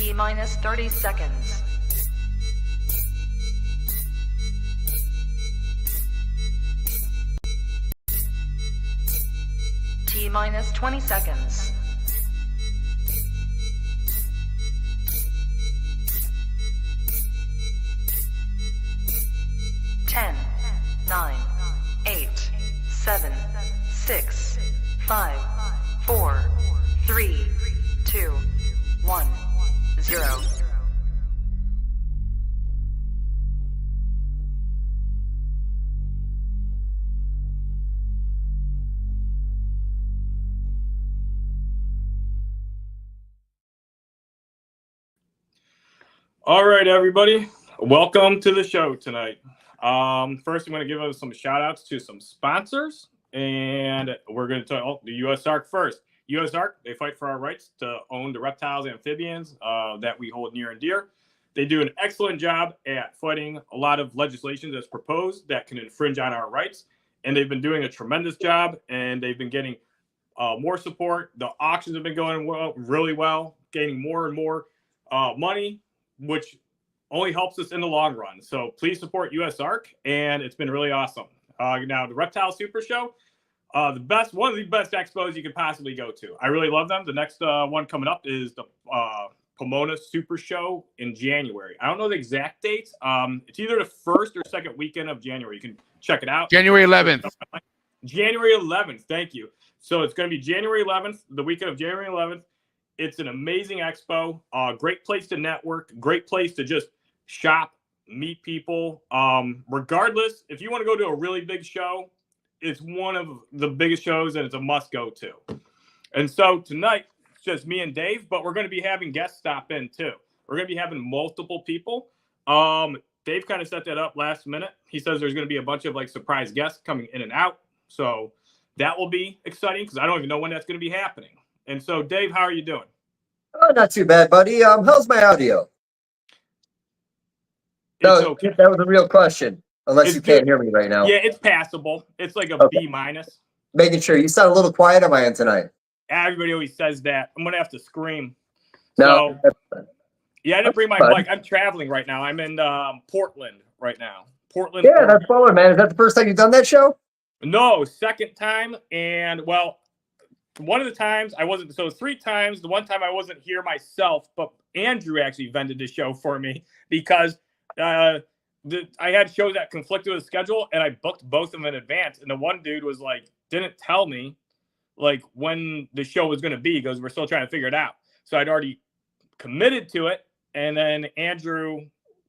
T minus 30 seconds. T minus 20 seconds. Ten, 9, 8, 7, 6, 5, 4, 3, 2, 1, 0. All right, everybody. Welcome to the show tonight. First, I'm going to give us some shout outs to some sponsors, and we're going to talk the U.S. ARC first. U.S. ARC, they fight for our rights to own the reptiles and amphibians that we hold near and dear. They do an excellent job at fighting a lot of legislation that's proposed that can infringe on our rights, and they've been doing a tremendous job, and they've been getting more support. The auctions have been going really well, gaining more and more money, which only helps us in the long run. So please support U.S. ARC, and it's been really awesome. Now, the Reptile Super Show, one of the best expos you could possibly go to. I really love them. The next one coming up is the Pomona Super Show in January. I don't know the exact dates. It's either the first or second weekend of January. You can check it out. January 11th. January 11th. Thank you. So it's going to be January 11th, the weekend of January 11th. It's an amazing expo. Great place to network. Great place to just shop, meet people. Regardless, if you want to go to a really big show, it's one of the biggest shows and it's a must go to. And so tonight, it's just me and Dave, but we're going to be having guests stop in too. We're going to be having multiple people. Dave kind of set that up last minute. He says there's going to be a bunch of like surprise guests coming in and out. So that will be exciting because I don't even know when that's going to be happening. And so, Dave, how are you doing? Oh, not too bad, buddy. How's my audio? No, okay. That was a real question. Unless It's you can't good. hear me right now. Yeah, it's passable. It's like a Okay. B minus. Making sure. You sound a little quiet on my end tonight. Everybody always says that. I'm gonna have to scream. No. So, yeah, I didn't bring my fine. mic. I'm traveling right now. I'm in Portland right now. Portland. Yeah, Oregon. that's baller, man. Is that the first time you've done that show? No, second time. And well, one of the times I wasn't. So 3 times. The one time I wasn't here myself, but Andrew actually vended the show for me because I had shows that conflicted with the schedule, and I booked both of them in advance. And the one dude was like, didn't tell me like when the show was going to be because we're still trying to figure it out. So I'd already committed to it. And then Andrew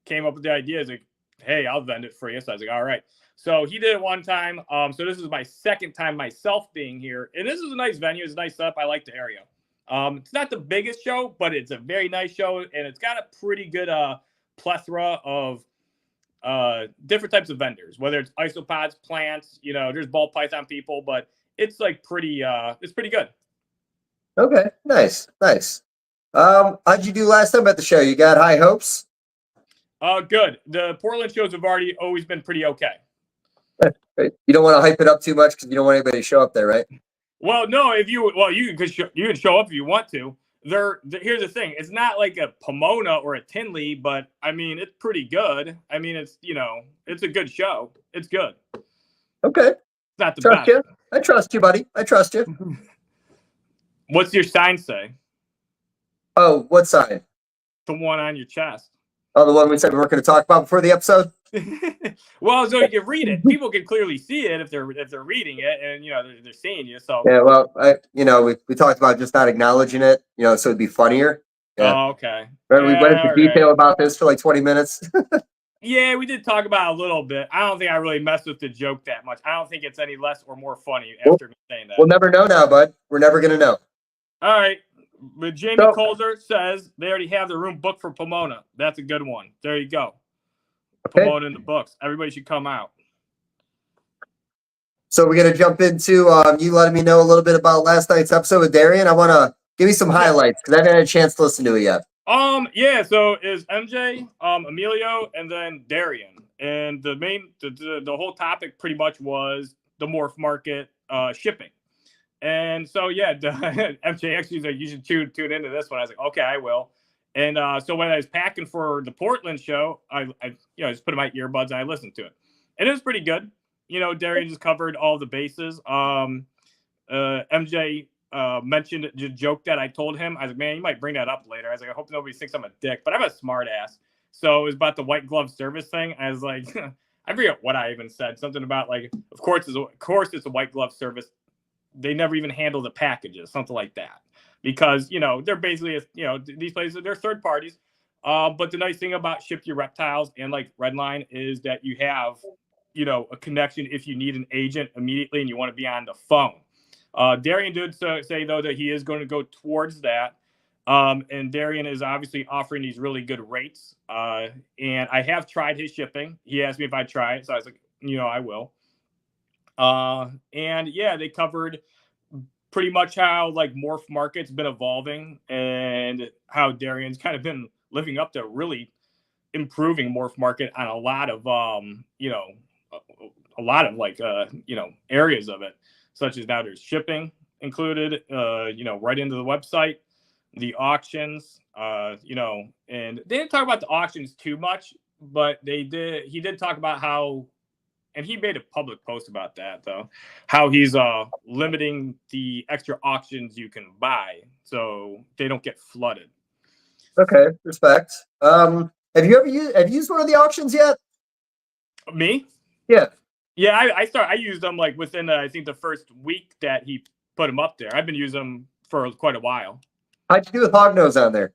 came up with the idea. He's like, hey, I'll vend it for you. So I was like, all right. So he did it one time. So this is my second time myself being here. And this is a nice venue. It's a nice setup. I like the area. It's not the biggest show, but it's a very nice show. And it's got a pretty good plethora of different types of vendors, whether it's isopods, plants, there's ball python people, but it's like it's pretty good. Okay, nice. How'd you do last time at the show? You got high hopes? Good. The Portland shows have always been pretty okay. You don't want to hype it up too much because you don't want anybody to show up there, right? Well, no, you can show up if you want to. Here's the thing. It's not like a Pomona or a Tinley, but I mean, it's pretty good. I mean, it's a good show. It's good. Okay. It's not the Trust best. you. I trust you, buddy. I trust you. What's your sign say? Oh, what sign? The one on your chest. Oh, the one we said we weren't going to talk about before the episode? Well, so you can read it. People can clearly see it if they're reading it, and they're seeing you. So yeah, well, we talked about just not acknowledging it, so it'd be funnier. Yeah. Oh, okay. Remember, we went into detail about this for like 20 minutes. Yeah, we did talk about it a little bit. I don't think I really messed with the joke that much. I don't think it's any less or more funny after me saying that. We'll never know now, bud. We're never gonna know. All right. But Jamie Colzer says they already have the room booked for Pomona. That's a good one. There you go. Okay. Pomona in the books. Everybody should come out. So we're gonna jump into you letting me know a little bit about last night's episode with Darian. I want to give me some highlights because I haven't had a chance to listen to it yet. Yeah. So it's MJ, Emilio, and then Darian, and the whole topic pretty much was the MorphMarket shipping. And so, yeah, MJ actually was like, you should tune into this one. I was like, okay, I will. And so when I was packing for the Portland show, I just put in my earbuds and I listened to it, and it was pretty good. Darian just covered all the bases. MJ mentioned the joke that I told him. I was like, man, you might bring that up later. I was like, I hope nobody thinks I'm a dick, but I'm a smart ass. So it was about the white glove service thing. I was like, I forget what I even said. Something about like, of course it's a white glove service. They never even handle the packages, something like that. Because, they're basically, these places, they're third parties. But the nice thing about Ship Your Reptiles and like Redline is that you have, a connection if you need an agent immediately and you want to be on the phone. Darian did say, though, that he is going to go towards that. And Darian is obviously offering these really good rates. And I have tried his shipping. He asked me if I'd try it. So I was like, I will. And yeah, they covered pretty much how like MorphMarket's been evolving and how Darian's kind of been living up to really improving MorphMarket on a lot of, areas of it, such as now there's shipping included, right into the website, the auctions, and they didn't talk about the auctions too much, but he did talk about how, and he made a public post about that, though, how he's limiting the extra auctions you can buy so they don't get flooded. Okay, respect. Have you used one of the auctions yet? Me? Yeah. Yeah, I used them like within I think the first week that he put them up there. I've been using them for quite a while. How'd you do with Hognose on there?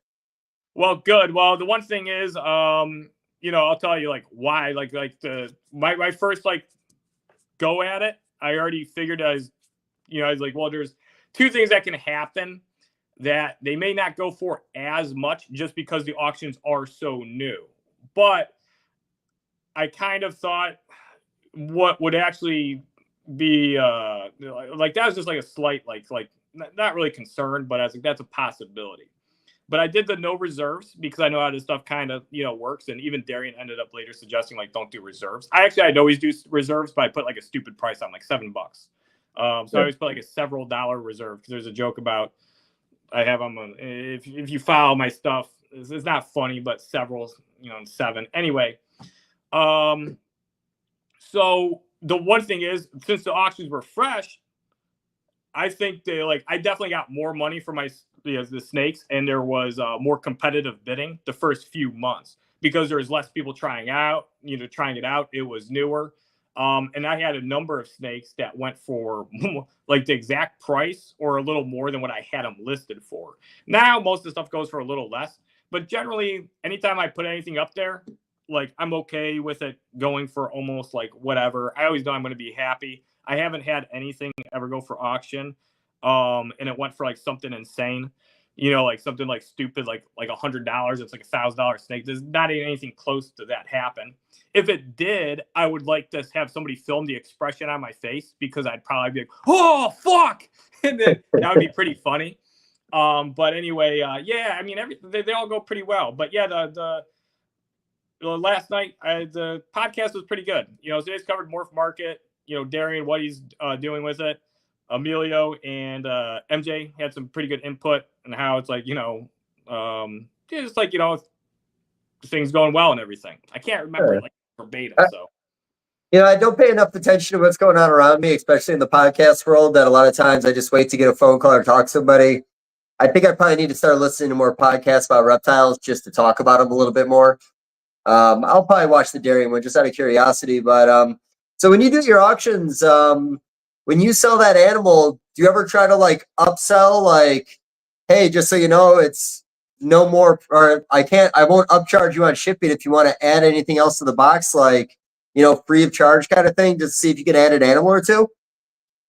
Well, good. Well, the one thing is, I'll tell you like why. Like my first like go at it, I already figured I was like, well, there's two things that can happen that they may not go for as much just because the auctions are so new. But I kind of thought what would actually be like that was just like a slight like not really concerned, but I was like, that's a possibility. But I did the no reserves because I know how this stuff kind of, works. And even Darian ended up later suggesting, like, don't do reserves. I'd always do reserves, but I put like a stupid price on, like $7. So I always put like a several dollar reserve because there's a joke about I have them on, if you follow my stuff, it's not funny, but several, 7. Anyway, so the one thing is, since the auctions were fresh, I think I definitely got more money for the snakes, and there was more competitive bidding the first few months because there was less people trying it out. It was newer. And I had a number of snakes that went for like the exact price or a little more than what I had them listed for. Now, most of the stuff goes for a little less, but generally anytime I put anything up there, like I'm okay with it going for almost like whatever. I always know I'm going to be happy. I haven't had anything ever go for auction. And it went for like something insane, like something like stupid, like $100. It's like $1,000 snake. There's not anything close to that happen. If it did, I would like to have somebody film the expression on my face because I'd probably be like, oh, fuck. And then that would be pretty funny. But anyway, yeah, I mean, they all go pretty well. But yeah, the last night, the podcast was pretty good. Today's covered MorphMarket, Darian, what he's doing with it. Emilio and MJ had some pretty good input on how it's like, just like, things going well and everything. I can't remember it like verbatim. So, I don't pay enough attention to what's going on around me, especially in the podcast world, that a lot of times I just wait to get a phone call or talk to somebody. I think I probably need to start listening to more podcasts about reptiles just to talk about them a little bit more. I'll probably watch the Darian one just out of curiosity. But so when you do your auctions, when you sell that animal, do you ever try to like upsell, like, hey, just so you know, it's no more, or I won't upcharge you on shipping if you want to add anything else to the box, like, free of charge kind of thing, just to see if you can add an animal or two?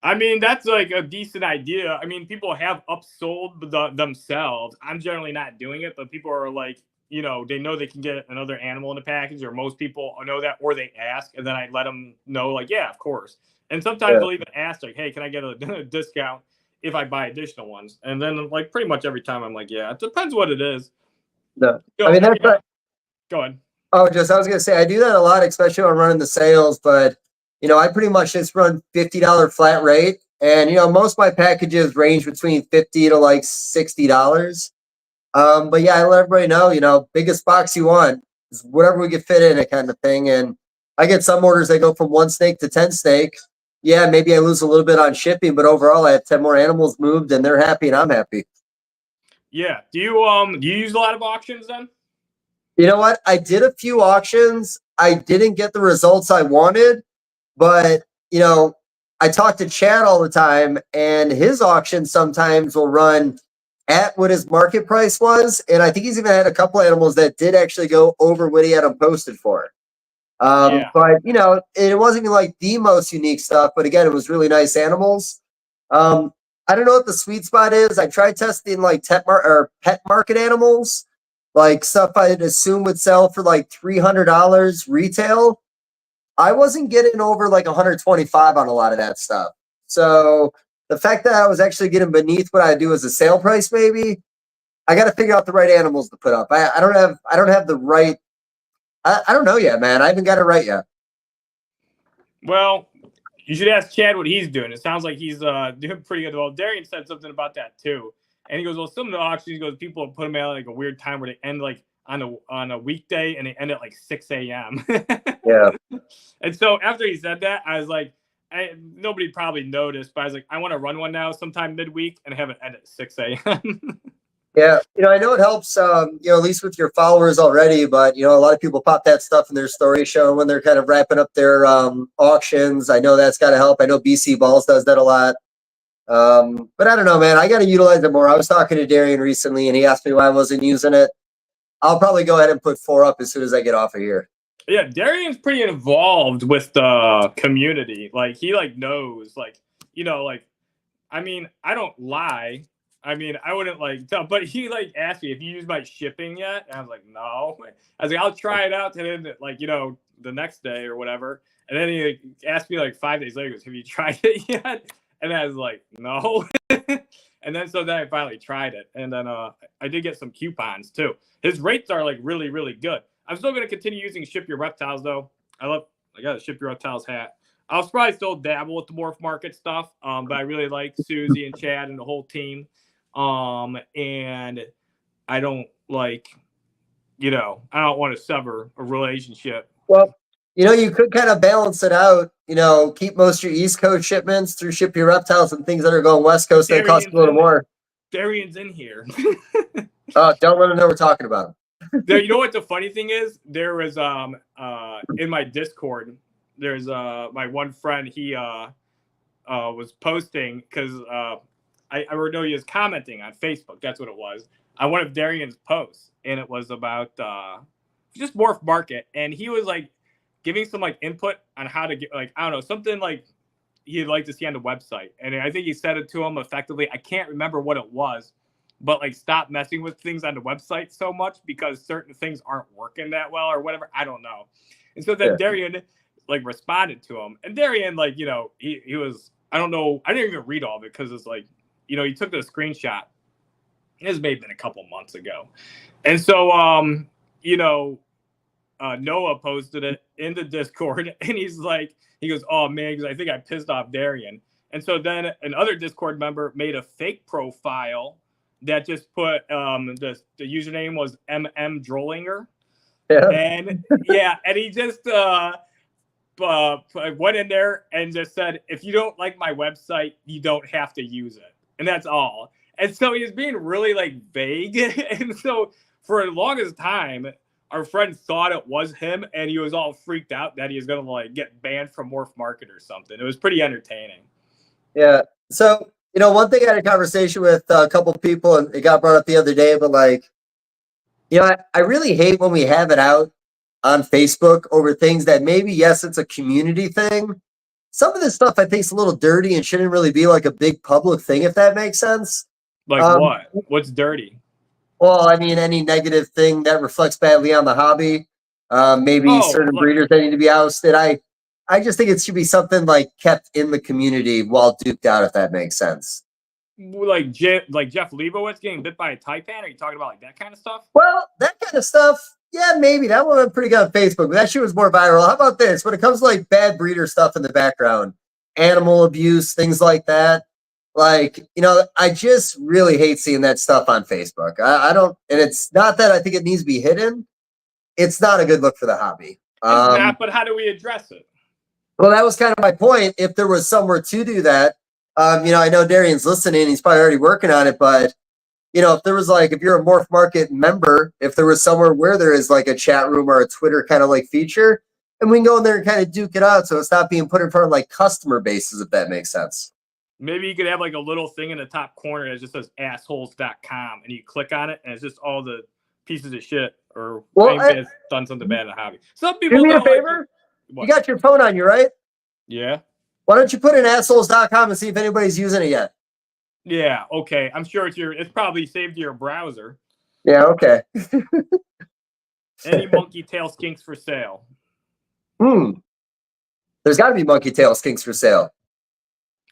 I mean, that's like a decent idea. I mean, people have upsold themselves. I'm generally not doing it, but people are like, they know they can get another animal in the package, or most people know that, or they ask, and then I let them know, like, yeah, of course. And sometimes they'll even ask, like, hey, can I get a discount if I buy additional ones? And then, like, pretty much every time I'm like, yeah, it depends what it is. No, I mean, that's go ahead. Oh, I was going to say, I do that a lot, especially when I'm running the sales, but, I pretty much just run $50 flat rate. And, most of my packages range between $50 to like $60. But yeah, I let everybody know, biggest box you want is whatever we can fit in it kind of thing. And I get some orders that go from 1 snake to 10 snake. Yeah, maybe I lose a little bit on shipping, but overall I have 10 more animals moved and they're happy and I'm happy. Yeah. Do you use a lot of auctions then? You know what? I did a few auctions. I didn't get the results I wanted, but I talk to Chad all the time, and his auction sometimes will run at what his market price was. And I think he's even had a couple animals that did actually go over what he had them posted for. Yeah. But it wasn't even like the most unique stuff, but again, it was really nice animals. I don't know what the sweet spot is. I tried testing like pet market animals, like stuff I'd assume would sell for like $300 retail. I wasn't getting over like 125 on a lot of that stuff. So the fact that I was actually getting beneath what I do as a sale price, maybe I got to figure out the right animals to put up. I don't have the right. I don't know yet, man. I haven't got it right yet. Well, you should ask Chad what he's doing. It sounds like he's doing pretty good. Well, Darian said something about that too, and he goes, "Well, some of the auctions, he goes, people put them at like a weird time where they end like on a weekday and they end at like 6 a.m." Yeah. And so after he said that, I was like, nobody probably noticed, but I was like, I want to run one now sometime midweek and have it end at 6 a.m. Yeah, I know it helps, at least with your followers already, but, a lot of people pop that stuff in their story show when they're kind of wrapping up their auctions. I know that's got to help. I know BC Balls does that a lot. But I don't know, man. I got to utilize it more. I was talking to Darian recently, and he asked me why I wasn't using it. I'll probably go ahead and put 4 up as soon as I get off of here. Yeah, Darian's pretty involved with the community. Like, he, knows, I mean, I don't lie. I mean, I wouldn't tell, but he asked me if you use my shipping yet. And I was like, no. I was like, I'll try it out today, the next day or whatever. And then he asked me 5 days later, he goes, have you tried it yet? And I was like, no. And then I finally tried it. And then I did get some coupons too. His rates are really, really good. I'm still going to continue using Ship Your Reptiles though. I got a Ship Your Reptiles hat. I'll probably still dabble with the MorphMarket stuff. But I really like Susie and Chad and the whole team. And I don't I don't want to sever a relationship. Well, you could kind of balance it out, keep most of your East Coast shipments through Ship Your Reptiles and things that are going West Coast that cost a little more. Darian's in here. Don't let him know we're talking about him. You know what the funny thing is? There was in my Discord, there's my one friend, he was posting because I know he was commenting on Facebook. That's what it was. On one of Darian's posts, and it was about just MorphMarket, and he was giving some input on how to get I don't know, something he'd like to see on the website. And I think he said it to him effectively. I can't remember what it was, but stop messing with things on the website so much because certain things aren't working that well or whatever. I don't know. And so then Darian responded to him, and Darian he was, I don't know, I didn't even read all of it because it's he took the screenshot. This may have been a couple months ago. And so Noah posted it in the Discord, and he goes, oh man, because I think I pissed off Darian. And so then another Discord member made a fake profile that just put the username was Drollinger. Yeah. And and he just went in there and just said, if you don't like my website, you don't have to use it. And that's all. And so he was being really vague. And so for the longest time, our friend thought it was him, and he was all freaked out that he was going to get banned from MorphMarket or something. It was pretty entertaining. Yeah. So, one thing I had a conversation with a couple of people, and it got brought up the other day, but I really hate when we have it out on Facebook over things that maybe, yes, it's a community thing. Some of this stuff I think is a little dirty and shouldn't really be a big public thing, if that makes sense. What? What's dirty? Well, I mean, any negative thing that reflects badly on the hobby, maybe certain breeders that need to be ousted. I just think it should be something kept in the community while duped out, if that makes sense. Jeff Leibowitz getting bit by a taipan? Are you talking about that kind of stuff? Well, that kind of stuff, yeah, maybe. That one went pretty good on Facebook, but that shit was more viral. How about this? When it comes to bad breeder stuff in the background, animal abuse, things like that, Like, I just really hate seeing that stuff on Facebook. I don't, and it's not that I think it needs to be hidden. It's not a good look for the hobby. It's not, but how do we address it? Well, that was kind of my point. If there was somewhere to do that, I know Darian's listening. He's probably already working on it, but if there was if you're a MorphMarket member, if there was somewhere where there is like a chat room or a Twitter kind of like feature, and we can go in there and kind of duke it out, so it's not being put in front of like customer bases, if that makes sense. Maybe you could have like a little thing in the top corner that just says assholes.com, and you click on it, and it's just all the pieces of shit or anybody has done something bad in the hobby. Some people do me a favor. Like, you got your phone on you, right? Yeah. Why don't you put in assholes.com and see if anybody's using it yet? Yeah, okay. I'm sure it's probably saved to your browser. Yeah, okay. Any monkey tail skinks for sale? There's got to be monkey tail skinks for sale.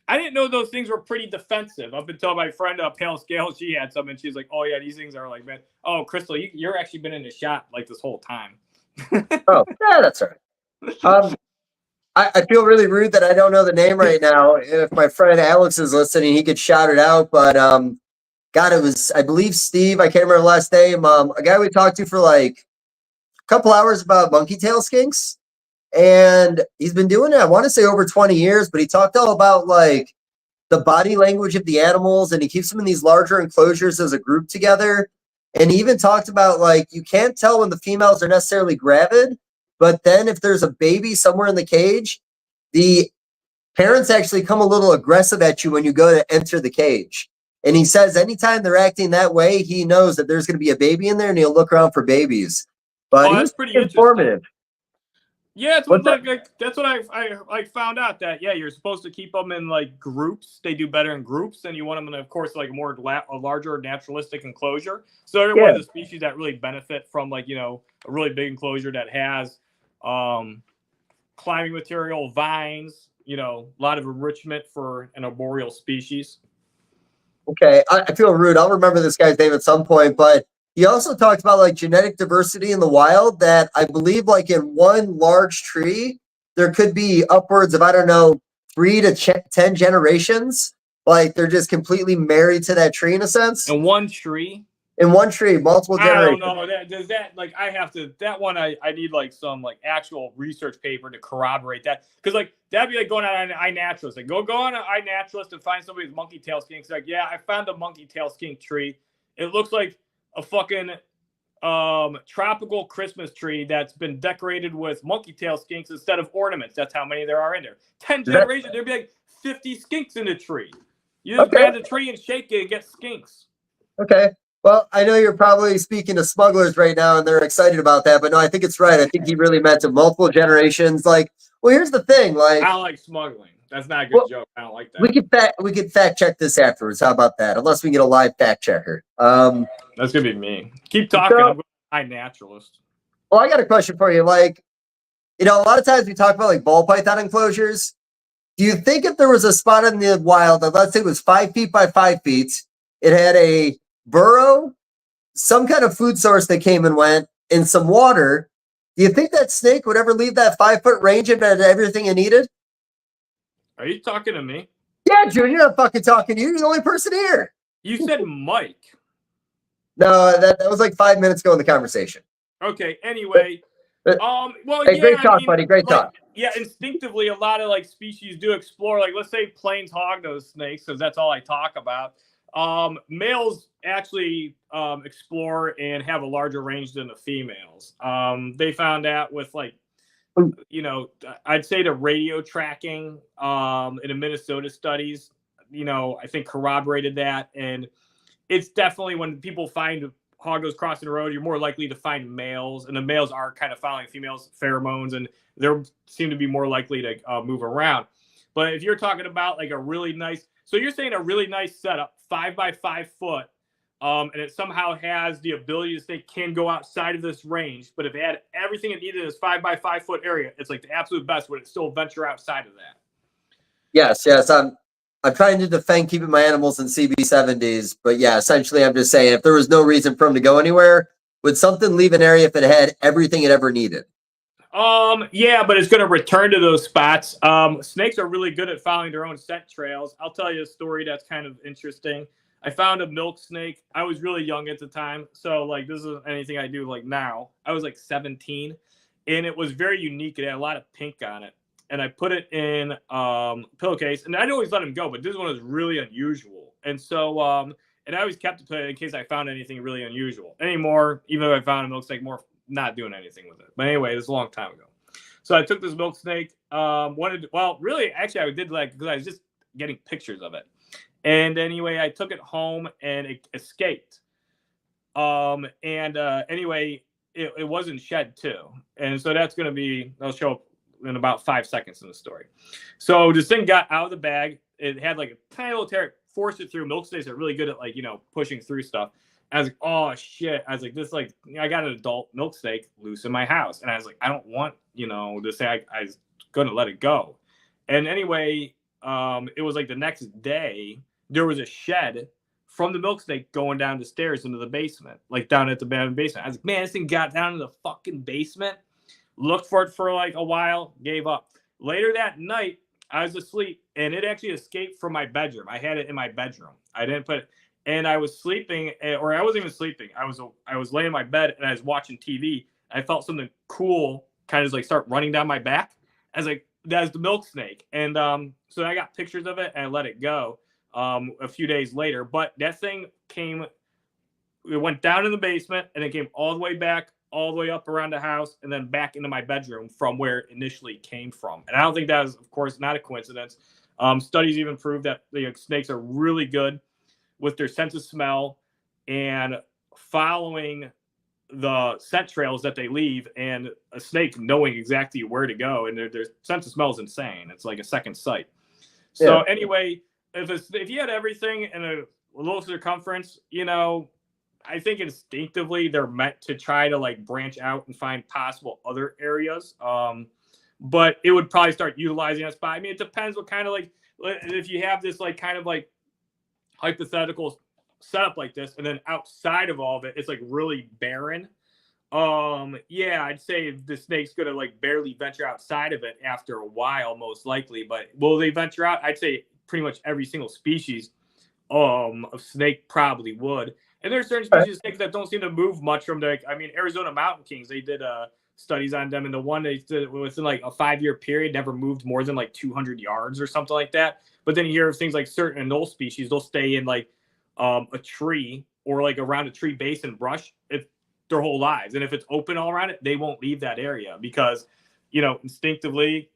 I didn't know those things were pretty defensive. Up until my friend Pale Scale, she had some, and she's like, "Oh yeah, these things are like, man. Oh, Crystal, you're actually been in the shop like this whole time." Oh, yeah, that's all right. I feel really rude that I don't know the name right now. If my friend Alex is listening, he could shout it out. But God, it was, I believe, Steve. I can't remember the last name. A guy we talked to for like a couple hours about monkey tail skinks. And he's been doing it, I want to say, over 20 years, but he talked all about like the body language of the animals, and he keeps them in these larger enclosures as a group together. And he even talked about like, you can't tell when the females are necessarily gravid, but then if there's a baby somewhere in the cage, the parents actually come a little aggressive at you when you go to enter the cage. And he says anytime they're acting that way, he knows that there's going to be a baby in there, and he'll look around for babies. But that's pretty informative. Yeah, it's that's what I found out, that you're supposed to keep them in like groups. They do better in groups, and you want them in, of course, like a larger naturalistic enclosure. So they're one of the species that really benefit from like a really big enclosure that has climbing material, vines, a lot of enrichment for an arboreal species. Okay, I feel rude. I'll remember this guy's name at some point, but he also talked about like genetic diversity in the wild, that I believe like in one large tree, there could be upwards of, 3 to 10 generations. Like they're just completely married to that tree in a sense. In one tree? In one tree, multiple generations. I don't know. Does that like I have to that one? I need like some like actual research paper to corroborate that, because like that'd be like going on an iNaturalist. Like go on an iNaturalist and find somebody with monkey tail skinks. Like, yeah, I found a monkey tail skink tree. It looks like a fucking tropical Christmas tree that's been decorated with monkey tail skinks instead of ornaments. That's how many there are in there. 10 generations, there'd be like 50 skinks in the tree. You just grab the tree and shake it and get skinks. Okay. Well, I know you're probably speaking to smugglers right now, and they're excited about that. But no, I think it's right. I think he really meant to multiple generations. Like, well, here's the thing. Like, I don't like smuggling. That's not a good joke. I don't like that. We could fact check this afterwards. How about that? Unless we can get a live fact checker. That's gonna be me. Keep talking. I'm iNaturalist. Well, I got a question for you. Like, a lot of times we talk about like ball python enclosures. Do you think if there was a spot in the wild that, let's say, was 5 feet by 5 feet, it had a burrow, some kind of food source that came and went, in some water, do you think that snake would ever leave that 5-foot range if it had everything it needed? Are you talking to me? Yeah, Junior, you're not fucking talking to you. You're the only person here. You said Mike. No, that was like 5 minutes ago in the conversation. Okay, anyway. Well, hey, yeah, great talk, buddy. Great talk. Yeah, instinctively, a lot of like species do explore, like let's say plains hognose snakes, because that's all I talk about. Males actually explore and have a larger range than the females. They found out with like, I'd say the radio tracking in the Minnesota studies, I think corroborated that. And it's definitely, when people find hognose crossing the road, you're more likely to find males, and the males are kind of following females' pheromones, and they seem to be more likely to move around. But if you're talking about like a really nice, so you're saying a really nice setup, 5 by 5 foot, and it somehow has the ability to say can go outside of this range, but if it had everything it needed in this 5 by 5 foot area, it's like the absolute best. Would it still venture outside of that? Yes. I'm trying to defend keeping my animals in CB70s, but yeah, essentially I'm just saying if there was no reason for them to go anywhere, would something leave an area if it had everything it ever needed? Yeah, but it's going to return to those spots. Snakes are really good at following their own scent trails. I'll tell you a story that's kind of interesting. I found a milk snake. I was really young at the time, so like this isn't anything I do like now. I was like 17, and it was very unique. It had a lot of pink on it, and I put it in pillowcase, and I'd always let him go, but this one was really unusual, and so and I always kept it in case I found anything really unusual. Anymore, even though I found a milk snake, more not doing anything with it. But anyway, this is a long time ago. So I took this milk snake. Really, actually, I did like because I was just getting pictures of it. And anyway, I took it home and it escaped. Anyway, it wasn't shed too. And so that's going to I'll show up in about 5 seconds in the story. So this thing got out of the bag. It had like a tiny little tear, forced it through. Milk snakes are really good at like, pushing through stuff. I was like, oh shit. I was like, I got an adult milk snake loose in my house. And I was like, I don't want, to say I was going to let it go. And anyway, it was like the next day, there was a shed from the milk snake going down the stairs into the basement, like down at the basement. I was like, man, this thing got down to the fucking basement, looked for it for like a while, gave up. Later that night, I was asleep and it actually escaped from my bedroom. I had it in my bedroom. I didn't put it, and I was sleeping, or I wasn't even sleeping. I was laying in my bed and I was watching TV. I felt something cool kind of like start running down my back. I was like, that's the milk snake. And so I got pictures of it and I let it go a few days later. But that thing it went down in the basement and it came all the way back, all the way up around the house, and then back into my bedroom from where it initially came from. And I don't think that is, of course, not a coincidence. Studies even prove that snakes are really good with their sense of smell and following the scent trails that they leave, and a snake knowing exactly where to go. And their sense of smell is insane. It's like a second sight. So anyway, if you had everything in a little circumference, I think instinctively they're meant to try to like branch out and find possible other areas. But it would probably start utilizing that spot. I mean, it depends what kind of like, if you have this like kind of like hypothetical setup like this, and then outside of all of it, it's like really barren. I'd say the snake's gonna like barely venture outside of it after a while, most likely. But will they venture out? I'd say pretty much every single species of snake probably would. And there's certain species of snakes that don't seem to move much from Arizona mountain kings. They did studies on them, and the one they did within like a 5-year period never moved more than like 200 yards or something like that. But then you hear of things like certain anole species, they'll stay in like a tree or like around a tree base and brush their whole lives. And if it's open all around it, they won't leave that area because, instinctively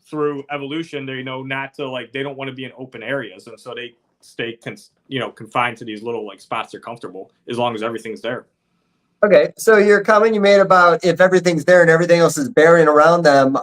through evolution, they know not to like, they don't want to be in open areas. And so they stay, confined to these little like spots they're comfortable as long as everything's there. Okay, so your comment you made about if everything's there and everything else is barren around them,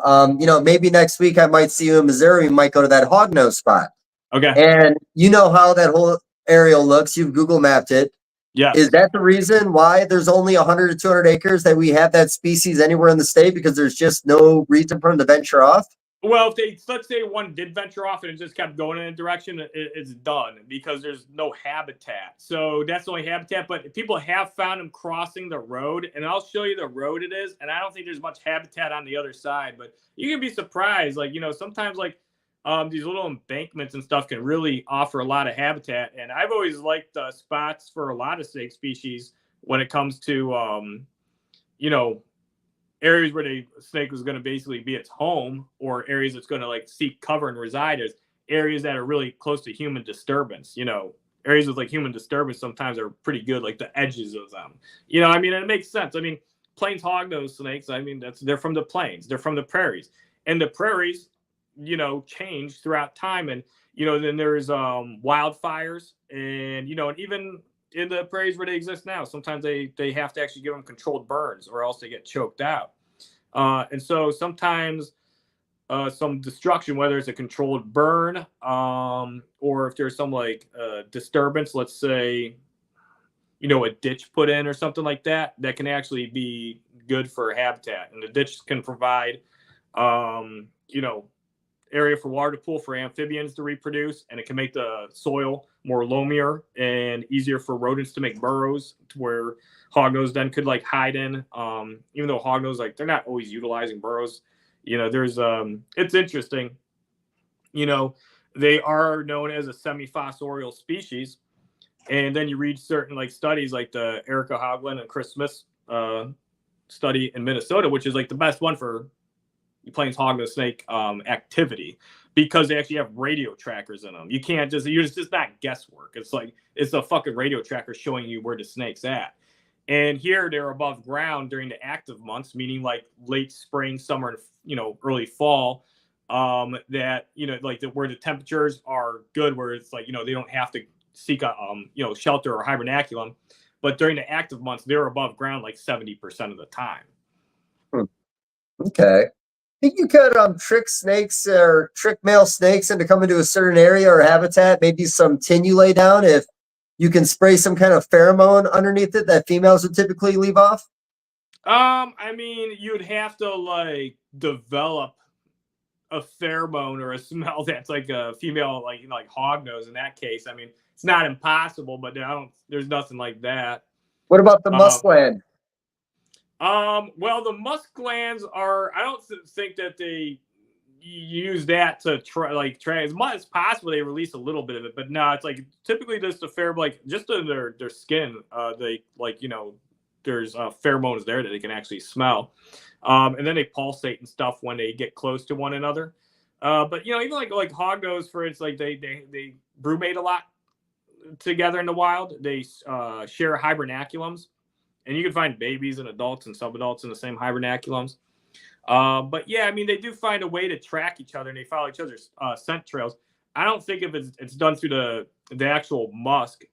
maybe next week I might see you in Missouri. We might go to that hognose spot. Okay. And you know how that whole area looks. You've Google mapped it. Yeah. Is that the reason why there's only 100 to 200 acres that we have that species anywhere in the state? Because there's just no reason for them to venture off? Well, let's say one did venture off and it just kept going in a direction, it's done because there's no habitat. So that's the only habitat. But people have found them crossing the road, and I'll show you the road it is. And I don't think there's much habitat on the other side, but you can be surprised. Like, sometimes like these little embankments and stuff can really offer a lot of habitat. And I've always liked spots for a lot of snake species when it comes to, areas where the snake was going to basically be its home, or areas that's going to like seek cover and reside, as areas that are really close to human disturbance. Areas with like human disturbance sometimes are pretty good, like the edges of them. It makes sense. Plains hognose snakes, they're from the plains, they're from the prairies, and the prairies, change throughout time. And, then there's wildfires and, and even in the prairies where they exist now, sometimes they have to actually give them controlled burns or else they get choked out. And so sometimes some destruction, whether it's a controlled burn or if there's some like disturbance, let's say, a ditch put in or something like that, that can actually be good for habitat. And the ditch can provide, area for water to pool for amphibians to reproduce, and it can make the soil more loamier and easier for rodents to make burrows, to where hognose then could like hide in. Even though hognose, like, they're not always utilizing burrows. You know, there's it's interesting. You know, they are known as a semi-fossorial species, and then you read certain like studies, like the Erica Hoagland and Chris Smith study in Minnesota, which is like the best one for plains hognose snake activity, because they actually have radio trackers in them. You can't just, it's just not guesswork. It's like, it's a fucking radio tracker showing you where the snake's at. And here they're above ground during the active months, meaning like late spring, summer, and, you know, early fall. That, you know, like where the temperatures are good, where it's like, you know, they don't have to seek a you know, shelter or hibernaculum. But during the active months, they're above ground like 70% of the time. Okay. Think you could trick snakes or trick male snakes into coming to a certain area or habitat, maybe some tin lay down, if you can spray some kind of pheromone underneath it that females would typically leave off? I mean, you'd have to like develop a pheromone or a smell that's like a female, like, you know, like hognose in that case. I mean, it's not impossible, but there's nothing like that. What about the musk gland? Well, the musk glands are, I don't think that they use that to try as much as possible. They release a little bit of it, but no, it's like typically just a pheromone, like just in their skin. They, like, you know, there's pheromones there that they can actually smell. And then they pulsate and stuff when they get close to one another. But, you know, even like hognose, for it's like they brumate a lot together in the wild. They share hibernaculums. And you can find babies and adults and subadults in the same hibernaculums. But yeah, I mean, they do find a way to track each other, and they follow each other's scent trails. I don't think if it's done through the actual musk,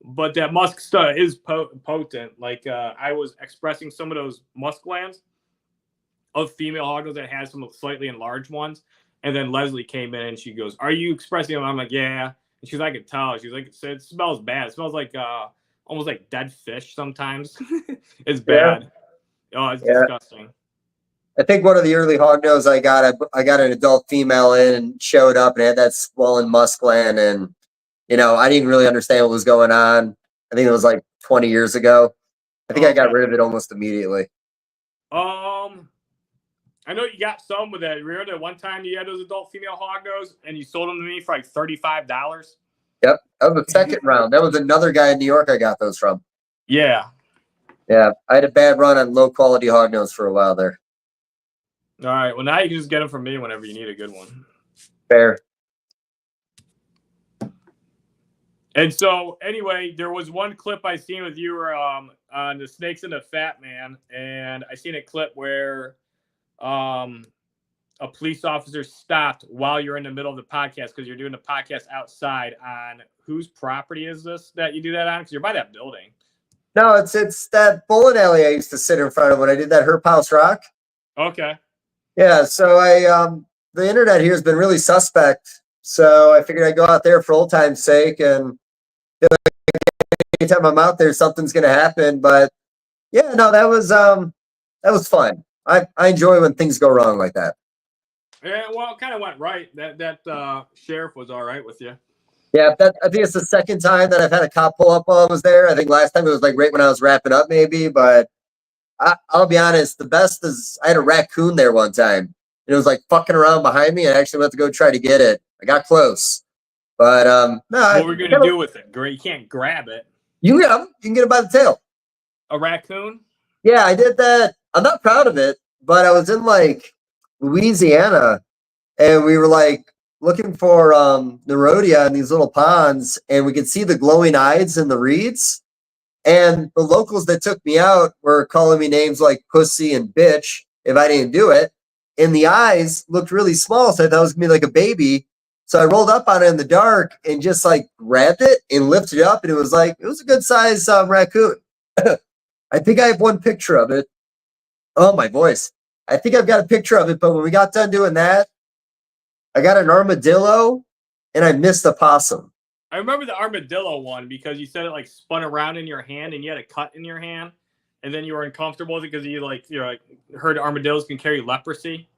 but that musk stuff is potent. Like I was expressing some of those musk glands of female hognose that has some slightly enlarged ones, and then Leslie came in and she goes, "Are you expressing them?" I'm like, "Yeah." And she's like, "I could tell." She's like, "It smells bad. It smells like almost like dead fish sometimes." It's bad. Yeah. Oh, it's disgusting. I think one of the early hognose I got an adult female in and showed up and had that swollen musk gland, and you know, I didn't really understand what was going on. I think it was like 20 years ago. I think I got rid of it almost immediately. I know you got some with that. Remember that one time you had those adult female hognose and you sold them to me for like $35? Yep, that was the second round. That was another guy in New York I got those from. Yeah. Yeah, I had a bad run on low quality hognose for a while there. All right. Well, now you can just get them from me whenever you need a good one. Fair. And so, anyway, there was one clip I seen with you on the snakes and the fat man, and I seen a clip where a police officer stopped while you're in the middle of the podcast because you're doing the podcast outside. On whose property is this that you do that on? Because you're by that building. No, it's that bowling alley I used to sit in front of when I did that Herp House Rock. Okay. Yeah, so the internet here has been really suspect, so I figured I'd go out there for old time's sake, and anytime I'm out there, something's gonna happen. But yeah, no, that was fun. I enjoy when things go wrong like that. Yeah, well, it kind of went right. That sheriff was all right with you. Yeah, I think it's the second time that I've had a cop pull up while I was there. I think last time it was like right when I was wrapping up, maybe. But I'll be honest, the best is I had a raccoon there one time. And it was like fucking around behind me. I actually went to go try to get it. I got close, but no. What we're gonna do with it? You can't grab it. You can get it by the tail. A raccoon? Yeah, I did that. I'm not proud of it, but I was in like Louisiana, and we were like looking for Nerodia in these little ponds, and we could see the glowing eyes in the reeds. And the locals that took me out were calling me names like pussy and bitch if I didn't do it. And the eyes looked really small, so I thought it was gonna be like a baby. So I rolled up on it in the dark and just like grabbed it and lifted it up, and it was a good size raccoon. I think I have one picture of it. Oh, my voice. I think I've got a picture of it, but when we got done doing that, I got an armadillo and I missed a possum. I remember the armadillo one because you said it like spun around in your hand and you had a cut in your hand, and then you were uncomfortable with it because you heard armadillos can carry leprosy.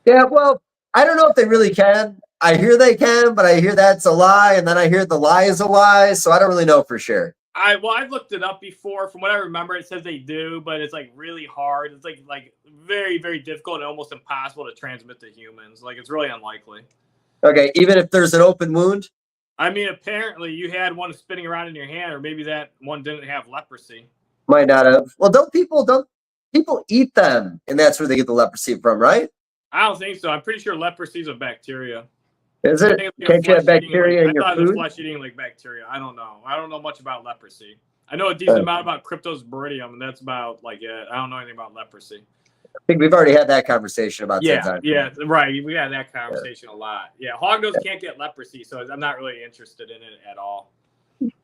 Yeah, well, I don't know if they really can. I hear they can, but I hear that's a lie, and then I hear the lie is a lie, so I don't really know for sure. I've looked it up before. From what I remember, it says they do, but it's like really hard. It's like very, very difficult and almost impossible to transmit to humans. Like it's really unlikely. Okay, even if there's an open wound? I mean, apparently you had one spinning around in your hand, or maybe that one didn't have leprosy. Might not have. Well, don't people eat them, and that's where they get the leprosy from, right? I don't think so. I'm pretty sure leprosy is a bacteria. Is it? Can't you have bacteria in your food? I thought it was flesh-eating like bacteria. I don't know. I don't know much about leprosy. I know a decent amount about cryptosporidium, and that's about like it. I don't know anything about leprosy. I think we've already had that conversation about that. Yeah, right. We had that conversation a lot. Yeah, hognose can't get leprosy, so I'm not really interested in it at all.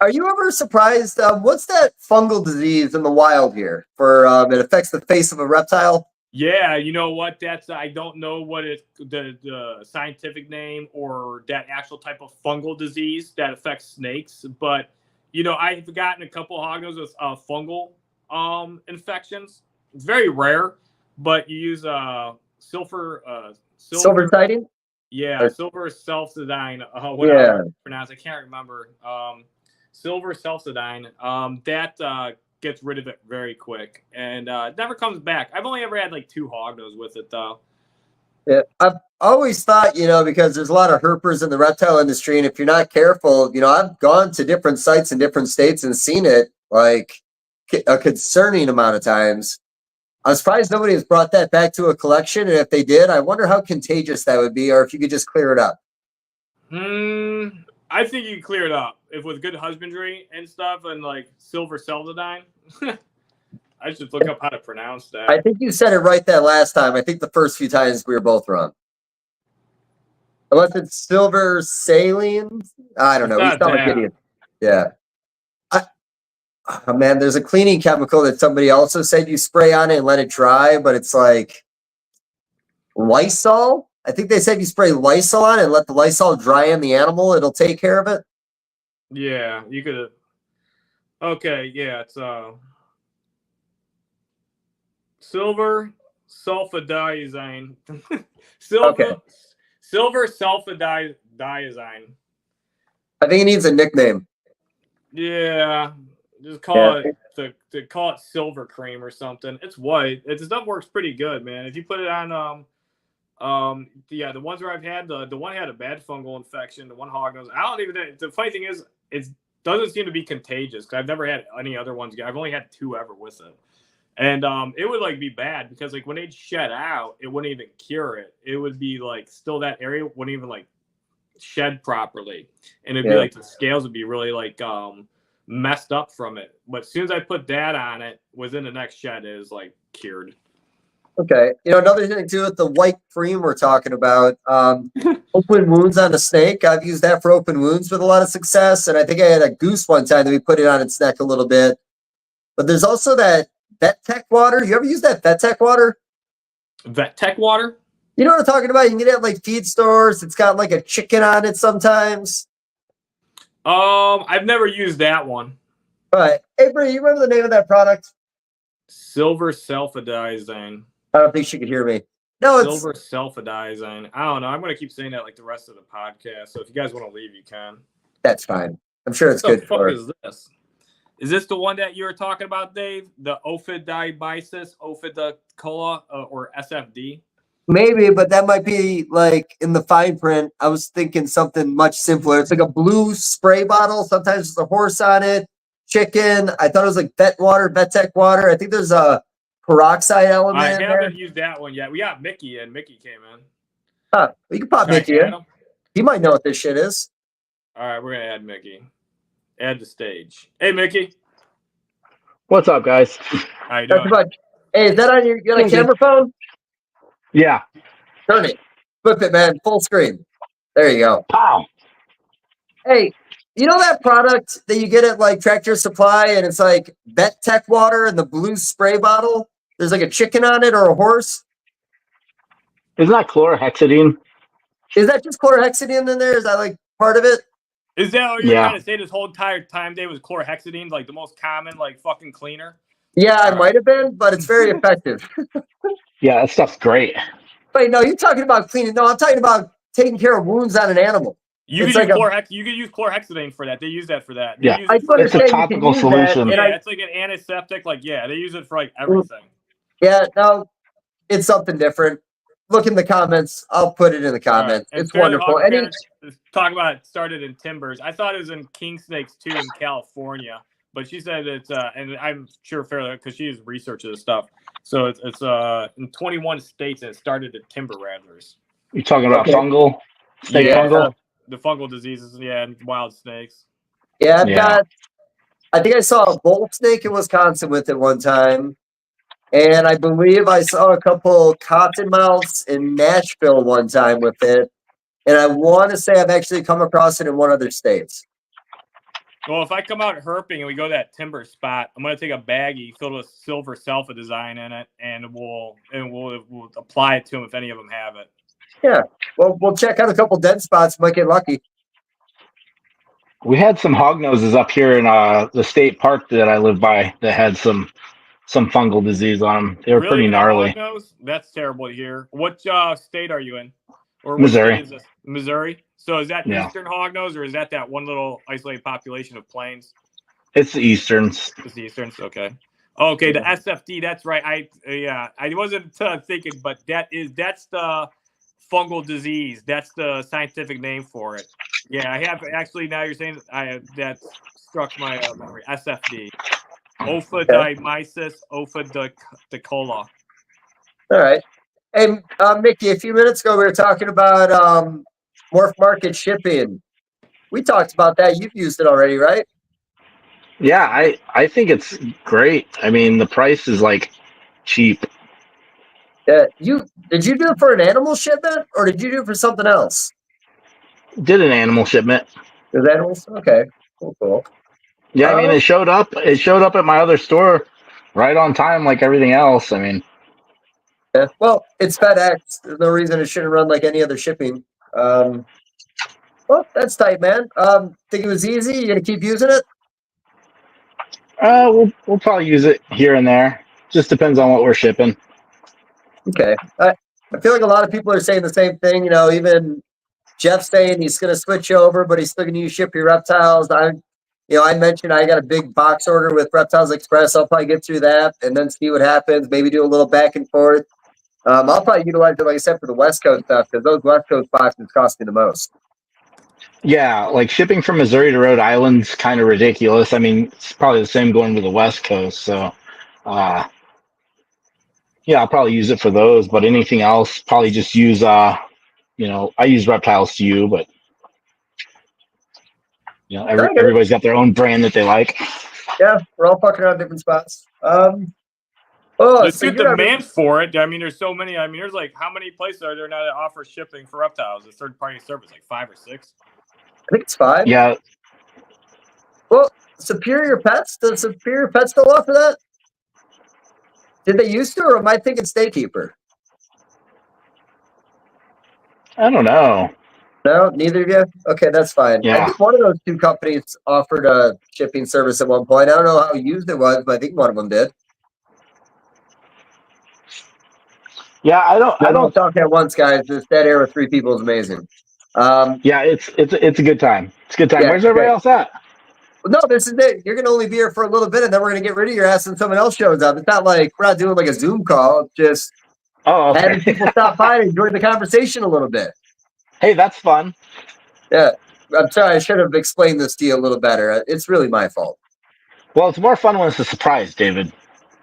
Are you ever surprised? What's that fungal disease in the wild here? For it affects the face of a reptile. Yeah, you know what? That's I don't know what the scientific name or that actual type of fungal disease that affects snakes, but you know I've gotten a couple hognose with fungal infections. It's very rare, but you use silver siding. Yeah, silver self-sedine. Whatever I pronounce, I can't remember. Silver self-sedine. That gets rid of it very quick, and it never comes back. I've only ever had like 2 hognose with it though. Yeah, I've always thought, because there's a lot of herpers in the reptile industry, and if you're not careful, I've gone to different sites in different states and seen it like a concerning amount of times. I'm surprised nobody has brought that back to a collection, and if they did, I wonder how contagious that would be, or if you could just clear it up. I think you can clear it up if with good husbandry and stuff, and like silver selvedine. I should look up how to pronounce that. I think you said it right that last time. I think the first few times we were both wrong. Unless it's silver saline. I don't know. We sound like idiots. Yeah. Oh, man, there's a cleaning chemical that somebody also said you spray on it and let it dry, but it's like Lysol. I think they said you spray Lysol on it and let the Lysol dry on the animal. It'll take care of it. Yeah, you could. Okay, yeah, it's silver sulfadiazine. Silver sulfadiazine. I think it needs a nickname. Yeah, just call it call it silver cream or something. It's white. The stuff works pretty good, man. If you put it on the ones where I've had the one had a bad fungal infection, the one hognose. I don't even. The funny thing is, it doesn't seem to be contagious because I've never had any other ones. I've only had 2 ever with it, and it would like be bad because like when they'd shed out, it wouldn't even cure it. It would be like still that area wouldn't even like shed properly, and it'd be like the scales would be really like messed up from it. But as soon as I put that on it, within the next shed, it is like cured. Okay. Another thing too with the white cream we're talking about, open wounds on a snake. I've used that for open wounds with a lot of success. And I think I had a goose one time that we put it on its neck a little bit. But there's also that Vet Tech water. You ever use that Vet Tech water? Vet Tech water? You know what I'm talking about? You can get it at like feed stores. It's got like a chicken on it sometimes. I've never used that one. All right. Hey, Bree, you remember the name of that product? Silver sulfadiazine. I don't think she could hear me. No, it's silver sulfadiazine. I don't know. I'm going to keep saying that like the rest of the podcast. So if you guys want to leave, you can. That's fine. I'm sure it's what good for the fuck is this? Is this the one that you were talking about, Dave? The ophidiabisis, ophidicola, or SFD? Maybe, but that might be like in the fine print. I was thinking something much simpler. It's like a blue spray bottle. Sometimes there's a horse on it. Chicken. I thought it was like Vet Tech water. I think there's a peroxide element. I haven't used that one yet. We got Mickey, and Mickey came in. Huh. We can pop Mickey in. He might know what this shit is. All right, we're going to add Mickey. Add the stage. Hey, Mickey. What's up, guys? How you doing? Hey, is that on your camera phone? Yeah. Turn it. Flip it, man. Full screen. There you go. Pow. Hey, you know that product that you get at like Tractor Supply and it's like Vet Tech water in the blue spray bottle? There's like a chicken on it or a horse? Isn't that chlorhexidine? Is that just chlorhexidine in there? Is that like part of it? Is that what you're trying to say this whole entire time, Dave, was chlorhexidine, like the most common, like fucking cleaner? Yeah, it might have been, but it's very effective. Yeah, that stuff's great. Wait, no, you're talking about cleaning. No, I'm talking about taking care of wounds on an animal. You It's could like use you could use chlorhexidine for that. They use that for that. They Yeah. use I it do for, It's a understand you can topical use that, solution. and yeah, it's like an antiseptic. Like, yeah, they use it for like everything. yeah, no, it's something different. Look in the comments. I'll put it in the All right. comments. And It's Fairly wonderful. Hawk Any Parents talk about it started in timbers. I thought it was in king snakes too in California, but she said it's and I'm sure Fairly because she has researched this stuff. So it's in 21 states and it started at timber rattlers. You're talking about Okay. fungal, snake Yeah. fungal. The fungal diseases, yeah, and wild snakes. Yeah, I've Yeah. got. I think I saw a bull snake in Wisconsin with it one time, and I believe I saw a couple cottonmouths in Nashville one time with it. And I want to say I've actually come across it in one other states. Well, if I come out herping and we go to that timber spot, I'm gonna take a baggie filled with silver sulfa design in it, and we'll apply it to them if any of them have it. Yeah. Well, we'll check out a couple dead spots. Might get lucky. We had some hognoses up here in the state park that I live by that had some fungal disease on them. They were Really, pretty even a gnarly. hognose? That's terrible to hear. What state are you in? Or Missouri. What state is this? Missouri. So is that Yeah. eastern hognose, or is that one little isolated population of plains? It's the easterns. It's the easterns. Okay. Okay, the SFD. That's right. I wasn't thinking, but that's the fungal disease. That's the scientific name for it. Yeah, I have actually. Now you're saying that struck my memory. SFD. Ophidimyces ophidicula. All right. Hey, Mickey, a few minutes ago, we were talking about MorphMarket shipping. We talked about that. You've used it already, right? Yeah, I think it's great. I mean, the price is like cheap. Did you do it for an animal shipment, or did you do it for something else? Did an animal shipment. There's animals? Okay. Cool. Yeah, I mean, it showed up. It showed up at my other store right on time, like everything else. I mean, Yeah. Well, it's FedEx. There's no reason it shouldn't run like any other shipping. Well, that's tight, man. Think it was easy? You gonna keep using it? we'll probably use it here and there. Just depends on what we're shipping. Okay. I feel like a lot of people are saying the same thing. You know, even Jeff's saying he's going to switch over, but he's still going to ship your reptiles. I mentioned I got a big box order with Reptiles Express. I'll probably get through that and then see what happens. Maybe do a little back and forth. I'll probably utilize it, like I said, for the West Coast stuff because those West Coast boxes cost me the most. Yeah, like shipping from Missouri to Rhode Island's kind of ridiculous. I mean, it's probably the same going to the West Coast. So, yeah, I'll probably use it for those. But anything else, probably just use, I use Reptiles to you, but everybody's got their own brand that they like. Yeah, we're all fucking around different spots. There's good demand for it. I mean, there's so many. I mean, there's like how many places are there now that offer shipping for reptiles? A third-party service, like 5 or 6. I think it's 5. Yeah. Well, Superior Pets. Does Superior Pets still offer that? Did they used to, or am I thinking Staykeeper? I don't know. No, neither of you? Okay, that's fine. Yeah. I think one of those two companies offered a shipping service at one point. I don't know how used it was, but I think one of them did. Yeah, I don't talk at once, guys. This dead air with 3 people is amazing. Yeah, it's a good time. It's a good time. Yeah, Where's everybody else at? No, this is it. You're gonna only be here for a little bit, and then we're gonna get rid of your ass, and someone else shows up. It's not like we're not doing like a Zoom call. It's just okay. having people stop by and enjoy the conversation a little bit. Hey, that's fun. Yeah, I'm sorry. I should have explained this to you a little better. It's really my fault. Well, it's more fun when it's a surprise, David.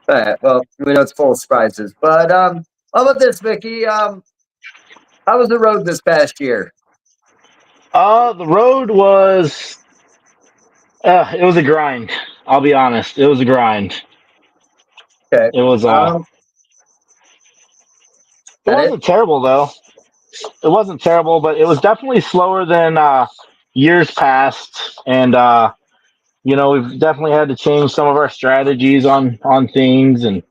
All right. Well, we know it's full of surprises, but how about this, Vicky? How was the road this past year? The road was. It was a grind. I'll be honest. It was a grind. Okay. It was. It wasn't terrible though. It wasn't terrible, but it was definitely slower than years past, and we've definitely had to change some of our strategies on things, and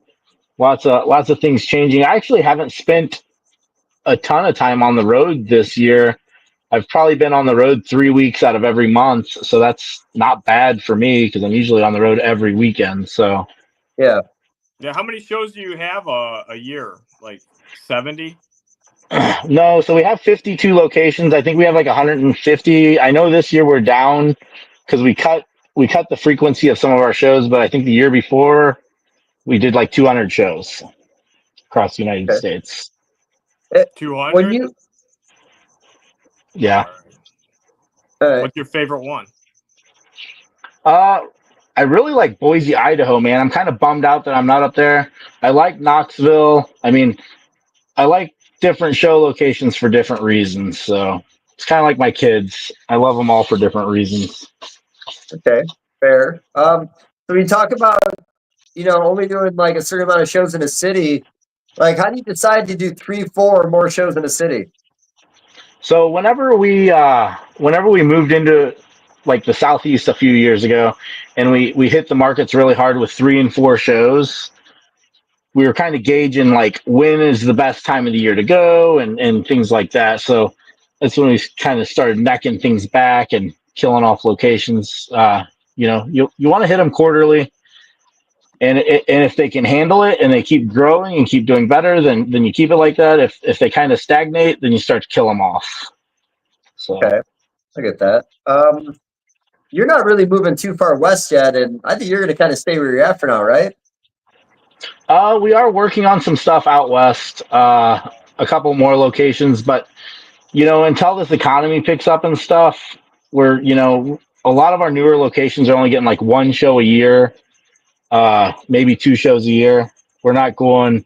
lots of things changing. I actually haven't spent a ton of time on the road this year. I've probably been on the road 3 weeks out of every month, so that's not bad for me because I'm usually on the road every weekend. So yeah. How many shows do you have a year? Like 70? No, so we have 52 locations. I think we have like 150. I know this year we're down because we cut the frequency of some of our shows, but I think the year before we did like 200 shows across the United Okay. States. When 200. you, Yeah. What's your favorite one? I really like Boise, Idaho, man. I'm kind of bummed out that I'm not up there. I like Knoxville. I mean, I like different show locations for different reasons. So it's kind of like my kids. I love them all for different reasons. okay, fair. So we talk about, only doing like a certain amount of shows in a city. Like, how do you decide to do 3, 4 or more shows in a city? So whenever we moved into like the Southeast a few years ago, and we hit the markets really hard with 3 and 4 shows, we were kind of gauging like when is the best time of the year to go and things like that. So that's when we kind of started necking things back and killing off locations. You want to hit them quarterly, and if they can handle it and they keep growing and keep doing better, then you keep it like that. If they kind of stagnate, then you start to kill them off. So. Okay, I get that. You're not really moving too far west yet, and I think you're going to kind of stay where you're at for now, right? We are working on some stuff out west, a couple more locations, but until this economy picks up and stuff, we're a lot of our newer locations are only getting like 1 show a year, maybe 2 shows a year. We're not going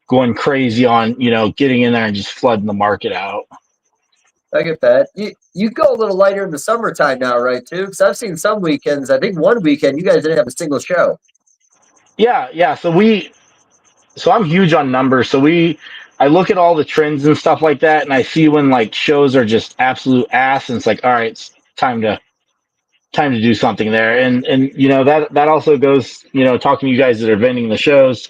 crazy on getting in there and just flooding the market out. I get that. You go a little lighter in the summertime now, right? Too, because I've seen some weekends. I think one weekend you guys didn't have a single show. Yeah. So I'm huge on numbers. So I look at all the trends and stuff like that, and I see when like shows are just absolute ass, and it's like, all right, it's time to do something there. And that also goes, talking to you guys that are vending the shows.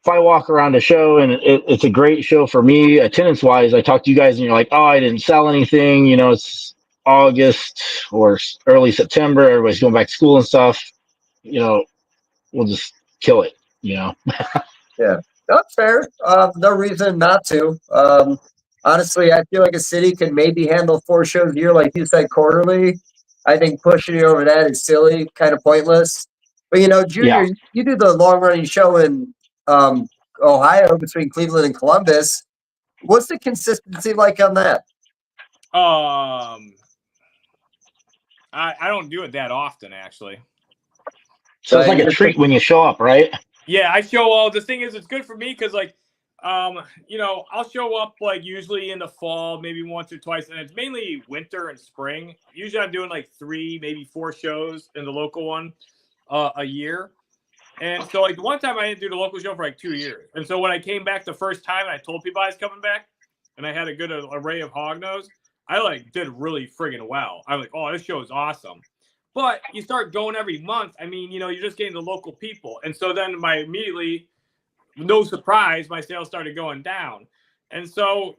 If I walk around a show and it's a great show for me, attendance wise, I talk to you guys and you're like, oh, I didn't sell anything. It's August or early September. Everybody's going back to school and stuff. We'll just kill it. Yeah, that's fair. No reason not to. Honestly, I feel like a city can maybe handle 4 shows a year, like you said, quarterly. I think pushing it over that is silly, kind of pointless. But Junior, Yeah. you do the long running show in Ohio between Cleveland and Columbus. What's the consistency like on that? I don't do it that often, actually. So it's like a treat when you show up, right? Yeah, I show all. The thing is, it's good for me because, like, I'll show up like usually in the fall, maybe once or twice, and it's mainly winter and spring. Usually, I'm doing like 3, maybe 4 shows in the local one a year. And so, like, the one time I didn't do the local show for like 2 years, and so when I came back the first time, and I told people I was coming back, and I had a good array of hognose, I like did really friggin' well. I'm like, oh, this show is awesome. But you start going every month. I mean, you're just getting the local people. And so then immediately, no surprise, my sales started going down. And so,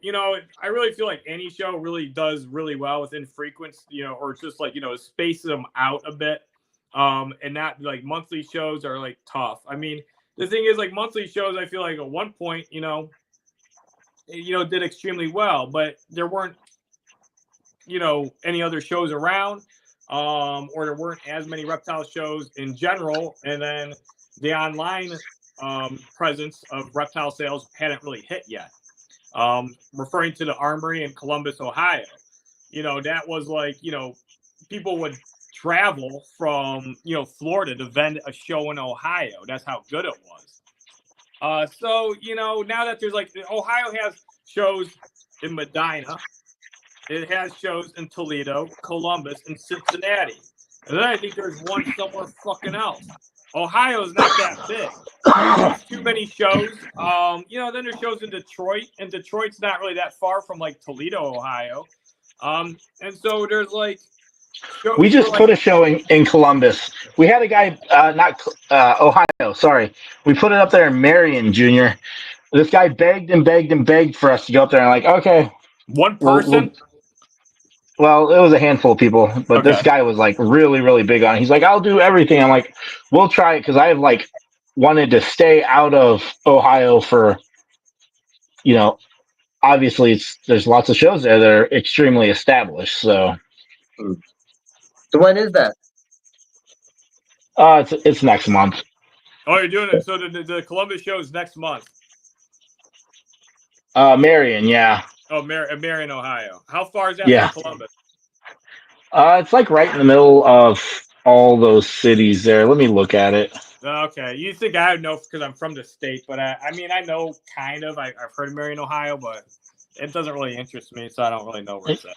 I really feel like any show really does really well within frequency, or just like, spaces them out a bit. And not like monthly shows are like tough. I mean, the thing is like monthly shows, I feel like at one point, did extremely well, but there weren't, any other shows around. Or there weren't as many reptile shows in general, and then the online presence of reptile sales hadn't really hit yet. Referring to the Armory in Columbus, Ohio, that was like, people would travel from, Florida to vend a show in Ohio. That's how good it was. So, now that there's like, Ohio has shows in Medina. It has shows in Toledo, Columbus, and Cincinnati. And then I think there's one somewhere fucking else. Ohio's not that big. There's too many shows. Then there's shows in Detroit, and Detroit's not really that far from like Toledo, Ohio. And so there's like we just put a show in Columbus. We had a guy, Ohio, sorry. We put it up there in Marion, Junior. This guy begged and begged and begged for us to go up there. And like, okay. One person? Well, it was a handful of people, but Okay. This guy was like really, really big on it. He's like, I'll do everything. I'm like, we'll try it because I have like wanted to stay out of Ohio for, obviously there's lots of shows there that are extremely established. So So when is that? it's next month. Oh, you're doing it. So the Columbus show is next month. Marion, yeah. Oh, Marion, Ohio. How far is that from Columbus? It's like right in the middle of all those cities there. Let me look at it. Okay, you think I would know because I'm from the state, but I mean, I know kind of. I've heard of Marion, Ohio, but it doesn't really interest me, so I don't really know where it's at.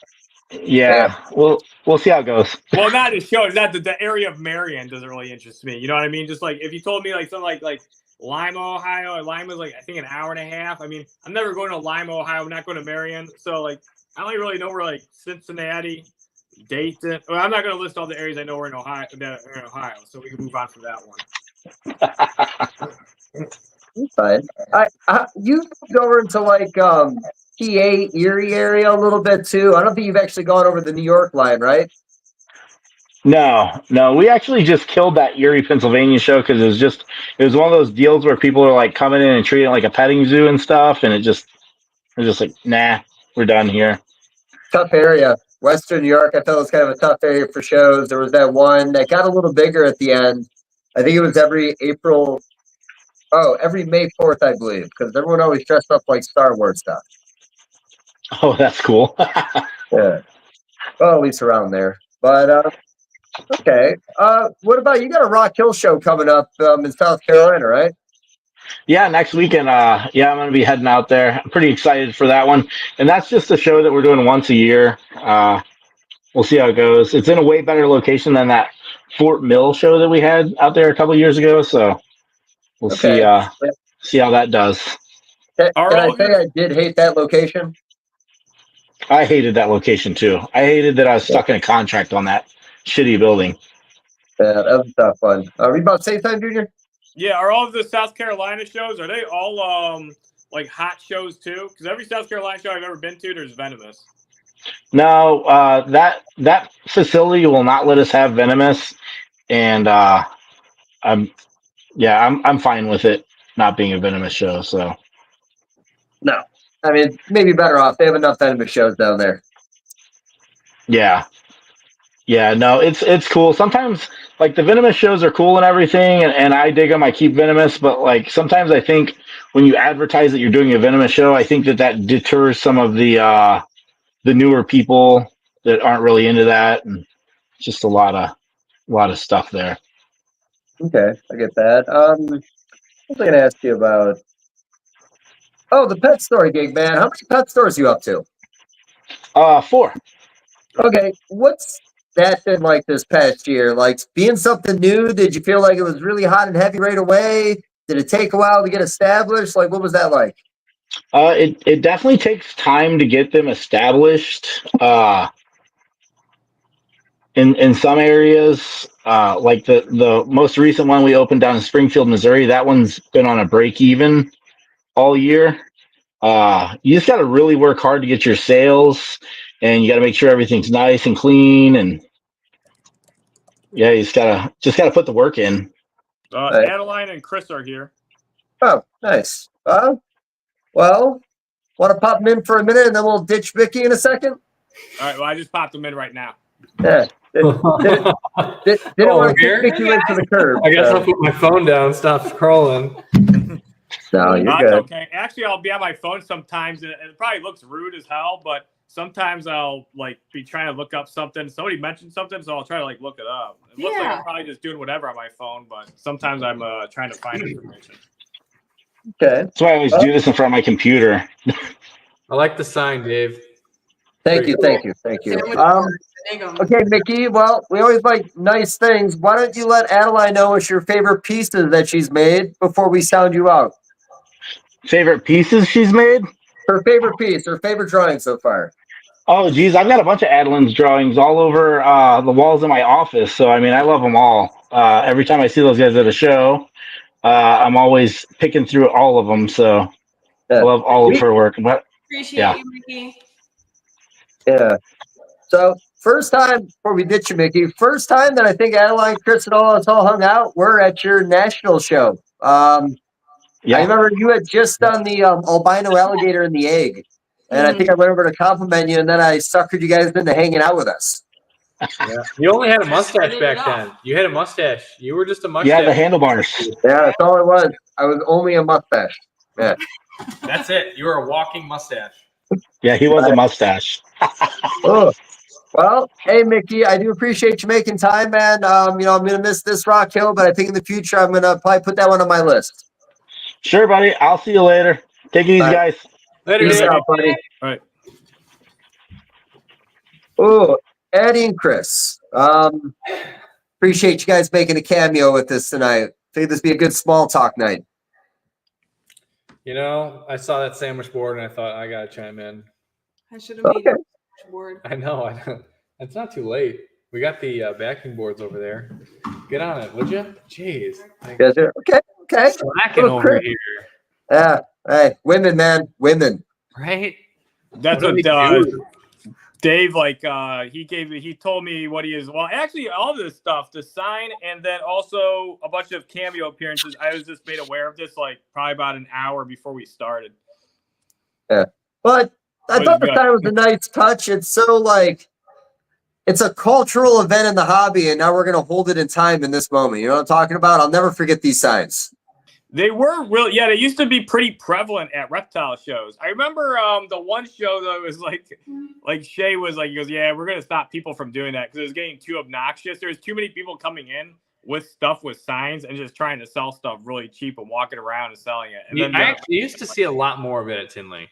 Yeah, we'll see how it goes. Well, not the show. Not the area of Marion doesn't really interest me. You know what I mean? Just like if you told me like something like Lima, Ohio, and Lima's like I think an hour and a half. I mean, I'm never going to Lima, Ohio. I'm not going to Marion, so like I don't really know where like Cincinnati, Dayton. Well, I'm not going to list all the areas I know are in Ohio. So we can move on from that one. Fine. You go over into like PA Erie area a little bit too. I don't think you've actually gone over the New York line, right? No, we actually just killed that Erie, Pennsylvania show because it was one of those deals where people are like coming in and treating it like a petting zoo and stuff, and we're just like, nah, we're done here. Tough area. Western New York, I felt it was kind of a tough area for shows. There was that one that got a little bigger at the end. I think it was every May 4th, I believe, because everyone always dressed up like Star Wars stuff. Oh, that's cool. Yeah. Well, at least around there. But okay. What about you? Got a Rock Hill show coming up in South Carolina, right? Yeah, next weekend. I'm going to be heading out there. I'm pretty excited for that one, and that's just a show that we're doing once a year. We'll see how it goes. It's in a way better location than that Fort Mill show that we had out there a couple of years ago. So we'll see how that does. Can I say I did hate that location? I hated that location too. I hated that I was stuck in a contract on that shitty building. Yeah, that was a tough one. Are we about same time, Junior? Yeah, are all of the South Carolina shows, are they all like hot shows too? Because every South Carolina show I've ever been to, there's venomous. No, that facility will not let us have venomous, and I'm fine with it not being a venomous show. So no, I mean maybe better off. They have enough venomous shows down there. Yeah, no, it's cool. Sometimes like the venomous shows are cool and everything, and I dig them. I keep venomous, but like sometimes I think when you advertise that you're doing a venomous show, I think that deters some of the newer people that aren't really into that, and just a lot of stuff there. Okay, I get that. What was I going to ask you about? Oh, the pet store gig, man. How many pet stores are you up to? 4. Okay, what's that been like this past year? Like being something new? Did you feel like it was really hot and heavy right away? Did it take a while to get established? Like, what was that like? It definitely takes time to get them established. In some areas, like the most recent one we opened down in Springfield, Missouri, that one's been on a break even all year. You just got to really work hard to get your sales, and you got to make sure everything's nice and clean, and yeah, you just gotta put the work in. Adeline and Chris are here. Oh, nice. Well, want to pop them in for a minute, and then we'll ditch Vicky in a second. All right. Well, I just popped them in right now. Yeah. Didn't want to kick Vicky into the curb. I guess I'll put my phone down, stop scrolling. No, you're good. Okay. Actually, I'll be on my phone sometimes, and it probably looks rude as hell, but sometimes I'll like be trying to look up something. Somebody mentioned something, so I'll try to like look it up. It looks like I'm probably just doing whatever on my phone, but sometimes I'm trying to find information. Okay. That's why I always do this in front of my computer. I like the sign, Dave. Thank you. Okay, Mickey. Well, we always like nice things. Why don't you let Adeline know what's your favorite pieces that she's made before we sound you out? Favorite pieces she's made? Her favorite piece, her favorite drawing so far. Oh, geez, I've got a bunch of Adeline's drawings all over the walls in my office. So, I mean, I love them all. Every time I see those guys at a show, I'm always picking through all of them. So, I love all of her work. But Appreciate you, Mickey. Yeah. So, first time, before we ditch you, Mickey, first time that I think Adeline, Chris, and all us all hung out, we're at your national show. I remember you had just done the albino alligator and the egg. And I think I went over to compliment you, and then I suckered you guys into hanging out with us. Yeah. You only had a mustache back then. You had a mustache. You were just a mustache. Yeah, the handlebars. Yeah, that's all it was. I was only a mustache. Yeah. That's it. You were a walking mustache. Yeah, he was a mustache. Oh. Well, hey, Mickey, I do appreciate you making time, man. I'm going to miss this Rock Hill, but I think in the future I'm going to probably put that one on my list. Sure, buddy. I'll see you later. Take it easy, guys. Later, Peace Dave. out, buddy. All right. Oh, Eddie and Chris. Appreciate you guys making a cameo with us tonight. Think this would be a good small talk night. I saw that sandwich board and I thought I gotta chime in. I should have made a board. I know. It's not too late. We got the backing boards over there. Get on it, would you? Jeez. Okay. Slacking over here. Yeah. Hey, women, man. Women. Right? That's What what do we do? Dave, he told me what he is. Well, actually, all this stuff, the sign, and then also a bunch of cameo appearances. I was just made aware of this, probably about an hour before we started. Yeah. But I thought the sign was a nice touch. It's so it's a cultural event in the hobby, and now we're going to hold it in time in this moment. You know what I'm talking about? I'll never forget these signs. They were real. Yeah, they used to be pretty prevalent at reptile shows. I remember the one show that was like Shay was he goes, yeah, we're going to stop people from doing that because it was getting too obnoxious. There's too many people coming in with stuff with signs and just trying to sell stuff really cheap and walking around and selling it. And then I actually used to see a lot more of it at Tinley.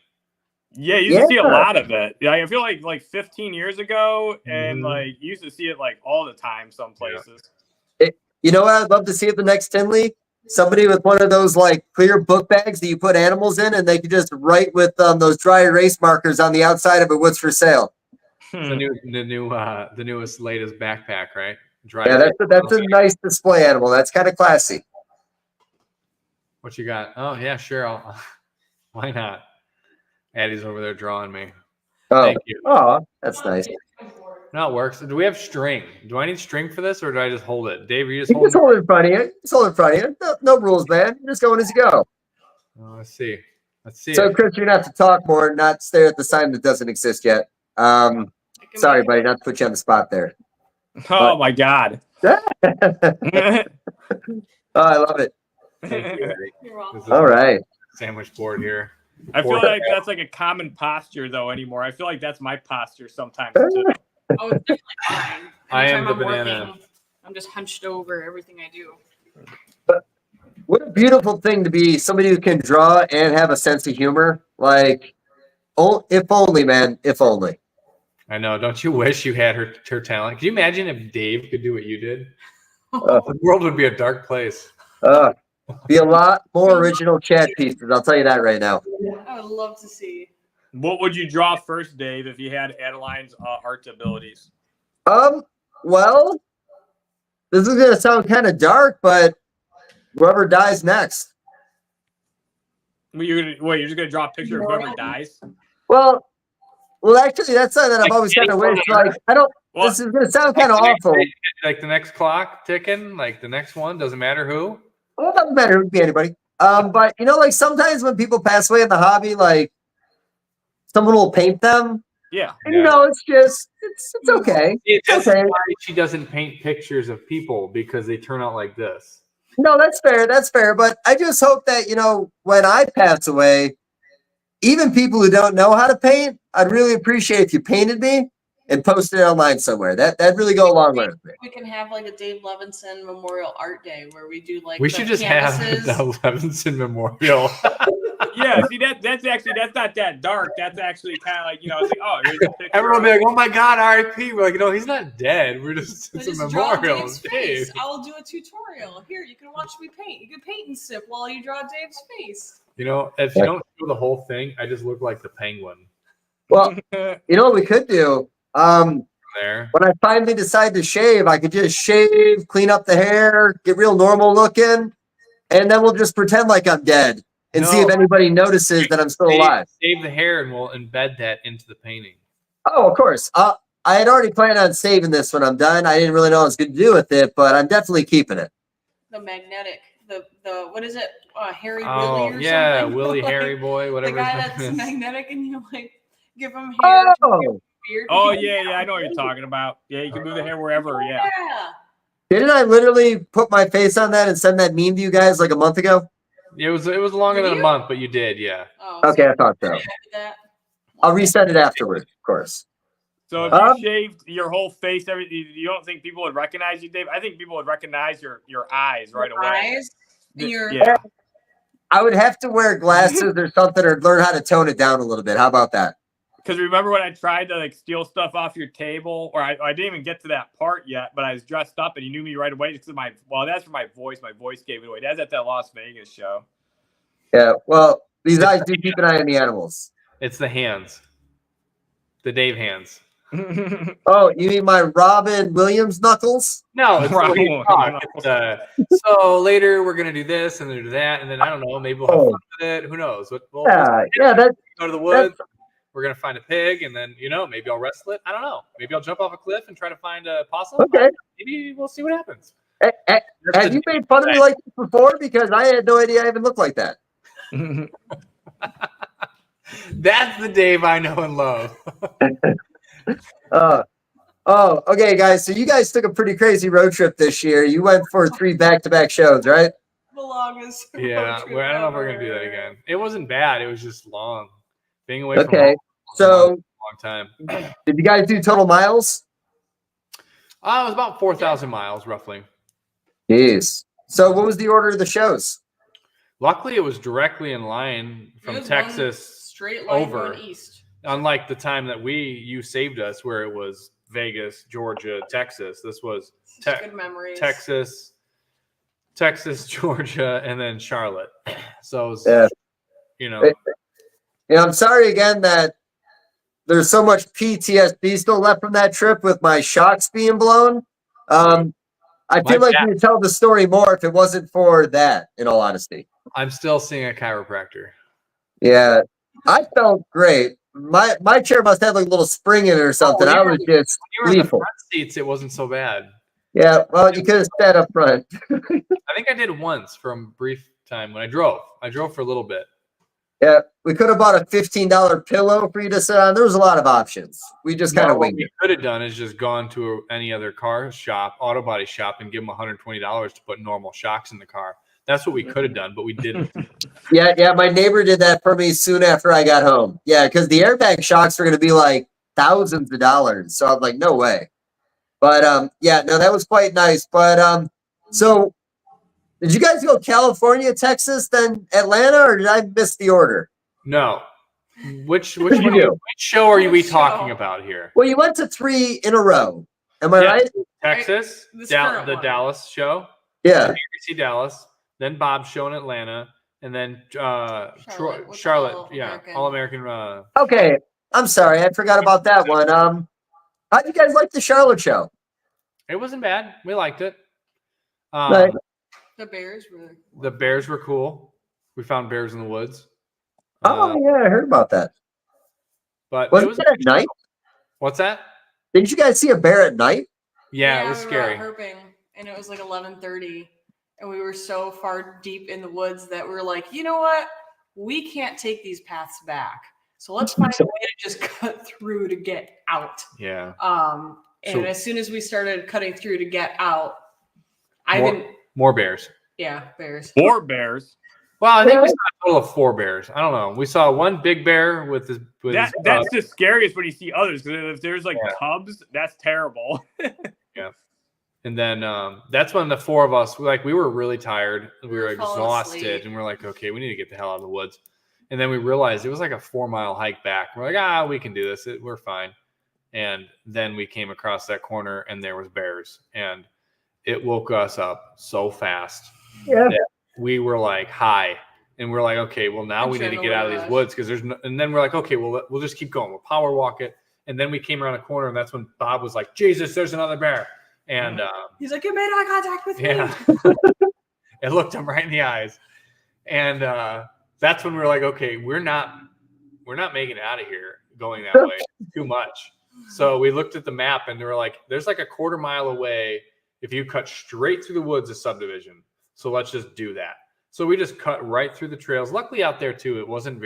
Yeah, you used to see a lot of it. Yeah, I feel like 15 years ago, and you used to see it all the time some places. You know what I'd love to see at the next Tinley? Somebody with one of those clear book bags that you put animals in, and they could just write with those dry erase markers on the outside of it what's for sale. The newest, latest backpack, right? Dry Yeah, that's a nice display animal. That's kind of classy. What you got? Oh yeah, sure. Why not? Addie's over there drawing me. Oh, thank you. Oh, that's nice. No, it works. Do we have string? Do I need string for this, or do I just hold it? Dave, you just You just hold it in front of you. Just hold it in front of you. No rules, man. You're just going as you go. Oh, let's see. So, Chris, you're going to have to talk more, not stare at the sign that doesn't exist yet. Sorry, buddy, not to put you on the spot there. Oh, my God. Oh, I love it. Thank you, Eddie. You're welcome. All right. Sandwich board here. I feel like that's a common posture, though, anymore. I feel like that's my posture sometimes, too. Oh, it's definitely fine. I am Anytime the I'm banana. working, I'm just hunched over everything I do. What a beautiful thing to be somebody who can draw and have a sense of humor. If only, man, if only. I know. Don't you wish you had her talent? Can you imagine if Dave could do what you did? The world would be a dark place. Be a lot more original chat pieces. I'll tell you that right now. I would love to see. What would you draw first, Dave, if you had Adeline's art abilities? Well, this is going to sound kind of dark, but whoever dies next. You're just going to draw a picture of whoever dies? Well, actually, that's something that I've always kind of wished. This is going to sound kind of awful. Like the next clock ticking, like the next one, doesn't matter who. Well, it doesn't matter. It could be anybody. But, sometimes when people pass away in the hobby, someone will paint them. Yeah. And, it's okay. That's okay. why she doesn't paint pictures of people, because they turn out like this. No, that's fair. That's fair. But I just hope that, when I pass away, even people who don't know how to paint, I'd really appreciate if you painted me and posted it online somewhere. That'd really go a long way with me. We can have a Dave Levinson Memorial Art Day where we do we should just canvases. have the Levinson Memorial. Yeah, see that's not that dark. That's actually kind of it's here's a picture. Everyone will be like, "Oh my God, R.I.P." We're like, "No, he's not dead. It's a memorial." Dave's face. I'll do a tutorial. Here, you can watch me paint. You can paint and sip while you draw Dave's face. If you don't show the whole thing, I just look like the penguin. Well, what we could do? There. When I finally decide to shave, I could just shave, clean up the hair, get real normal looking, and then we'll just pretend like I'm dead and see if anybody notices that I'm still alive. Save the hair, and we'll embed that into the painting. Oh, of course. I had already planned on saving this when I'm done. I didn't really know what I was going to do with it, but I'm definitely keeping it. The magnetic, the what is it? Harry Oh, Willie or yeah, something? Willie, Harry boy, whatever. The guy his that's name is. magnetic, and you Give them hair. Oh, Beard. Oh yeah, I know what you're talking about. Yeah, you can move the hair wherever. Yeah. didn't I literally put my face on that and send that meme to you guys like a month ago? It was longer Did than a you? month, but you did, yeah. Oh, Okay, I thought so. that. I'll resend it afterward, of course. So if you shaved your whole face, you don't think people would recognize you, Dave? I think people would recognize your eyes right away. Eyes and your Yeah. I would have to wear glasses or something, or learn how to tone it down a little bit. How about that? Because remember when I tried to like steal stuff off your table, or I didn't even get to that part yet, but I was dressed up and you knew me right away because that's for my voice. My voice gave it away. That's at that Las Vegas show. Yeah. Well, these eyes do keep an eye on the animals. It's the hands. The Dave hands. Oh, you mean my Robin Williams knuckles? No, it's the way you Robin talk. So later we're gonna do this and then do that, and then I don't know, maybe we'll have fun with it. Who knows? We'll That's go to the woods. We're gonna find a pig, and then maybe I'll wrestle it. I don't know. Maybe I'll jump off a cliff and try to find a possum. okay. Maybe we'll see what happens. Have you made fun of me like this before? Because I had no idea I even looked like that. That's the Dave I know and love. Okay, guys. So you guys took a pretty crazy road trip this year. You went for 3 back-to-back shows, right? The longest. Yeah, road trip I don't know if we're ever. gonna do that again. It wasn't bad. It was just long. Being away from Okay. home So, a long time. did you guys do total miles? It was about 4,000 miles, roughly. Jeez. So, what was the order of the shows? Luckily, it was directly in line It from was one Texas. straight line over. going east. Unlike the time that you saved us, where it was Vegas, Georgia, Texas. This was Good memories. Texas, Georgia, and then Charlotte. So, it was, I'm sorry again that there's so much PTSD still left from that trip with my shocks being blown. I feel like you would tell the story more if it wasn't for that, in all honesty. I'm still seeing a chiropractor. Yeah, I felt great. My chair must have like a little spring in it or something. I was just When you were in the lethal. front seats, it wasn't so bad. Yeah, well, you could have sat up front. I think I did once from brief time when I drove. I drove for a little bit. Yeah, we could have bought a $15 pillow for you to sit on. There was a lot of options. We just kind of What winged we it. could have done is just gone to any other car shop, auto body shop, and give them $120 to put normal shocks in the car. That's what we could have done, but we didn't. Yeah. My neighbor did that for me soon after I got home. Yeah, because the airbag shocks were going to be like thousands of dollars. So I'm like, no way. But that was quite nice. But so did you guys go California, Texas, then Atlanta, or did I miss the order? No. Which What did you do? which show are we Which talking show? about here? Well, you went to 3 in a row. Am I right? Texas, This the current one. Dallas show, Yeah. NBC Dallas, then Bob's show in Atlanta, and then Charlotte with Charlotte, All-American. All-American. Okay. I'm sorry. I forgot about that one. How'd you guys like the Charlotte show? It wasn't bad. We liked it. Right. The Bears were. The bears were cool. We found bears in the woods. Yeah, I heard about that. But Was it was it at night? What's that? Didn't you guys see a bear at night? Yeah, it was we were scary. at Herping, and it was like 11:30, and we were so far deep in the woods that we were like, you know what? We can't take these paths back. So let's find a way to just cut through to get out. Yeah. And as soon as we started cutting through to get out, More bears. bears. 4 bears. Well, I think we saw a total of 4 bears. I don't know. We saw one big bear with his. That's the scariest when you see others, because if there's like cubs, that's terrible. Yeah. And then that's when the 4 of us, we were really tired. We were exhausted, asleep. and we're like, okay, we need to get the hell out of the woods. And then we realized it was like a 4-mile hike back. We're like, we can do this. We're fine. And then we came across that corner, and there was bears, and it woke us up so fast. Yeah. That we were like high, and we're like, okay, well now we need to get out of these woods because there's no, and then we're like, okay, well we'll just keep going. We'll power walk it. And then we came around a corner, and that's when Bob was like, Jesus, there's another bear. And he's like, you made eye contact with me. yeah, it looked him right in the eyes. And that's when we were like, okay, we're not making it out of here going that way. Too much. So we looked at the map, and they were like, there's like a 1/4 mile away if you cut straight through the woods, a subdivision. So let's just do that. So we just cut right through the trails. Luckily out there too, it wasn't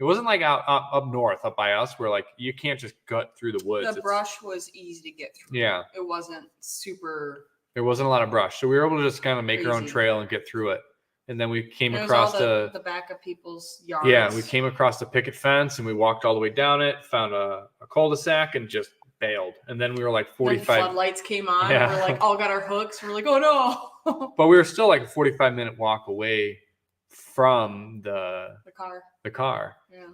It wasn't like up north, up by us, where like you can't just gut through the woods. The brush was easy to get through. Yeah. It wasn't super. There wasn't a lot of brush, so we were able to just kind of make our own Crazy. trail and get through it. And then we came It was across all the back of people's yards. Yeah, we came across the picket fence and we walked all the way down it, found a cul-de-sac and just bailed. And then we were like Then 45. floodlights came on. Yeah. We're like, all got our hooks. We're like, oh no. But we were still like a 45-minute walk away from the car. Yeah.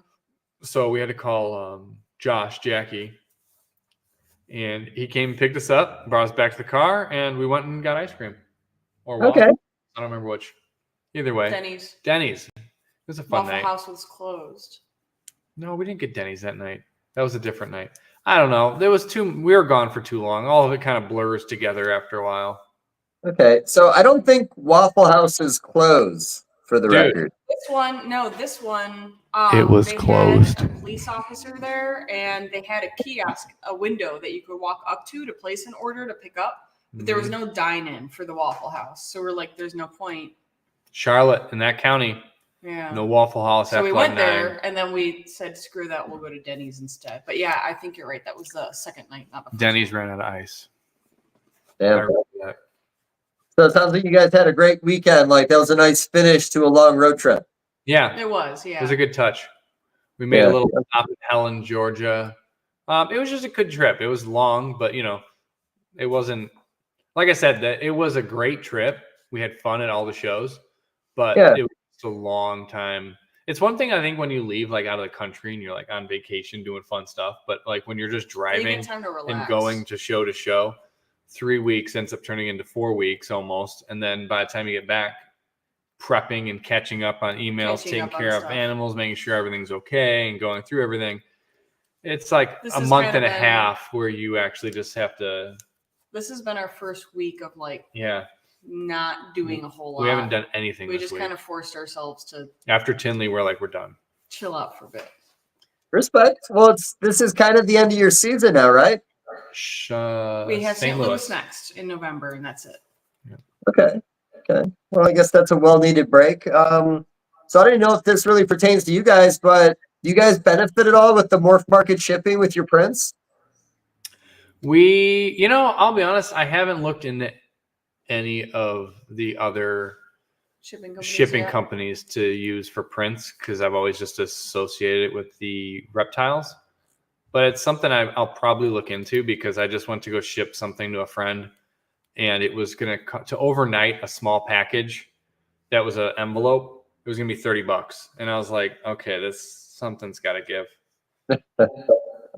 So we had to call Jackie. And he came and picked us up, brought us back to the car, and we went and got ice cream. Or waffles. Okay. I don't remember which. Either way. Denny's. It was a fun Waffle night. House was closed. No, we didn't get Denny's that night. That was a different night. I don't know. We were gone for too long. All of it kind of blurs together after a while. Okay. So I don't think Waffle House is closed for the record. This one. It was they closed. Had a police officer there, and they had a kiosk, a window that you could walk up to place an order to pick up. But there was no dine-in for the Waffle House, so we're like, there's no point. Charlotte, in that county, Yeah. no Waffle House. So we after went like 9. there, and then we said, screw that, we'll go to Denny's instead. But yeah, I think you're right. That was the second night, not the first. Denny's ran out of ice. I Damn. remember that. So it sounds like you guys had a great weekend. Like that was a nice finish to a long road trip. Yeah, It was, yeah. it was a good touch. We made a little stop in Helen, Georgia. It was just a good trip. It was long, but it wasn't. Like I said, that it was a great trip. We had fun at all the shows, but it was just a long time. It's one thing I think when you leave like out of the country and you're like on vacation doing fun stuff, but like when you're just You driving get time to relax. and going to show, 3 weeks ends up turning into 4 weeks almost, and then by the time you get back, prepping and catching up on emails, taking care of animals, making sure everything's okay, and going through everything. It's like a month and a half where you actually just have to. This has been our first week of like not doing a whole lot. We haven't done anything. We this just week. kind of forced ourselves to After Tinley, we're done. chill out for a bit. Respect. Well, this is kind of the end of your season now, right? We have St. Louis next in November, and that's it. Okay. Well, I guess that's a well-needed break. So I don't know if this really pertains to you guys, but do you guys benefit at all with the MorphMarket shipping with your prints? I'll be honest, I haven't looked into any of the other shipping companies to use for prints because I've always just associated it with the Reptiles. But it's something I'll probably look into because I just went to go ship something to a friend, and it was going to overnight a small package that was an envelope. It was going to be $30. And I was like, okay, something's got to give.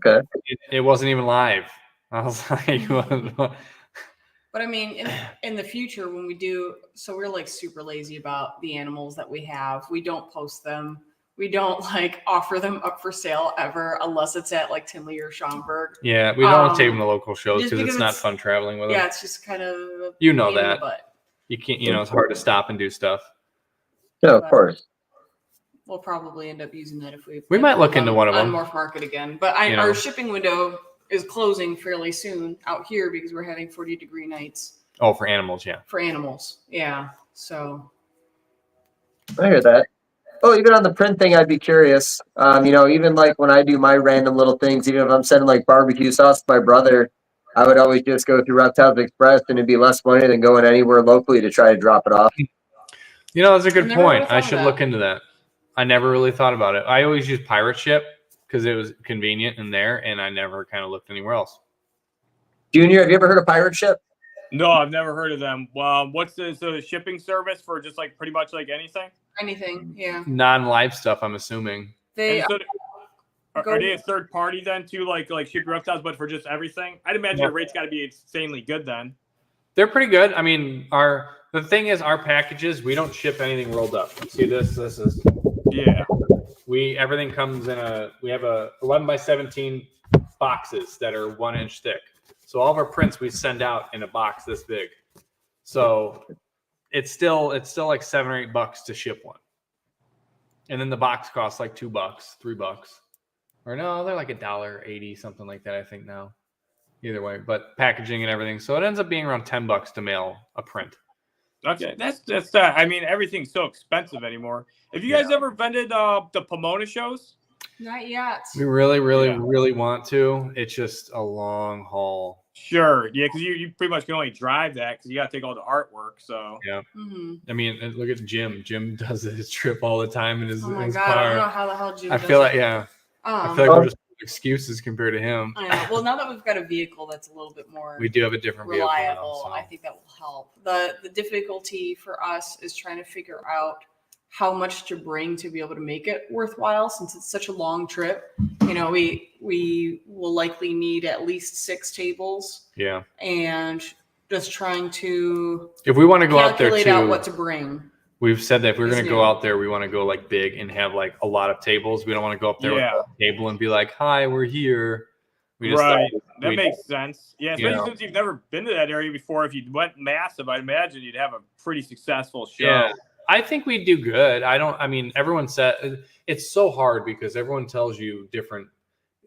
Okay. It wasn't even live. I was like, But I mean, in the future, when we do, so we're like super lazy about the animals that we have. We don't post them. We don't like offer them up for sale ever unless it's at like Tinley or Schaumburg. Yeah, we don't take them to local shows because it's not fun traveling with them. Yeah, it's just kind of that. You can't, it's hard to stop and do stuff. Yeah, of course. We'll probably end up using that if we might look into one of them on MorphMarket again. But our shipping window is closing fairly soon out here because we're having 40-degree nights. Oh, for animals, yeah. For animals, yeah. So I hear that. Oh, even on the print thing, I'd be curious. Even like when I do my random little things, even if I'm sending like barbecue sauce to my brother, I would always just go through Reptiles Express, and it'd be less money than going anywhere locally to try to drop it off. That's a good point. I should look into that. I never really thought about it. I always use Pirate Ship because it was convenient in there, and I never kind of looked anywhere else. Junior, have you ever heard of Pirate Ship? No, I've never heard of them. What's the shipping service for just like pretty much like anything? Anything, yeah. Non-live stuff, I'm assuming. Are they a third party then too, like ship your reptiles, but for just everything? I'd imagine the rate's got to be insanely good then. They're pretty good. I mean, the thing is, our packages, we don't ship anything rolled up. See this? This is everything comes in we have a 11x17 boxes that are 1 inch thick. So all of our prints we send out in a box this big. So it's still like $7 or $8 to ship one. And then the box costs like $2, $3. Or no, they're like $1.80, something like that, I think now. Either way, but packaging and everything. So it ends up being around $10 to mail a print. Okay, that's I mean, everything's so expensive anymore. Have you guys ever vended the Pomona shows? Not yet. We really, really, Yeah. really want to. It's just a long haul. Sure. Yeah, because you pretty much can only drive that because you got to take all the artwork. So Yeah. Mm-hmm. I mean, look at Jim. Jim does his trip all the time in his, Oh my his God, I don't know car. how the hell Jim I does feel it. like, yeah. I Um, feel like we're just excuses compared to him. I know. Well, now that we've got a vehicle that's a little bit more We do have a different vehicle now, reliable, so. I think that will help. The difficulty for us is trying to figure out how much to bring to be able to make it worthwhile, since it's such a long trip. You know, we will likely need at least 6 tables, Yeah. and just trying to If we want to go out there calculate too, out what to bring. we've said that if we're It's going to new. go out there, we want to go like big and have like a lot of tables. We don't want to go up there Yeah. with a table and be like, "Hi, we're here." We just right, thought that we'd- makes sense. Yeah, you especially know. since you've never been to that area before. If you went massive, I'd imagine you'd have a pretty successful show. Yeah, I think we do good. I mean, everyone said it's so hard because everyone tells you different.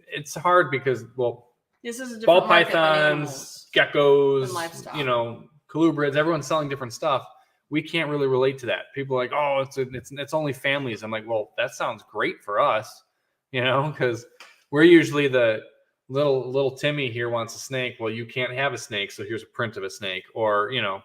It's hard because, well, This is a different ball market than pythons, animals. geckos, and livestock. you know, colubrids, everyone's selling different stuff. We can't really relate to that. People are like, oh, it's only families. I'm like, well, that sounds great for us, you know, because we're usually the little Timmy here wants a snake. Well, you can't have a snake, so here's a print of a snake, or you know,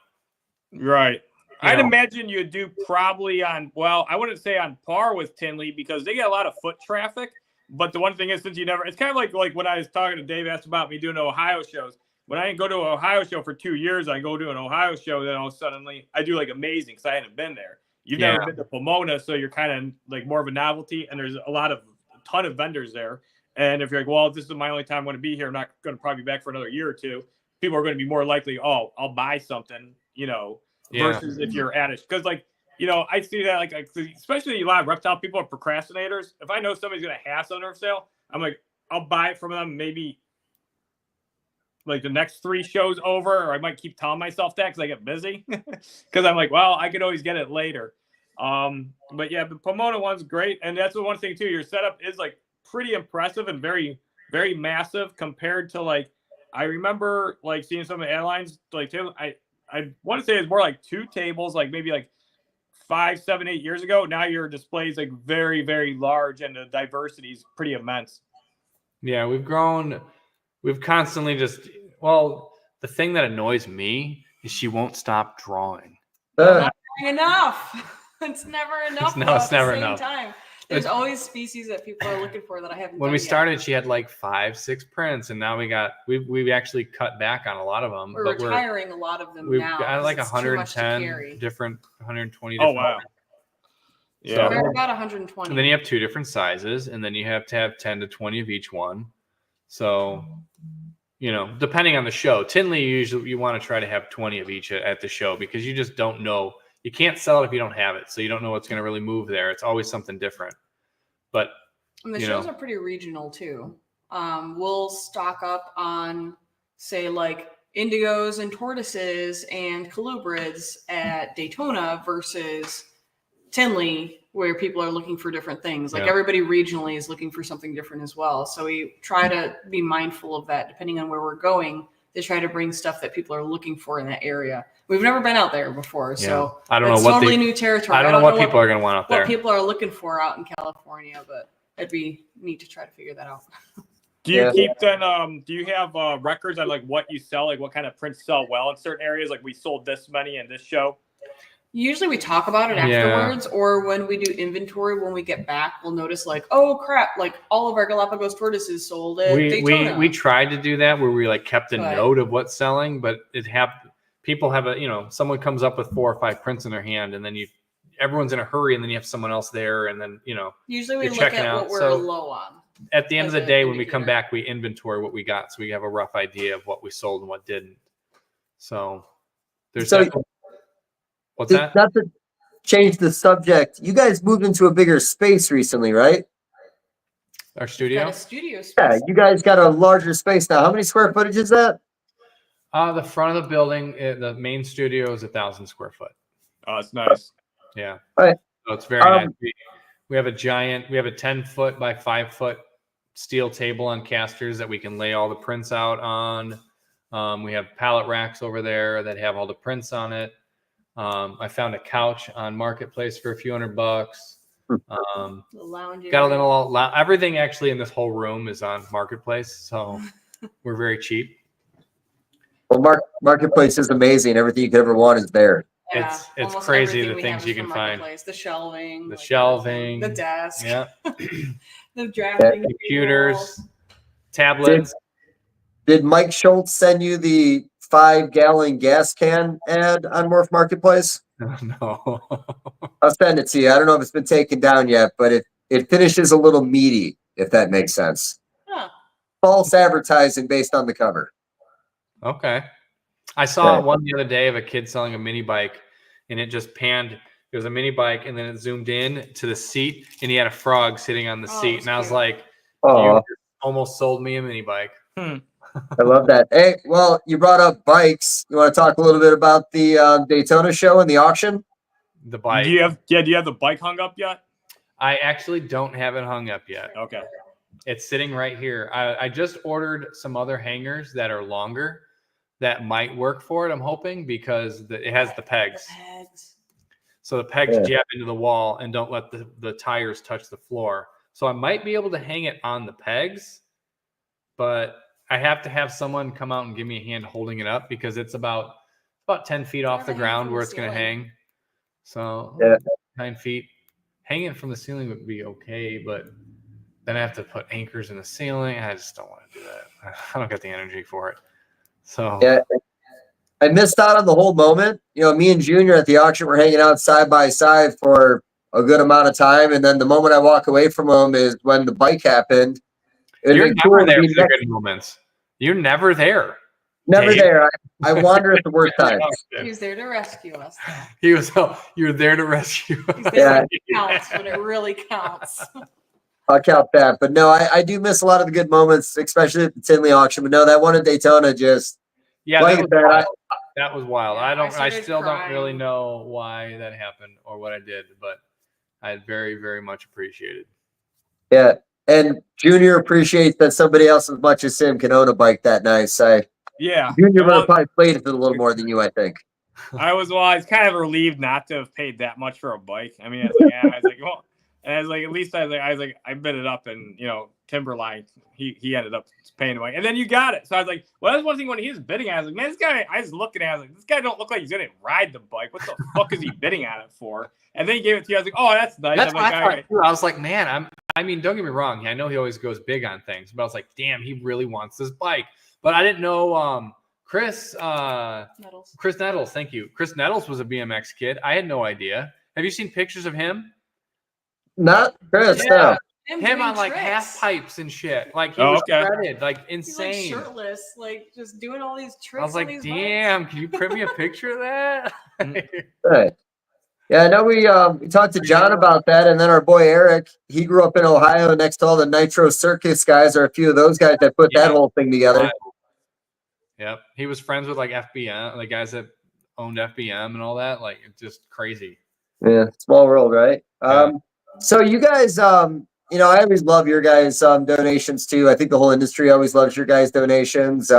Right. You I'd know. imagine you'd do probably on, well, I wouldn't say on par with Tinley because they get a lot of foot traffic. But the one thing is, since you never, it's kind of like when I was talking to Dave, asked about me doing Ohio shows. When I didn't go to an Ohio show for 2 years, I go to an Ohio show, then all suddenly I do like amazing because I hadn't been there. You've never Yeah. been to Pomona, so you're kind of like more of a novelty, and there's a ton of vendors there. And if you're like, well, this is my only time I'm going to be here, I'm not going to probably be back for another year or two. People are going to be more likely, oh, I'll buy something, you know, Yeah. versus if you're at it. Because like, you know, I see that like especially a lot of reptile people are procrastinators. If I know somebody's going to have something for sale, I'm like, I'll buy it from them maybe like the next 3 shows over, or I might keep telling myself that because I get busy. Because I'm like, well, I could always get it later. But yeah, the Pomona one's great, and that's the one thing too. Your setup is like pretty impressive and very, very massive compared to like I remember like seeing some of the airlines like I want to say it's more like 2 tables, like maybe like 5, 7, 8 years ago. Now your display is like very, very large, and the diversity is pretty immense. Yeah, we've grown. We've constantly just, well, the thing that annoys me is she won't stop drawing. Not enough. It's never enough. No, though, it's at the never same enough. Time. There's always species that people are looking for that I haven't. When done we yet. started, she had like 5, 6 prints, and now we've actually cut back on a lot of them. We're but retiring a lot of them we've now. got 'cause like it's too much to 110 carry. different, 120 Oh different. wow. So- Yeah. We're about 120. And then you have 2 different sizes, and then you have to have 10 to 20 of each one. So, you know, depending on the show, Tinley, usually you want to try to have 20 of each at the show because you just don't know. You can't sell it if you don't have it. So you don't know what's going to really move there. It's always something different. But, And the you shows know. are pretty regional too. We'll stock up on, say, like indigos and tortoises and colubrids at Daytona versus Tinley, where people are looking for different things. Like Yeah. everybody regionally is looking for something different as well. So we try to be mindful of that, depending on where we're going, to try to bring stuff that people are looking for in that area. We've never been out there before, so I don't know it's what totally new territory. I don't know what people are going to want out there. what people are looking for out in California, but it'd be neat to try to figure that out. Do you Yeah. keep then? Do you have records on like what you sell, like what kind of prints sell well in certain areas? Like we sold this many in this show. Usually we talk about it Yeah. afterwards, or when we do inventory, when we get back, we'll notice like, oh crap, like all of our Galapagos tortoises sold at Daytona. We tried to do that where we like kept a But- note of what's selling, but people have a, you know, someone comes up with 4 or 5 prints in their hand, and then everyone's in a hurry, and then you have someone else there, and then, you know, Usually we you're look checking at out, what we're so- low on. at the end of As the an day, when we come indicator. back, we inventory what we got, so we have a rough idea of what we sold and what didn't. So there's So- definitely, what's that? Not to change the subject, you guys moved into a bigger space recently, right? Our Got studio? a studio space. Yeah, you guys got a larger space now. How many square footage is that? The front of the building, the main studio is 1,000 square foot. Oh, it's nice. Yeah. Right. So it's very nice. We have a 10-foot by 5-foot steel table on casters that we can lay all the prints out on. We have pallet racks over there that have all the prints on it. I found a couch on Marketplace for a few $100. The lounge Got a area. little everything actually in this whole room is on Marketplace, so we're very cheap. Well, Marketplace is amazing. Everything you could ever want is there. It's almost crazy everything the we things have you is can from find. Marketplace. The shelving, The like shelving, everything, the desk, yeah, the drafting computers, tablets. Did Mike Schultz send you the 5-gallon gas can ad on Morph Marketplace? No. I'll send it to you. I don't know if it's been taken down yet, but it finishes a little meaty, if that makes sense. Huh. False advertising based on the cover. Okay. I saw one the other day of a kid selling a mini bike, and it just panned. It was a mini bike, and then it zoomed in to the seat, and he had a frog sitting on the seat. And I was like, you almost sold me a mini bike. I love that. Hey, well, you brought up bikes. You want to talk a little bit about the Daytona show and the auction? The bike. Do you have the bike hung up yet? I actually don't have it hung up yet. Okay. It's sitting right here. I just ordered some other hangers that are longer that might work for it, I'm hoping, because it has the pegs. So the pegs jab into the wall and don't let the tires touch the floor. So I might be able to hang it on the pegs, but I have to have someone come out and give me a hand holding it up because it's about 10 feet off the ground where it's going to hang. So 9 feet. Hanging from the ceiling would be okay, but then I have to put anchors in the ceiling. I just don't want to do that. I don't got the energy for it. So yeah, I missed out on the whole moment. You know, me and Junior at the auction were hanging out side by side for a good amount of time, and then the moment I walk away from him is when the bike happened. You're never there for the good moments. You're never there. Never there. I wander at the worst times. He was there to rescue us. He was. You're there to rescue us. He's there when it counts, when it really counts. I'll count that. But no, I do miss a lot of the good moments, especially at the Tinley auction. But no, that one in Daytona just that was wild. That was wild. Yeah, I still don't really know why that happened or what I did, but I very, very much appreciated. Yeah. And Junior appreciates that somebody else as much as him can own a bike that nice. Junior would have probably played with it a little more than you, I think. I was kind of relieved not to have paid that much for a bike. I mean, I was like, well, and I was like, at least I was like, I bid it up, and Timberline, he ended up paying the bike, and then you got it. So I was like, well, that's one thing when he was bidding. I was like, man, this guy. I was looking at, this guy don't look like he's gonna ride the bike. What the fuck is he bidding on it for? And then he gave it to you. I was like, oh, that's nice. That's what I thought too. I was like, man, I mean, don't get me wrong. I know he always goes big on things, but I was like, damn, he really wants this bike. But I didn't know Chris Nettles. Thank you. Chris Nettles was a BMX kid. I had no idea. Have you seen pictures of him? Not Chris. Yeah. Him on like half pipes and shit. Like he was shredded, like insane. He's like shirtless, like just doing all these tricks. I was like, damn, can you print me a picture of that? Right. Yeah, I know we talked to John about that, and then our boy Eric, he grew up in Ohio next to all the Nitro Circus guys, or a few of those guys that put that whole thing together. Yep. He was friends with like FBM, the guys that owned FBM and all that. Like it's just crazy. Yeah, small world, right? So you guys, I always love your guys' donations too. I think the whole industry always loves your guys' donations.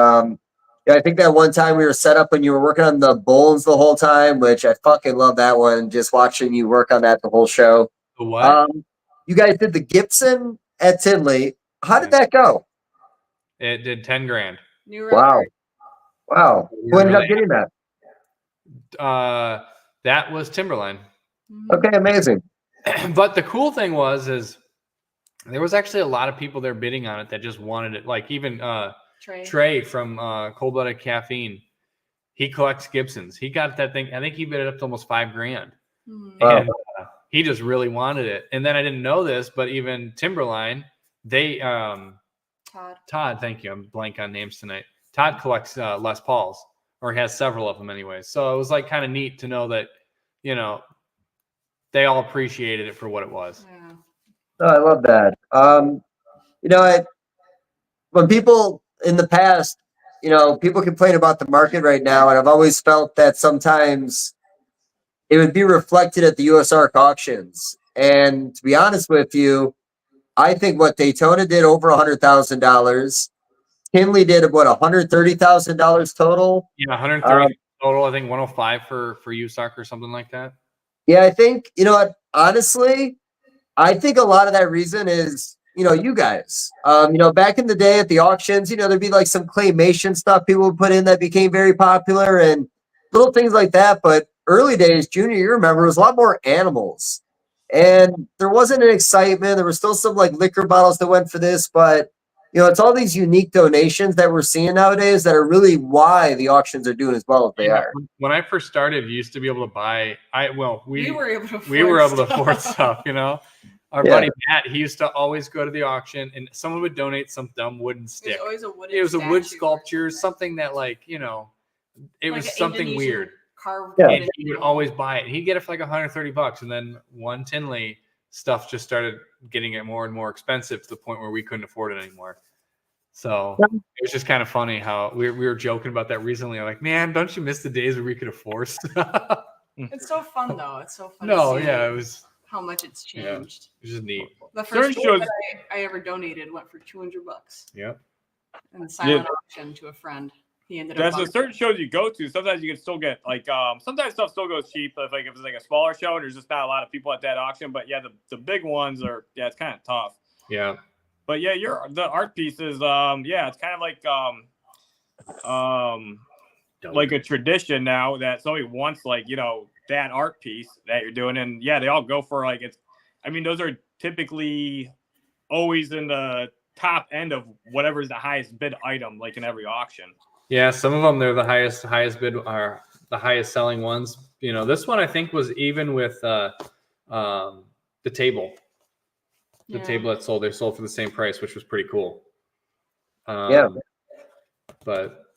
I think that one time we were set up when you were working on the Bulls the whole time, which I fucking love that one. Just watching you work on that the whole show. The what? You guys did the Gibson at Tinley. How did that go? It did 10 grand. New record. Wow. Who ended up getting that? That was Timberline. Okay, amazing. But the cool thing is there was actually a lot of people there bidding on it that just wanted it. Like even Trey from Cold Blooded Caffeine, he collects Gibsons. He got that thing. I think he bid it up to almost $5 grand, and he just really wanted it. And then I didn't know this, but even Timberline, they Todd. Thank you. I'm blank on names tonight. Todd collects Les Pauls, or has several of them anyways. So it was like kind of neat to know that they all appreciated it for what it was. Yeah. Oh, I love that. When people in the past, people complain about the market right now, and I've always felt that sometimes it would be reflected at the USARC auctions. And to be honest with you, I think what Daytona did over $100,000, Tinley did what, $130,000 total. Yeah, 130 total. I think 105 for USARC or something like that. Yeah, I think honestly, I think a lot of that reason is, you guys. Back in the day at the auctions, there'd be like some claymation stuff people would put in that became very popular and little things like that. But early days, junior year, remember, it was a lot more animals. And there wasn't an excitement. There was still some like liquor bottles that went for this, but it's all these unique donations that we're seeing nowadays that are really why the auctions are doing as well as they are. When I first started, you used to be able to buy. We were able to afford stuff. Our buddy Matt, he used to always go to the auction, and someone would donate some dumb wooden stick. It was a wood sculpture, something that it was something weird. Carved and he would always buy it. He'd get it for like $130, and then one Tinley stuff just started getting it more and more expensive to the point where we couldn't afford it anymore. So it was just kind of funny how we were joking about that recently. Like, man, don't you miss the days where we could afford stuff? It's so fun though. It's so fun. It was how much it's changed. Yeah, it was just neat. The first one that I ever donated went for $200. Yep. And the silent auction to a friend. He ended up. There's certain shows you go to. Sometimes you can still get sometimes stuff still goes cheap. If it's like a smaller show and there's just not a lot of people at that auction. But yeah, the big ones are it's kind of tough. Yeah. But yeah, the art pieces. It's kind of like a tradition now that somebody wants that art piece that you're doing, and they all go for those are typically always in the top end of whatever's the highest bid item, in every auction. Yeah, some of them they're the highest bid are the highest selling ones. This one I think was even with the table. The table that sold, they sold for the same price, which was pretty cool. But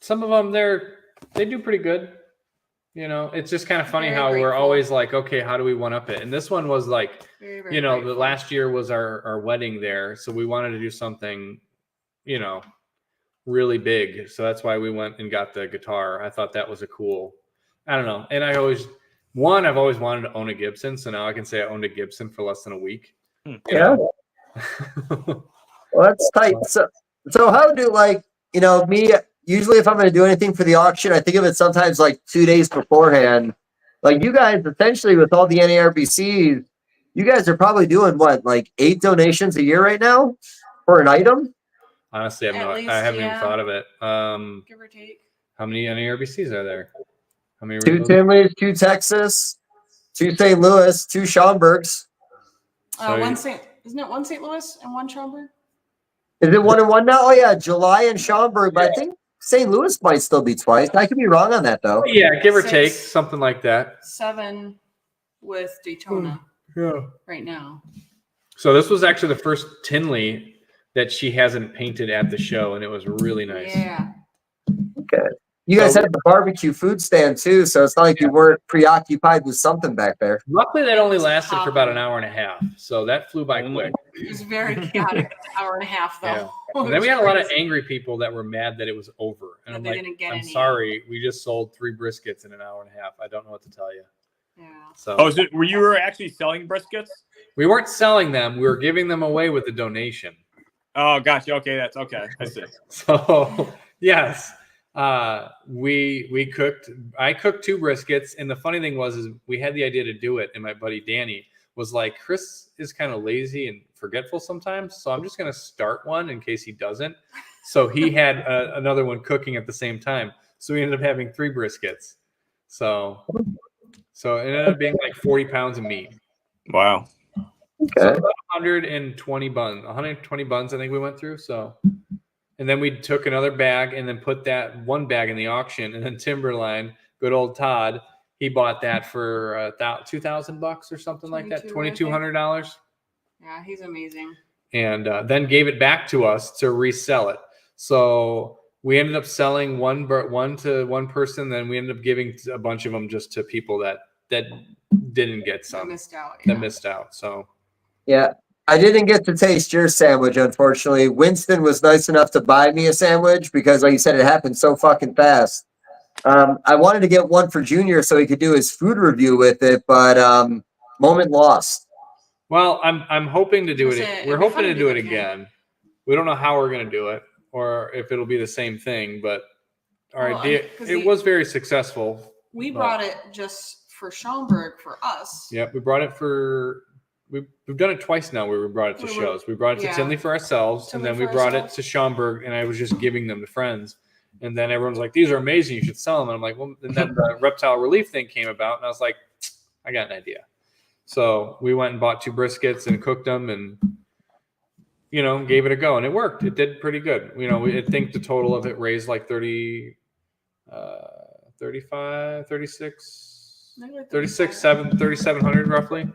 some of them they do pretty good. It's just kind of funny how we're always like, okay, how do we one up it? And this one was like, the last year was our wedding there, so we wanted to do something, really big. So that's why we went and got the guitar. I thought that was a cool. I don't know. And I've always wanted to own a Gibson, so now I can say I owned a Gibson for less than a week. Yeah. Well, that's tight. So how do me? Usually, if I'm going to do anything for the auction, I think of it sometimes 2 days beforehand. Like you guys, essentially, with all the NARBCs, you guys are probably doing what, 8 donations a year right now for an item? Honestly, I haven't even thought of it. Give or take. How many NARBCs are there? How many? 2 Tinleys, 2 Texas, 2 St. Louis, 2 Schaumburgs. Isn't it 1 St. Louis and 1 Schaumburg? Is it 1 and 1 now? Oh yeah, July and Schaumburg, but I think St. Louis might still be twice. I could be wrong on that though. Yeah, give or take, something like that. 7 with Daytona. Right now. So this was actually the first Tinley that she hasn't painted at the show, and it was really nice. Yeah. Okay. You guys had the barbecue food stand too, so it's not like you weren't preoccupied with something back there. Luckily, that only lasted for about an hour and a half, so that flew by quick. It was very chaotic, hour and a half though. Yeah. And then we had a lot of angry people that were mad that it was over, and I'm like, I'm sorry, we just sold 3 briskets in an hour and a half. I don't know what to tell you. Yeah. So, were you actually selling briskets? We weren't selling them. We were giving them away with a donation. Oh, gotcha. Okay, that's okay. I see. So yes. We cooked. I cooked 2 briskets, and the funny thing was we had the idea to do it, and my buddy Danny was like, Chris is kind of lazy and forgetful sometimes, so I'm just going to start one in case he doesn't. So he had another one cooking at the same time, so we ended up having 3 briskets. So it ended up being 40 pounds of meat. Wow. Okay. So about 120 buns I think we went through. So. And then we took another bag and then put that one bag in the auction. And then Timberline, good old Todd, he bought that for $2,000 or something like that, $2,200. Yeah, he's amazing. And then gave it back to us to resell it. So we ended up selling one to one person. Then we ended up giving a bunch of them just to people that didn't get some. That missed out. So yeah. I didn't get to taste your sandwich, unfortunately. Winston was nice enough to buy me a sandwich because, like you said, it happened so fucking fast. I wanted to get one for Junior so he could do his food review with it, but moment lost. Well, I'm hoping to do it. We're hoping to do it again. We don't know how we're going to do it or if it'll be the same thing, but our idea, it was very successful. We brought it just for Schaumburg for us. Yep, we brought it for we've done it twice now where we brought it to shows. We brought it to Tinley for ourselves, and then we brought it to Schaumburg, and I was just giving them to friends. And then everyone's like, these are amazing. You should sell them. And I'm like, well, and then the reptile relief thing came about, and I was like, I got an idea. So we went and bought 2 briskets and cooked them and, you know, gave it a go. And it worked. It did pretty good. You know, I think the total of it raised like 3,700 roughly.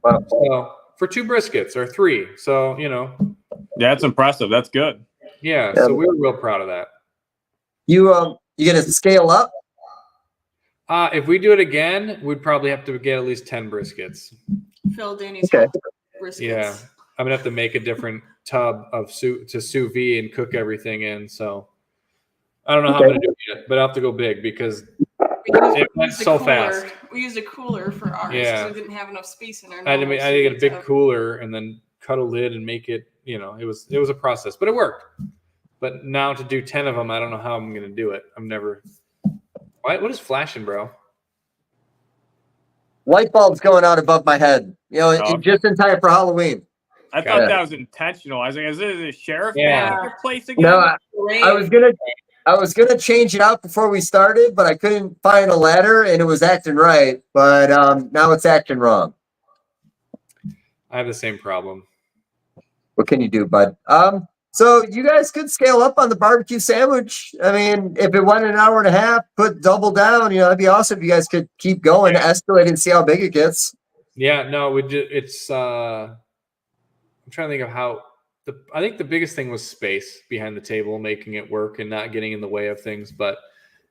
Wow. So for 2 briskets or 3. So, you know. Yeah, that's impressive. That's good. Yeah. So we were real proud of that. You gonna scale up? If we do it again, we'd probably have to get at least 10 briskets. Phil Danny's briskets. Yeah. I'm gonna have to make a different tub of sous vide and cook everything in. So I don't know how I'm gonna do it yet, but I'll have to go big because it went so fast. We used a cooler for ours Yeah. because we didn't have enough space in our. I had to get a big cooler and then cut a lid and make it. You know, it was a process, but it worked. But now to do 10 of them, I don't know how I'm gonna do it. I'm never. What is flashing, bro? Light bulbs going out above my head. You know, just in time for Halloween. I thought that was intentional. I was like, is it a sheriff place again? No, I was gonna change it out before we started, but I couldn't find a ladder and it was acting right. But now it's acting wrong. I have the same problem. What can you do, bud? So you guys could scale up on the barbecue sandwich. I mean, if it went an hour and a half, put double down. You know, that'd be awesome. If you guys could keep going, escalate, and see how big it gets. Yeah, no, it's. I'm trying to think of how. I think the biggest thing was space behind the table, making it work and not getting in the way of things. But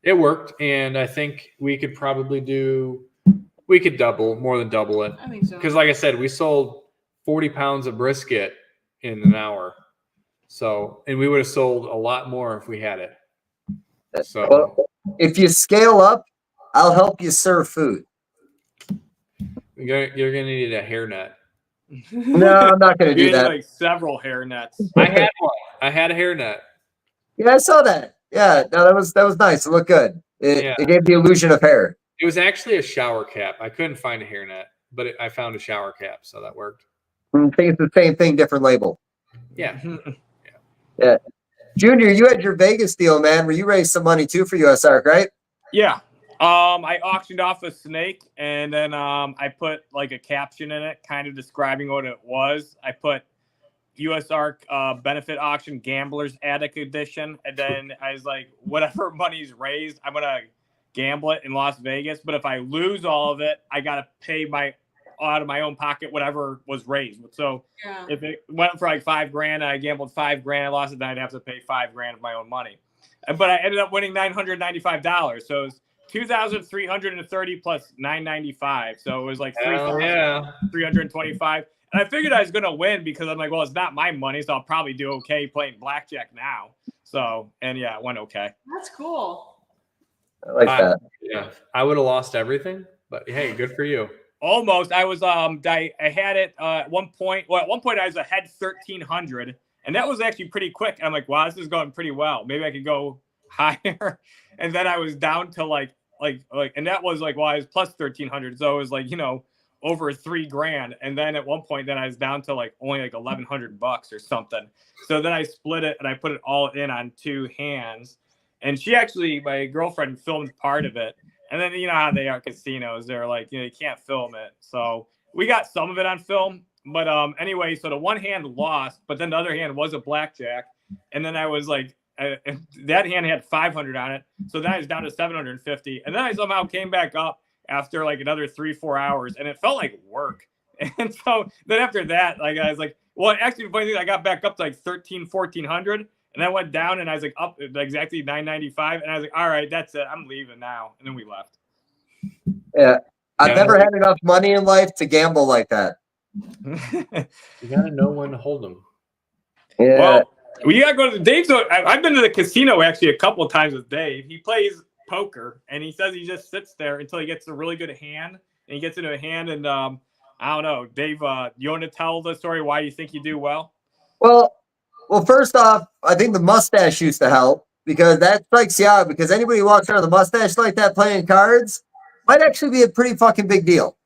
it worked, and I think we could probably more than double it. I think so. Because, like I said, we sold 40 pounds of brisket in an hour. So, and we would have sold a lot more if we had it. So, well, if you scale up, I'll help you serve food. You're gonna need a hairnet. No, I'm not gonna do that. Like several hairnets. I had one. I had a hairnet. Yeah, I saw that. Yeah, no, that was nice. It looked good. It gave the illusion of hair. It was actually a shower cap. I couldn't find a hairnet, but I found a shower cap, so that worked. I think it's the same thing, different label. Yeah. Yeah. Junior, you had your Vegas deal, man, where you raised some money too for USARC, right? Yeah. I auctioned off a snake and then I put like a caption in it kind of describing what it was. I put USARC benefit auction gamblers attic edition, and then I was like, whatever money's raised, I'm gonna gamble it in Las Vegas, but if I lose all of it, I gotta pay out of my own pocket whatever was raised. So if it went for like $5,000 and I gambled $5,000, I lost it, then I'd have to pay $5,000 of my own money. But I ended up winning $995. So it was $2,330 plus $995. So it was like $3,325. And I figured I was gonna win because I'm like, well, it's not my money, so I'll probably do okay playing blackjack now. So and yeah, it went okay. That's cool. I like that. Yeah, I would have lost everything, but hey, good for you. Almost. I was I had it at one point. Well, at one point I was ahead 1,300, and that was actually pretty quick. I'm like, wow, this is going pretty well. Maybe I could go higher. And then I was down to like, and that was like, well, I was plus 1,300, so it was like, you know, over $3,000. And then at one point, then I was down to like only like $1,100 or something. So then I split it and I put it all in on 2 hands. And she actually, my girlfriend, filmed part of it. And then, you know how they are casinos. They're like, you know, you can't film it. So we got some of it on film. But anyway, so the one hand lost, but then the other hand was a blackjack. And then I was like, that hand had 500 on it. So then I was down to 750. And then I somehow came back up after like another 3-4 hours. And it felt like work. And so then after that, like I was like, well, actually, the funny thing, I got back up to like 1,400. And I went down and I was like up exactly 995. And I was like, all right, that's it. I'm leaving now. And then we left. Yeah. I've never had enough money in life to gamble like that. You got to know when to hold them. Yeah. Well, we got to go to the Dave. So I've been to the casino actually a couple of times with Dave. He plays poker and he says he just sits there until he gets a really good hand. And he gets into a hand. And I don't know, Dave, you want to tell the story why you think you do well? Well, first off, I think the mustache used to help because that strikes you out. Because anybody who walks around with a mustache like that playing cards might actually be a pretty fucking big deal.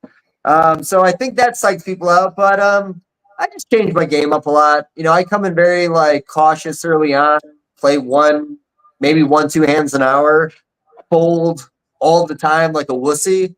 So I think that psychs people out, but I just changed my game up a lot. You know, I come in very like cautious early on, play maybe 1-2 hands an hour, fold all the time like a wussy.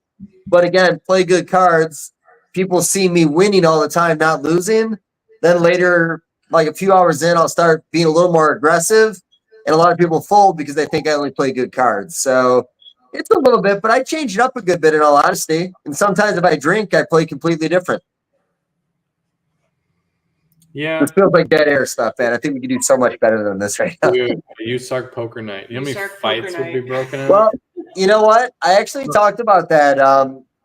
But again, play good cards. People see me winning all the time, not losing. Then later, like a few hours in, I'll start being a little more aggressive. And a lot of people fold because they think I only play good cards. So it's a little bit, but I change it up a good bit in all honesty. And sometimes if I drink, I play completely different. Yeah. This feels like dead air stuff, man. I think we can do so much better than this right now. Dude, USARC poker night. You know how many USARC fights poker would be night. broken out? Well, you know what? I actually talked about that.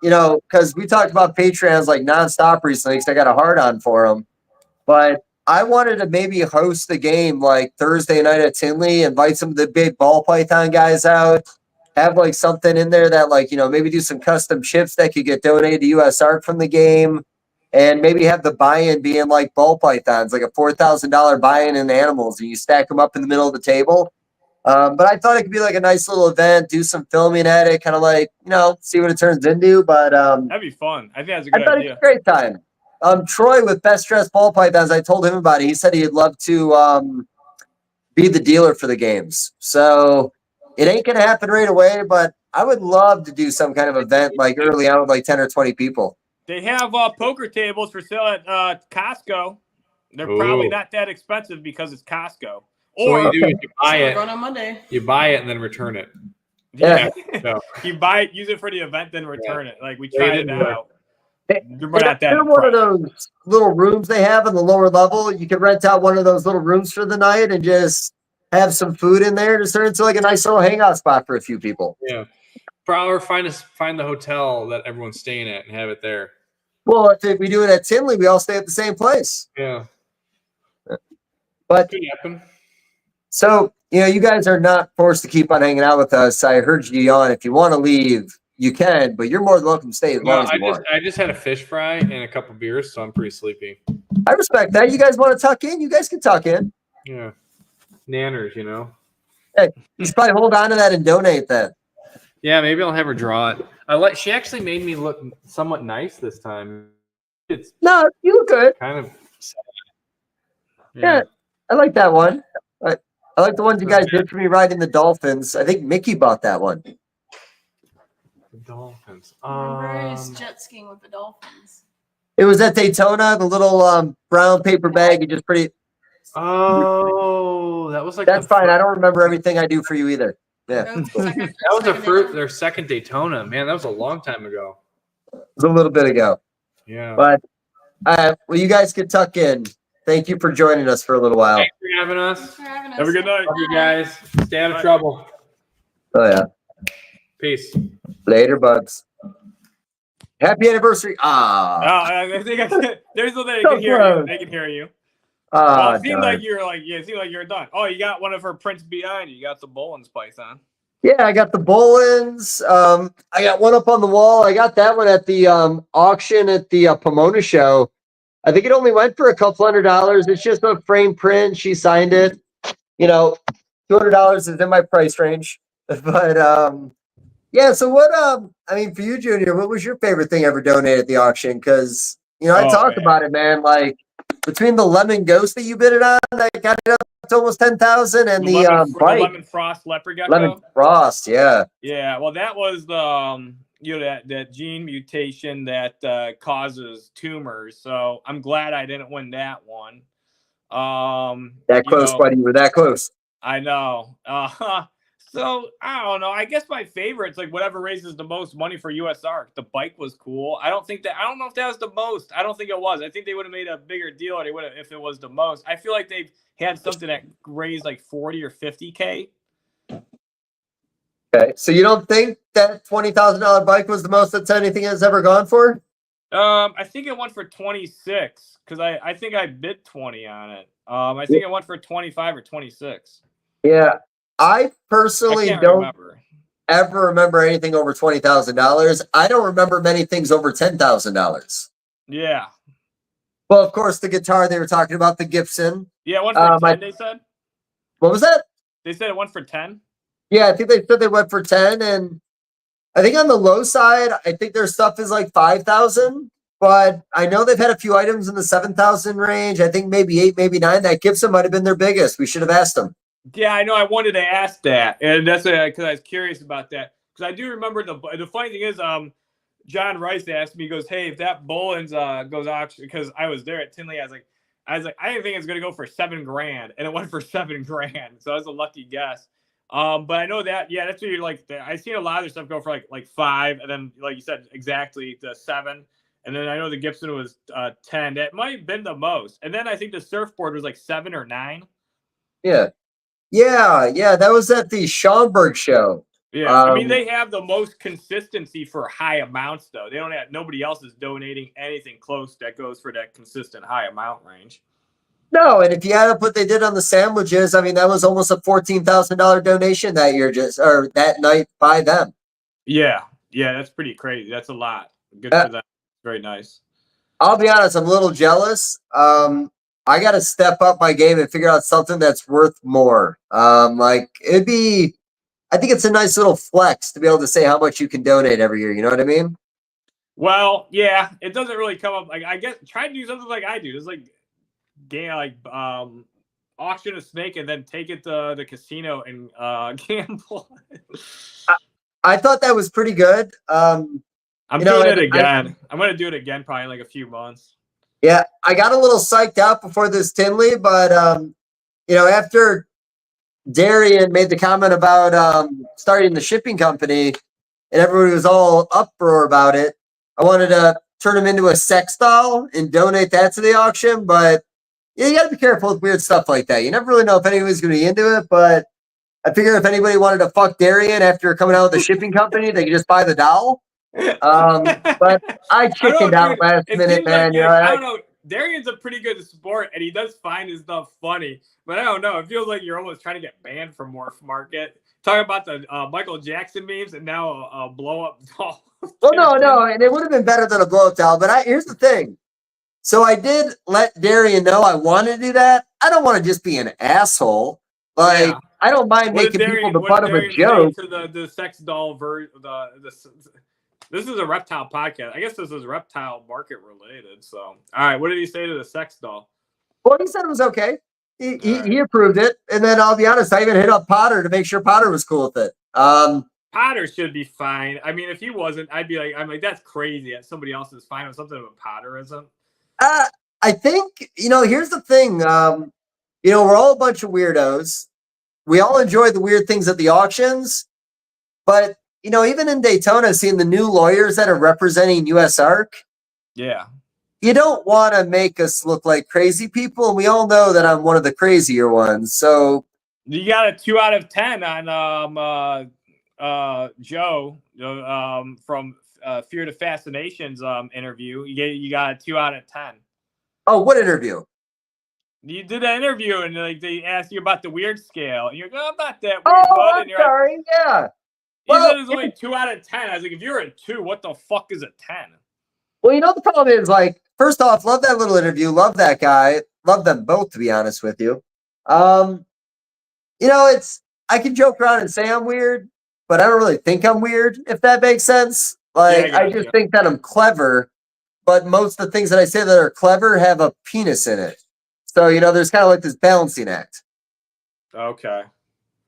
You know, because we talked about Patreons like nonstop recently because I got a hard on for them. But I wanted to maybe host the game like Thursday night at Tinley, invite some of the big ball python guys out, have like something in there that like, you know, maybe do some custom chips that could get donated to USARC from the game. And maybe have the buy-in being like ball pythons, like a $4,000 buy-in in animals, and you stack them up in the middle of the table. But I thought it could be like a nice little event, do some filming at it, kind of like, you know, see what it turns into. But That'd be fun. I think that's a I good thought idea. it's a great time. Troy with Best Dressed Ball Pythons, I told him about it. He said he'd love to be the dealer for the games. So it ain't going to happen right away, but I would love to do some kind of event like early on with like 10 or 20 people. They have poker tables for sale at Costco. They're probably not that expensive because it's Costco. So Or what you do is you buy So we're it, going on Monday. you buy it, and then return it. yeah, So, you buy it, use it for the event, then return it. Like we They tried it didn't do it. out. We're not that They're one of impressed. those little rooms they have in the lower level. You can rent out one of those little rooms for the night and just have some food in there to turn into like a nice little hangout spot for a few people. yeah. Or find the hotel that everyone's staying at and have it there. Well, if we do it at Tinley, we all stay at the same place. Yeah. But Could happen. so, you know, you guys are not forced to keep on hanging out with us. I heard you yawn. If you want to leave, you can, but you're more than welcome to stay as No, long as you want. I just had a fish fry and a couple beers, so I'm pretty sleepy. I respect that. You guys want to tuck in? You guys can tuck in. Yeah. Nanners, you know. Hey, you should probably hold on to that and donate that. Yeah, maybe I'll have her draw it. She actually made me look somewhat nice this time. It's No, you look good. kind of sad. Yeah, I like that one. I like the ones you guys did for me riding the dolphins. I think Mickey bought that one. The Dolphins. Remember he's jet skiing with the Dolphins. It was at Daytona, the little brown paper bag. You just pretty. Oh, that was like That's fine. I don't remember everything I do for you either. Yeah, That was, That was their second Daytona. Man, that was a long time ago. it was a little bit ago. Yeah. But well, you guys can tuck in. Thank you for joining us for a little while. Thanks for having us. Have a good night. Love you guys. Stay out of trouble. Oh yeah. Peace. Later, buds. Happy anniversary. I think there's no they can hear you. They can hear you. It seemed like it seemed like you're done. Oh, you got one of her prints behind you. You got the Bolin's python. Yeah, I got the Bolins. I got one up on the wall. I got that one at the auction at the Pomona show. I think it only went for $200. It's just a frame print. She signed it. You know, $200 is in my price range. But yeah. So what? I mean, for you, Junior, what was your favorite thing ever donated at the auction? Because you know, I talked about it, man. Like between the lemon ghost that you bid it on, that got it up to almost 10,000, and the lemon frost leopard gecko. Lemon frost, yeah. Yeah, well, that was the you know that gene mutation that causes tumors. So I'm glad I didn't win that one. That close, buddy. You were that close. I know. So I don't know. I guess my favorite's like whatever raises the most money for USARC. The bike was cool. I don't know if that was the most. I don't think it was. I think they would have made a bigger deal if it was the most. I feel like they've had something that raised like 40 or 50K. Okay. So you don't think that $20,000 bike was the most that anything has ever gone for? I think it went for 26 because I think I bid 20 on it. I think it went for 25 or 26. Yeah. I personally don't ever remember anything over $20,000. I don't remember many things over $10,000. Yeah. Well, of course, the guitar they were talking about, the Gibson. Yeah, it went for 10, they said. What was that? They said it went for 10. Yeah, I think they said they went for 10, and I think on the low side, I think their stuff is like 5,000, but I know they've had a few items in the 7,000 range. I think maybe 8, maybe 9. That Gibson might have been their biggest. We should have asked them. Yeah, I know. I wanted to ask that, and that's because I was curious about that. Because I do remember the funny thing is, John Rice asked me, he goes, "Hey, if that Boland's goes auction," because I was there at Tinley, I was like, I didn't think it was gonna go for $7,000, and it went for $7,000. So that was a lucky guess. But I know that, yeah, that's what you're like. I've seen a lot of their stuff go for like 5, and then like you said, exactly the 7. And then I know the Gibson was 10. That might have been the most. And then I think the surfboard was like 7 or 9. Yeah. That was at the Schaumburg show. Yeah, I mean, they have the most consistency for high amounts, though. They don't have, nobody else is donating anything close that goes for that consistent high amount range. No, and if you add up what they did on the sandwiches, I mean, that was almost a $14,000 donation that year, or that night by them. Yeah, that's pretty crazy. That's a lot. Good for them. Very nice. I'll be honest, I'm a little jealous. I got to step up my game and figure out something that's worth more. Like it'd be, I think it's a nice little flex to be able to say how much you can donate every year. You know what I mean? Well, yeah, it doesn't really come up. Like I guess try to do something like I do. Just like auction a snake and then take it to the casino and gamble. I thought that was pretty good. I'm doing it again. I'm going to do it again probably in like a few months. Yeah, I got a little psyched out before this Tinley, but after Darian made the comment about starting the shipping company and everybody was all uproar about it, I wanted to turn him into a sex doll and donate that to the auction. But yeah, you got to be careful with weird stuff like that. You never really know if anyone's going to be into it. But I figure if anybody wanted to fuck Darian after coming out with a shipping company, they could just buy the doll. But I chickened out last minute, man. I don't know. Darian's a pretty good sport, and he does find his stuff funny. But I don't know. It feels like you're almost trying to get banned from MorphMarket. Talking about the Michael Jackson memes and now a blow-up doll. Well, no, and it would have been better than a blow-up doll. But here's the thing. So I did let Darian know I wanted to do that. I don't want to just be an asshole. Like, yeah. I don't mind making people the butt of a joke. To the sex doll version, this is a reptile podcast. I guess this is reptile market related. So, all right. What did he say to the sex doll? Well, he said it was okay. He approved it. And then I'll be honest, I even hit up Potter to make sure Potter was cool with it. Potter should be fine. I mean, if he wasn't, I'm like, that's crazy that somebody else is fine with something but Potter isn't. I think, here's the thing. We're all a bunch of weirdos. We all enjoy the weird things at the auctions. But, even in Daytona, seeing the new lawyers that are representing USARK. Yeah. You don't want to make us look like crazy people. And we all know that I'm one of the crazier ones. So you got a 2 out of 10 on Joe from Fear to Fascinations interview. You got a 2 out of 10. Oh, what interview? You did an interview and like they asked you about the weird scale. And you're like, I'm not that weird. Oh, I'm sorry. Like, yeah. He said it's only 2 out of 10. I was like, if you're a 2, what the fuck is a 10? Well, the problem is, like, first off, love that little interview. Love that guy. Love them both, to be honest with you. I can joke around and say I'm weird, but I don't really think I'm weird, if that makes sense. Like, I just think that I'm clever, but most of the things that I say that are clever have a penis in it. So, there's kind of like this balancing act. Okay.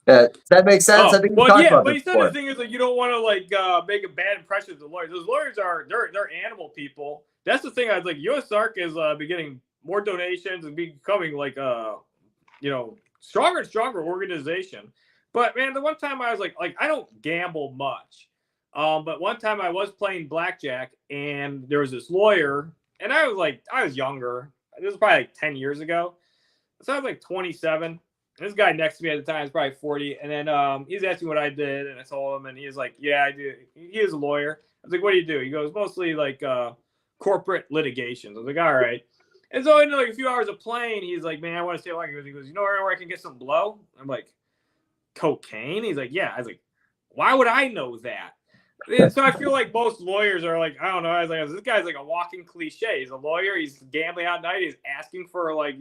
Does that make sense? Oh, I think but you said the thing is like you don't want to like make a bad impression of the lawyers. Those lawyers they're animal people. That's the thing. I was like, USARK is be getting more donations and becoming like stronger and stronger organization. But man, the one time I was like I don't gamble much. But one time I was playing blackjack and there was this lawyer and I was younger. This was probably like 10 years ago. So I was like 27. This guy next to me at the time is probably 40. And then he's asking what I did. And I told him, and he was like, yeah, I do. He is a lawyer. I was like, what do you do? He goes, mostly like corporate litigations. I was like, all right. And so in like a few hours of playing, he's like, man, I want to stay like, he goes, you know where I can get some blow? I'm like, cocaine? He's like, yeah. I was like, why would I know that? And so I feel like most lawyers are like, I don't know. I was like, this guy's like a walking cliche. He's a lawyer. He's gambling out at night. He's asking for like,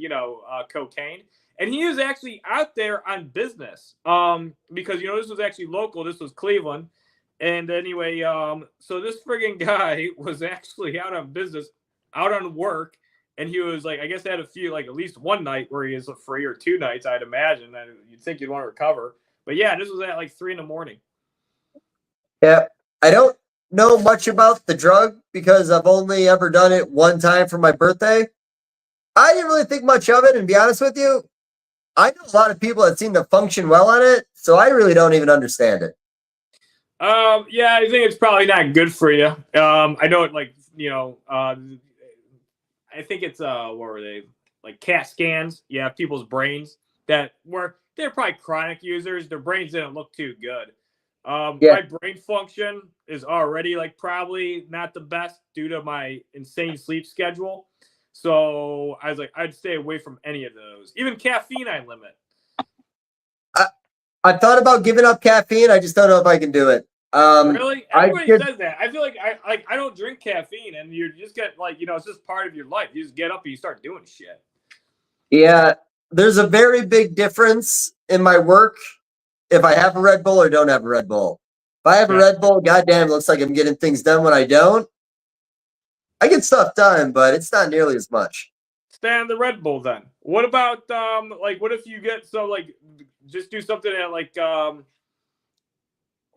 cocaine. And he was actually out there on business because, this was actually local. This was Cleveland. And anyway, so this friggin' guy was actually out on business, out on work, and he was like, I guess had a few, like at least one night where he is free, or 2 nights, I'd imagine. That you'd think you'd want to recover. But yeah, this was at like 3 a.m. Yeah. I don't know much about the drug because I've only ever done it one time for my birthday. I didn't really think much of it, and to be honest with you, I know a lot of people that seem to function well on it, so I really don't even understand it. Yeah, I think it's probably not good for you. I know it, like, I think it's what were they, like CAT scans? Yeah, people's brains that were, they're probably chronic users. Their brains didn't look too good. Yeah. My brain function is already like probably not the best due to my insane sleep schedule. So I was like, I'd stay away from any of those. Even caffeine, I limit. I thought about giving up caffeine. I just don't know if I can do it. Really? Everybody says that. I feel like I don't drink caffeine, and you just get like, it's just part of your life. You just get up and you start doing shit. Yeah, there's a very big difference in my work if I have a Red Bull or don't have a Red Bull. If I have a Red Bull, goddamn, it looks like I'm getting things done. When I don't, I get stuff done, but it's not nearly as much. Stay on the Red Bull then. What about like, what if you get just do something that like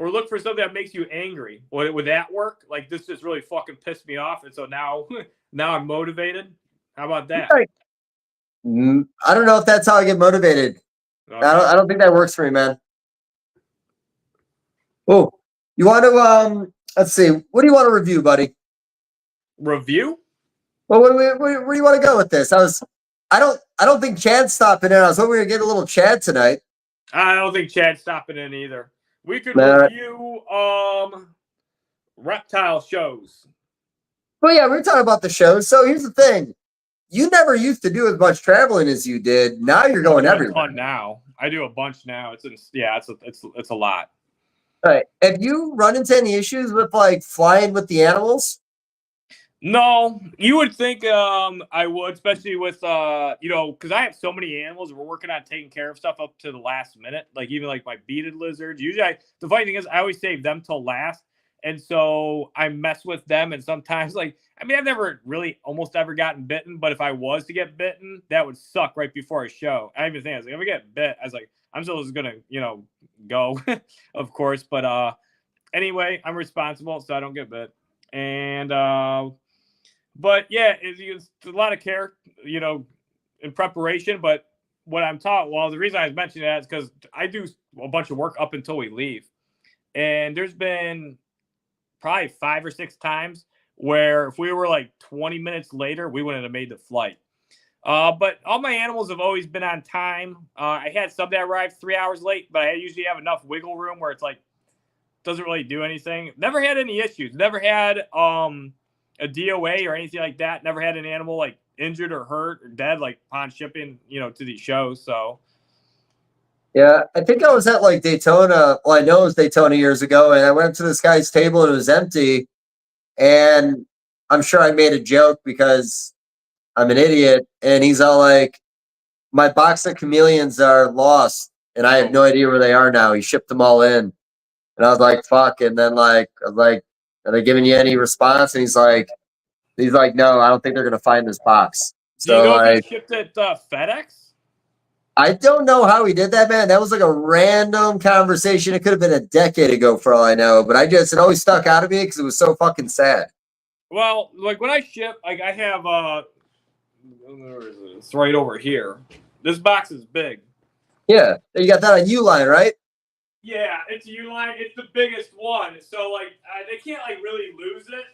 or look for something that makes you angry? Would that work? Like, this just really fucking pissed me off, and so now I'm motivated. How about that? I don't know if that's how I get motivated. Okay. I don't think that works for me, man. Oh, you want to let's see. What do you want to review, buddy? Review? Well, where do you want to go with this? I don't think Chad's stopping in. I was hoping we were getting a little Chad tonight. I don't think Chad's stopping in either. We could review reptile shows. Well, yeah, we're talking about the shows. So here's the thing: you never used to do as much traveling as you did. Now you're going everywhere. Now I do a bunch now. It's a lot. All right. Have you run into any issues with like flying with the animals? No, you would think I would, especially with because I have so many animals. We're working on taking care of stuff up to the last minute. Like even like my beaded lizards. Usually, the funny thing is, I always save them till last, and so I mess with them. And sometimes, like, I mean, I've never really almost ever gotten bitten, but if I was to get bitten, that would suck right before a show. I even think I was like, if I get bit, I was like, I'm still just gonna go, of course. But anyway, I'm responsible, so I don't get bit, and. But yeah, it's a lot of care, in preparation. But what I'm taught, well, the reason I was mentioning that is because I do a bunch of work up until we leave. And there's been probably 5 or 6 times where if we were like 20 minutes later, we wouldn't have made the flight. But all my animals have always been on time. I had some that arrived 3 hours late, but I usually have enough wiggle room where it's like, doesn't really do anything. Never had any issues. Never had, a DOA or anything like that. Never had an animal like injured or hurt or dead, like upon shipping, to these shows. So yeah, I think I was at like Daytona. Well, I know it was Daytona years ago, and I went to this guy's table and it was empty. And I'm sure I made a joke because I'm an idiot. And he's all like, "My box of chameleons are lost, and I have no idea where they are now." He shipped them all in, and I was like, "Fuck!" And then I was like, "Are they giving you any response?" And he's like, "No, I don't think they're gonna find this box." Do you know if he shipped it FedEx? I don't know how he did that, man. That was like a random conversation. It could have been a decade ago for all I know, but it always stuck out of me because it was so fucking sad. Well, like when I ship, like I have it's right over here. This box is big. Yeah, you got that on Uline, right? Yeah, it's Uline. It's the biggest one. So like they can't like really lose it.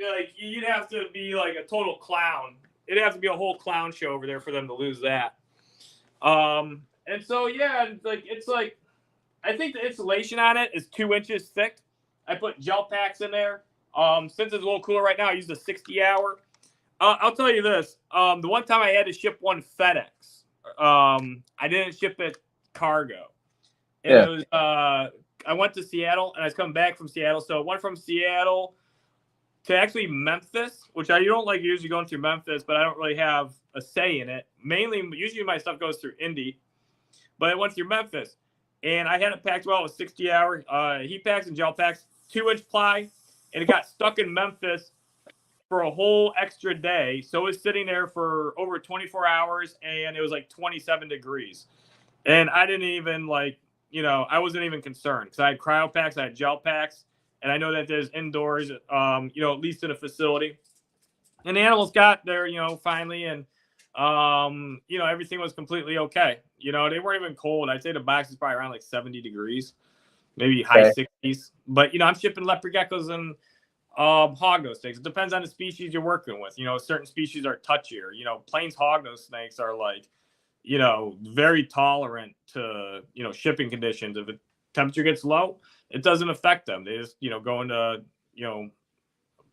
Like you'd have to be like a total clown. It'd have to be a whole clown show over there for them to lose that. And so yeah, it's like I think the insulation on it is 2 inches thick. I put gel packs in there. Since it's a little cooler right now, I use the 60 hour. I'll tell you this. The one time I had to ship one FedEx, I didn't ship it cargo. And it was, I went to Seattle and I was coming back from Seattle. So it went from Seattle to actually Memphis, which I don't like usually going through Memphis, but I don't really have a say in it. Usually my stuff goes through Indy, but it went through Memphis. and I had it packed well with 60-hour heat packs and gel packs, 2-inch ply, and it got stuck in Memphis for a whole extra day. So it was sitting there for over 24 hours, and it was like 27 degrees. And I didn't even I wasn't even concerned because I had cryo packs, I had gel packs, and I know that there's indoors, at least in a facility. And the animals got there, finally, and everything was completely okay. They weren't even cold. I'd say the box is probably around like 70 degrees, maybe high 60s. But I'm shipping leopard geckos and hognose snakes. It depends on the species you're working with. Certain species are touchier. Plains hognose snakes are like, very tolerant to shipping conditions. If the temperature gets low, it doesn't affect them. They just go into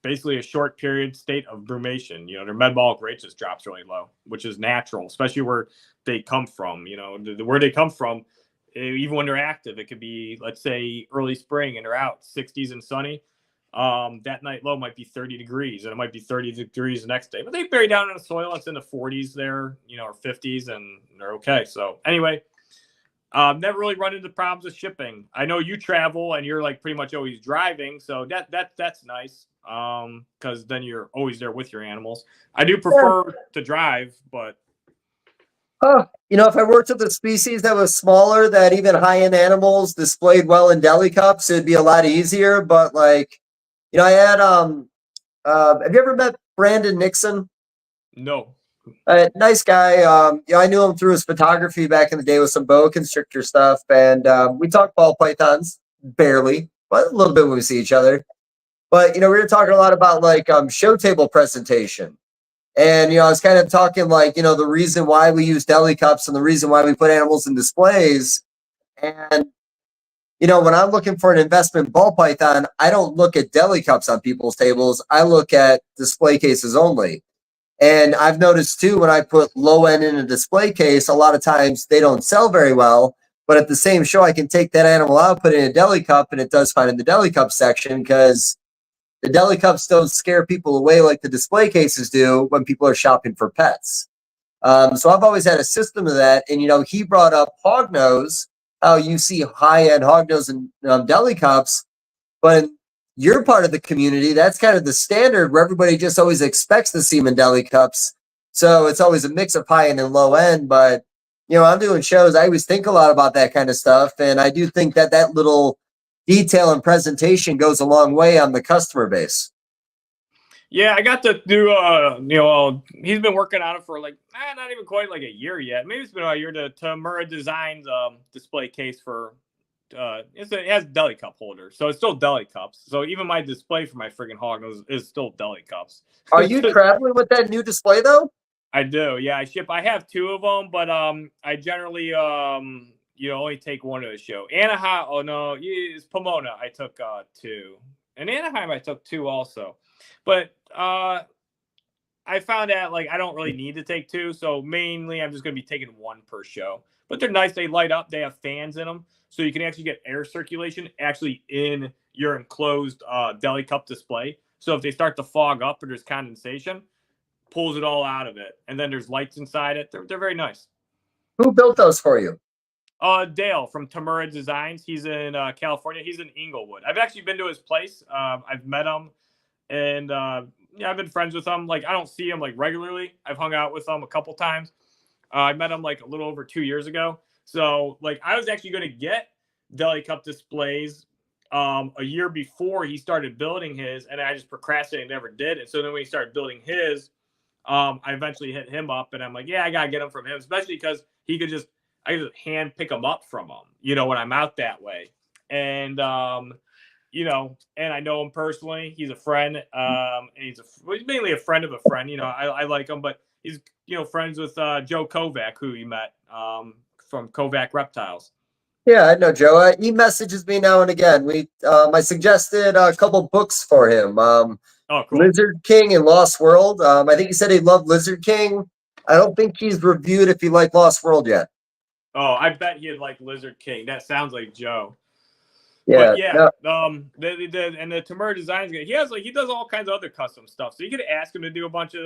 basically a short period state of brumation. Their metabolic rate just drops really low, which is natural, especially where they come from. Where they come from, even when they're active, it could be, let's say, early spring and they're out 60s and sunny. That night low might be 30 degrees and it might be 30 degrees the next day, but they bury down in the soil. It's in the 40s there, or 50s, and they're okay. So anyway, never really run into problems with shipping. I know you travel and you're like pretty much always driving. So that's nice. Cause then you're always there with your animals. I do prefer to drive, but if I worked with a species that was smaller, that even high-end animals displayed well in deli cups, it'd be a lot easier. But I had have you ever met Brandon Nixon? No. Nice guy. I knew him through his photography back in the day with some boa constrictor stuff, and we talked ball pythons barely, but a little bit when we see each other. But we were talking a lot about show table presentation, and I was kind of talking the reason why we use deli cups and the reason why we put animals in displays. And when I'm looking for an investment ball python, I don't look at deli cups on people's tables. I look at display cases only. And I've noticed too, when I put low end in a display case, a lot of times they don't sell very well. But at the same show, I can take that animal out, put it in a deli cup, and it does fine in the deli cup section because the deli cups don't scare people away like the display cases do when people are shopping for pets. So I've always had a system of that. And, he brought up hognose, how you see high-end hognose in deli cups, but in your part of the community, that's kind of the standard where everybody just always expects to see them in deli cups. So it's always a mix of high-end and low-end. But, I'm doing shows. I always think a lot about that kind of stuff. And I do think that little detail and presentation goes a long way on the customer base. Yeah, I got to do, he's been working on it for not even quite a year yet. Maybe it's been a year. The Tamura Designs display case for, it has deli cup holders. So it's still deli cups. So even my display for my friggin' hog is still deli cups. Are you traveling with that new display though? I do. Yeah, I have 2 of them, but I generally, only take one to the show. Anaheim, it's Pomona. I took 2. And Anaheim, I took 2 also. But I found out I don't really need to take 2, so mainly I'm just going to be taking 1 per show. But they're nice. They light up. They have fans in them, so you can actually get air circulation actually in your enclosed deli cup display. So if they start to fog up or there's condensation, pulls it all out of it, and then there's lights inside it. They're very nice. Who built those for you? Dale from Tamura Designs. He's in California. He's in Inglewood. I've actually been to his place. I've met him. And I've been friends with him. I don't see him regularly. I've hung out with him a couple times. I met him a little over 2 years ago. So I was actually going to get deli cup displays a year before he started building his, and I just procrastinated and never did. And so then when he started building his, I eventually hit him up, and I'm like, yeah, I gotta get him from him, especially because I could just hand pick them up from him, when I'm out that way. And and I know him personally. He's a friend. And he's mainly a friend of a friend. I like him, but he's, friends with Joe Kovac, who he met from Kovac Reptiles. Yeah, I know Joe. He messages me now and again. I suggested a couple books for him. Cool. Lizard King and Lost World. I think he said he loved Lizard King. I don't think he's reviewed if he liked Lost World yet. Oh, I bet he'd like Lizard King. That sounds like Joe. Yeah, but yeah. No. The Tamura Designs guy, he does all kinds of other custom stuff. So you could ask him to do a bunch of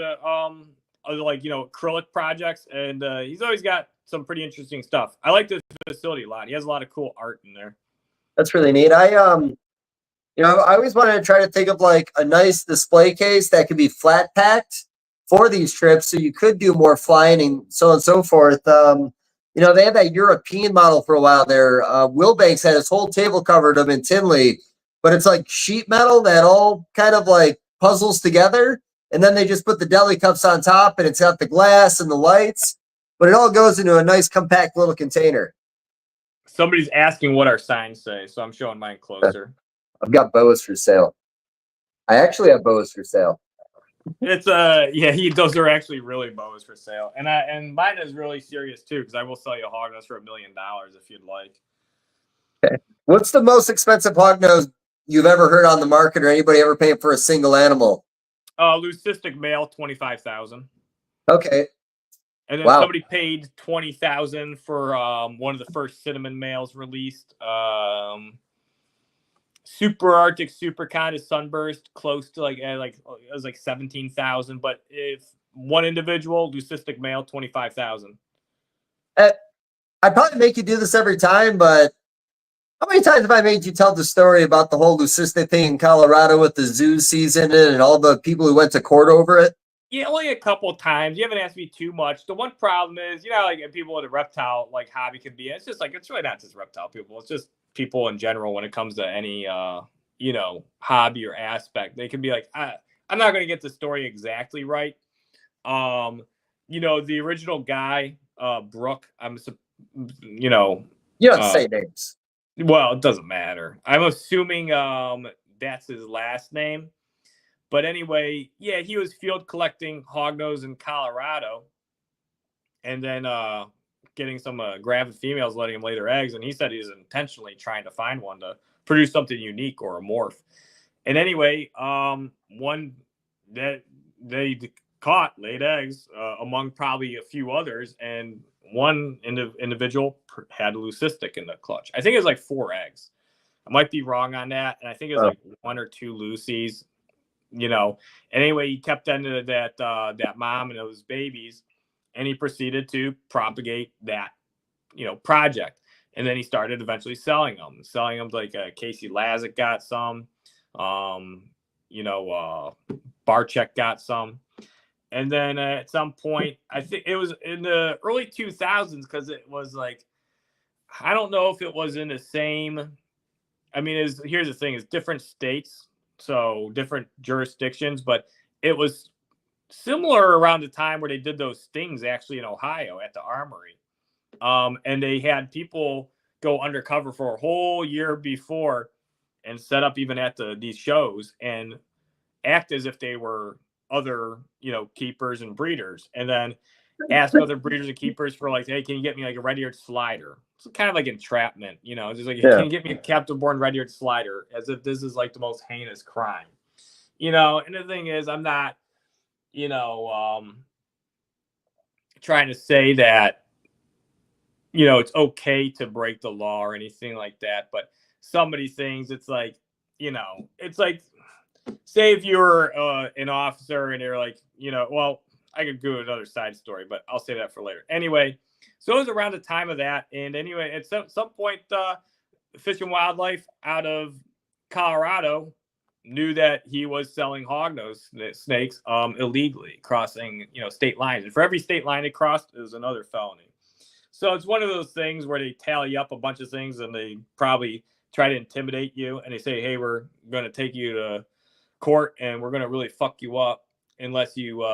acrylic projects, and he's always got some pretty interesting stuff. I like this facility a lot. He has a lot of cool art in there. That's really neat. I always wanted to try to think of like a nice display case that could be flat packed for these trips, so you could do more flying and so on and so forth. They had that European model for a while there. Wilbanks had his whole table covered of in Tinley, but it's like sheet metal that all kind of like puzzles together, and then they just put the deli cups on top, and it's got the glass and the lights, but it all goes into a nice compact little container. Somebody's asking what our signs say, so I'm showing mine closer. I've got boas for sale. I actually have boas for sale. It's those are actually really boas for sale, and mine is really serious too, because I will sell you a hog nose for $1 million if you'd like. Okay, what's the most expensive hog nose you've ever heard on the market, or anybody ever paying for a single animal? Leucistic male, $25,000. Okay. And then wow. Somebody paid $20,000 for one of the first cinnamon males released. Super Arctic, super kind of sunburst, close to it was like 17,000. But if one individual leucistic male, 25,000. I'd probably make you do this every time, but how many times have I made you tell the story about the whole leucistic thing in Colorado with the zoo season and all the people who went to court over it? Yeah, only a couple times. You haven't asked me too much. The one problem is, like people with a reptile like hobby can be. It's just like it's really not just reptile people. It's just people in general when it comes to any hobby or aspect. They can be like, I'm not going to get the story exactly right. The original guy, Brooke. You don't say names. Well, it doesn't matter. I'm assuming that's his last name. But anyway, yeah, he was field collecting hognose in Colorado, and then getting some gravid females, letting him lay their eggs. And he said he was intentionally trying to find one to produce something unique or a morph. And anyway, one that they caught laid eggs among probably a few others, and one individual had a leucistic in the clutch. I think it was like 4 eggs. I might be wrong on that, and I think it was like 1 or 2 Lucies. Anyway, he kept into that mom and those babies, and he proceeded to propagate that project. And then he started eventually selling them like Casey Lazick got some, Barchek got some. And then at some point, I think it was in the early 2000s, because it was like, I don't know if it was in the same, here's the thing, it's different states, so different jurisdictions, but it was similar around the time where they did those stings actually in Ohio at the Armory. And they had people go undercover for a whole year before and set up even at these shows and act as if they were other, keepers and breeders, and then ask other breeders and keepers for like, hey, can you get me like a red-eared slider? It's kind of like entrapment, just like, can you get me a captive-born red-eared slider, as if this is like the most heinous crime, and the thing is, I'm not, trying to say that, it's okay to break the law or anything like that, but some of these things, it's like, it's like, say if you're an officer and you're like, well, I could do another side story, but I'll say that for later. Anyway, so it was around the time of that. And anyway, at some point, Fish and Wildlife out of Colorado knew that he was selling hognose snakes illegally, crossing, state lines. And for every state line it crossed, it was another felony. So it's one of those things where they tally up a bunch of things and they probably try to intimidate you. And they say, hey, we're going to take you to court and we're going to really fuck you up unless you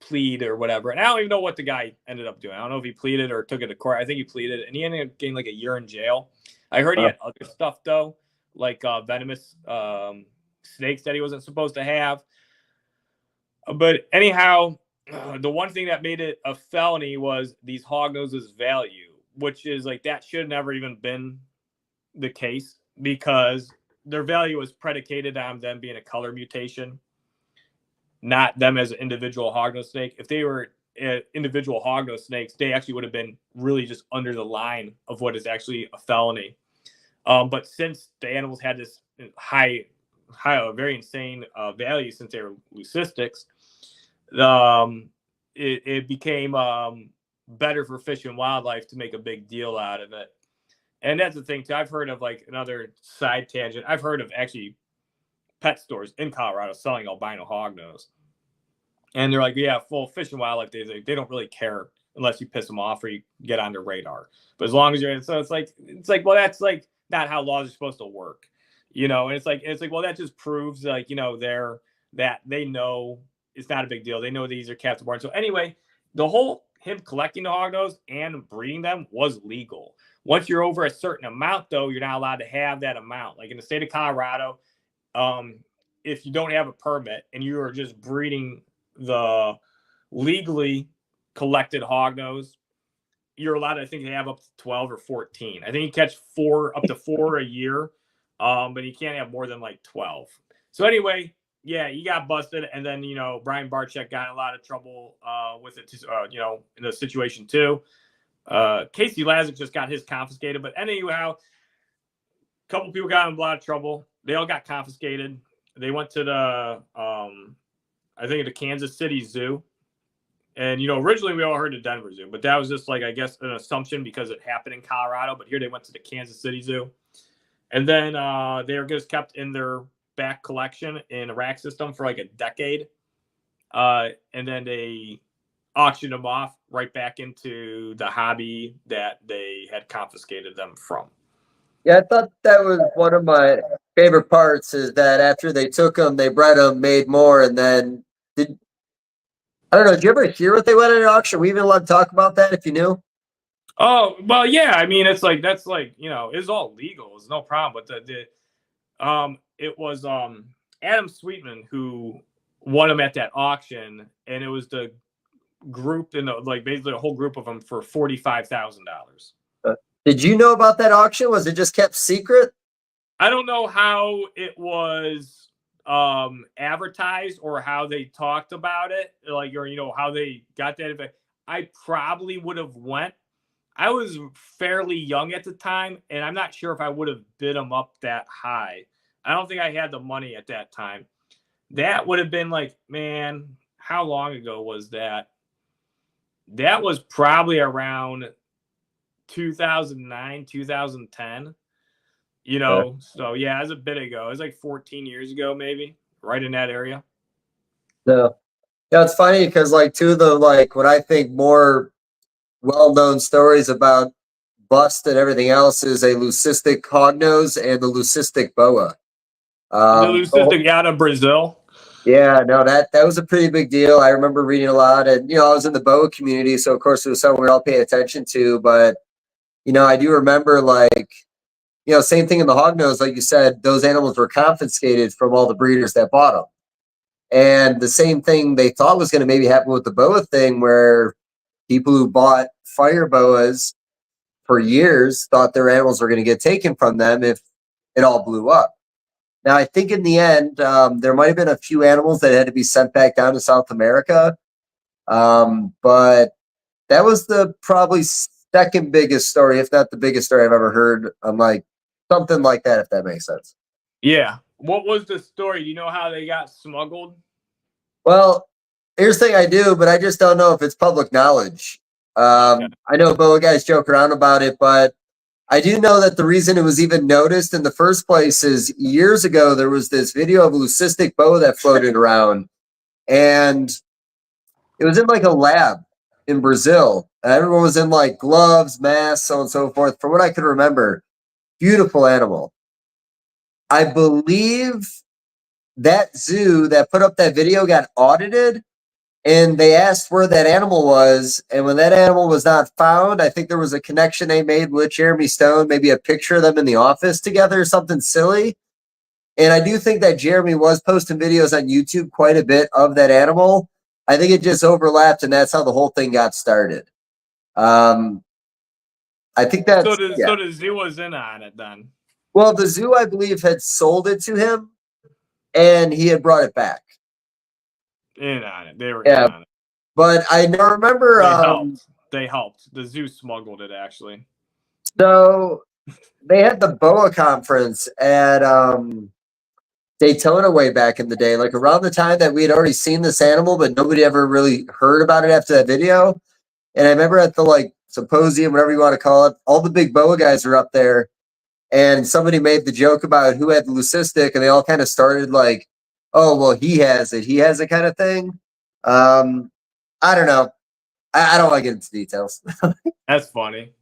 plead or whatever. And I don't even know what the guy ended up doing. I don't know if he pleaded or took it to court. I think he pleaded, and he ended up getting like a year in jail. I heard he had other stuff though, like venomous snakes that he wasn't supposed to have. But anyhow, the one thing that made it a felony was these hognoses value, which is like, that should have never even been the case, because their value was predicated on them being a color mutation, not them as an individual hognose snake. If they were individual hognose snakes, they actually would have been really just under the line of what is actually a felony. But since the animals had this high, very insane value, since they were leucistics, it became better for fish and wildlife to make a big deal out of it. And that's the thing too. I've heard of like another side tangent. I've heard of actually pet stores in Colorado selling albino hognose. And they're like, yeah, full fish and wildlife days, they don't really care unless you piss them off or you get on their radar. But as long as you're, so it's like, well, that's like not how laws are supposed to work, you know. And it's like, well, that just proves like, you know, that they know it's not a big deal. They know these are captive born. So anyway, the whole him collecting the hognose and breeding them was legal. Once you're over a certain amount, though, you're not allowed to have that amount. Like in the state of Colorado, if you don't have a permit and you are just breeding the legally collected hognose, you're allowed to, I think, they have up to 12 or 14. I think you catch up to four a year, but you can't have more than like 12. So anyway, yeah, he got busted, and then, you know, Brian Barczyk got in a lot of trouble with it, you know, in the situation too. Casey Lazick just got his confiscated, but anyhow, a couple people got in a lot of trouble. They all got confiscated. They went to the I think the Kansas City Zoo. And, you know, originally we all heard the Denver Zoo, but that was just like, I guess, an assumption because it happened in Colorado. But here they went to the Kansas City Zoo. And then they were just kept in their back collection in a rack system for like a decade. And then they auctioned them off right back into the hobby that they had confiscated them from. Yeah, I thought that was one of my favorite parts, is that after they took them, they bred them, made more, and then I don't know, did you ever hear what they went at an auction? Were we even allowed to talk about that if you knew? Oh, well, yeah. I mean, it's like, that's like, you know, it's all legal. It's no problem. But it was Adam Sweetman who won them at that auction, and it was the group, like basically a whole group of them for $45,000. Did you know about that auction? Was it just kept secret? I don't know how it was advertised or how they talked about it, like, or, you know, how they got that. I probably would have went. I was fairly young at the time, and I'm not sure if I would have bid them up that high. I don't think I had the money at that time. That would have been like, man, how long ago was that? That was probably around 2009, 2010. You know, so yeah, it was a bit ago. It was like 14 years ago, maybe, right in that area. No. Yeah, it's funny because like two of the, like, what I think more well-known stories about bust and everything else is a leucistic hognose and the leucistic boa. The leucistic out of Brazil. Yeah, no, that was a pretty big deal. I remember reading a lot, and, you know, I was in the boa community, so of course it was something we were all paying attention to. But, you know, I do remember, like, you know, same thing in the hognose, like you said, those animals were confiscated from all the breeders that bought them. And the same thing they thought was going to maybe happen with the boa thing, where people who bought fire boas for years thought their animals were going to get taken from them if it all blew up. Now, I think in the end, there might have been a few animals that had to be sent back down to South America. But that was the probably second biggest story, if not the biggest story I've ever heard. I'm like, something like that, if that makes sense. Yeah. What was the story? Do you know how they got smuggled? Well, here's the thing, I do, but I just don't know if it's public knowledge. Okay. I know boa guys joke around about it, but I do know that the reason it was even noticed in the first place is years ago, there was this video of a leucistic boa that floated around, and it was in like a lab in Brazil. And everyone was in like gloves, masks, so on and so forth. From what I could remember, beautiful animal. I believe that zoo that put up that video got audited, and they asked where that animal was. And when that animal was not found, I think there was a connection they made with Jeremy Stone, maybe a picture of them in the office together or something silly. And I do think that Jeremy was posting videos on YouTube quite a bit of that animal. I think it just overlapped, and that's how the whole thing got started. I think that's... So the zoo was in on it then? Well, the zoo, I believe, had sold it to him, and he had brought it back. In on it. They were in on it. But I remember... They helped. The zoo smuggled it, actually. So they had the boa conference at Daytona way back in the day, like around the time that we had already seen this animal, but nobody ever really heard about it after that video. And I remember at the like symposium, whatever you want to call it, all the big boa guys were up there, and somebody made the joke about who had the leucistic, and they all kind of started like, "Oh, well, he has it kind of thing." I don't know. I don't want to get into details. That's funny.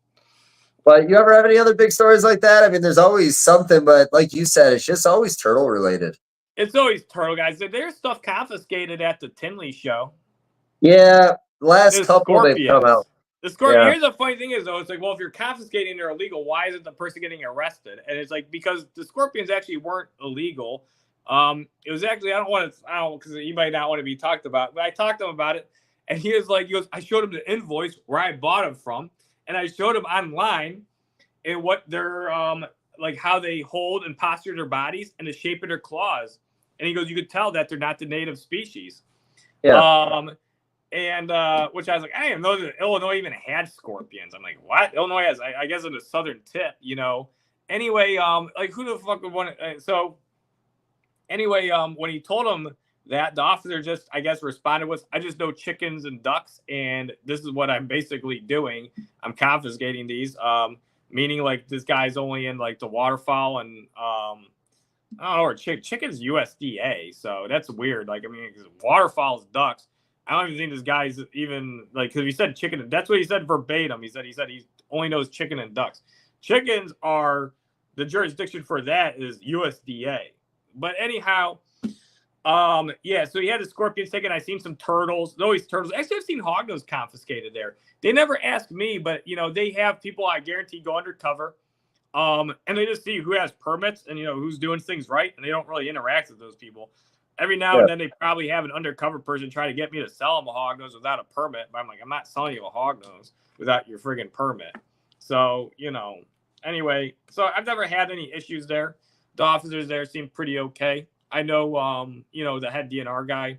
But you ever have any other big stories like that? I mean, there's always something, but like you said, it's just always turtle related. It's always turtle, guys. There's stuff confiscated at the Tinley show. Yeah, last The couple they've come out. The scorpion. Yeah. Here's the funny thing is though, it's like, well, if you're confiscating they're illegal, why isn't the person getting arrested? And it's like because the scorpions actually weren't illegal. It was actually I don't because you might not want to be talked about, but I talked to him about it, and he goes, I showed him the invoice where I bought them from, and I showed him online and what their like how they hold and posture their bodies and the shape of their claws. And he goes, you could tell that they're not the native species. Yeah. And which I was like, I didn't know that Illinois even had scorpions. I'm like, what? Illinois has, I guess, in the southern tip, you know. Anyway, like who the fuck would want to? So anyway, when he told him that, the officer just, I guess, responded with, I just know chickens and ducks, and this is what I'm basically doing. I'm confiscating these, meaning like this guy's only in like the waterfowl and I don't know, or chicken's USDA, so that's weird. Like, I mean, waterfowl's ducks. I don't even think this guy's even like, because he said chicken. That's what he said verbatim. He said he only knows chicken and ducks. Chickens are the jurisdiction for that is USDA. But anyhow, yeah. So he had the scorpions taken. I seen some turtles. Always turtles. Actually, I've seen hognose confiscated there. They never asked me, but you know they have people I guarantee go undercover. And they just see who has permits and you know who's doing things right, and they don't really interact with those people. Every now and then they probably have an undercover person try to get me to sell them a hognose without a permit. But I'm like, I'm not selling you a hognose without your friggin' permit. So, you know, anyway, so I've never had any issues there. The officers there seem pretty okay. I know, you know, the head DNR guy,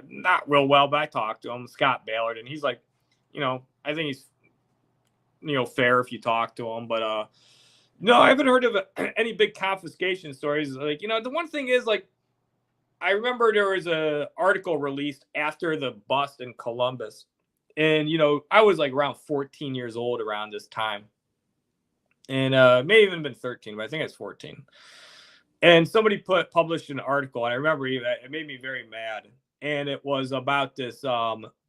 not real well, but I talked to him, Scott Ballard, and he's like, you know, I think he's, you know, fair if you talk to him. But no, I haven't heard of any big confiscation stories. Like, you know, the one thing is like, I remember there was an article released after the bust in Columbus. And, you know, I was like around 14 years old around this time. And may have even been 13, but I think it's 14. And somebody published an article. And I remember it made me very mad. And it was about this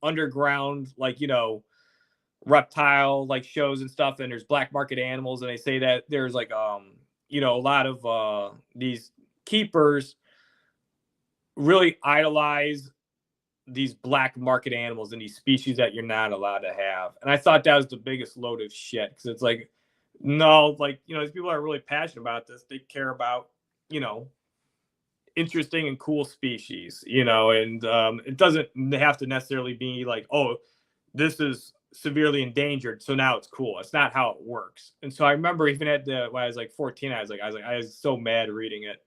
underground, like, you know, reptile like shows and stuff. And there's black market animals. And they say that there's like, you know, a lot of these keepers really idolize these black market animals and these species that you're not allowed to have. And I thought that was the biggest load of shit because it's like, no, like, you know, these people are really passionate about this. They care about, you know, interesting and cool species, you know, and it doesn't have to necessarily be like, oh, this is severely endangered, so now it's cool. It's not how it works. And so I remember even when I was like 14, I was so mad reading it.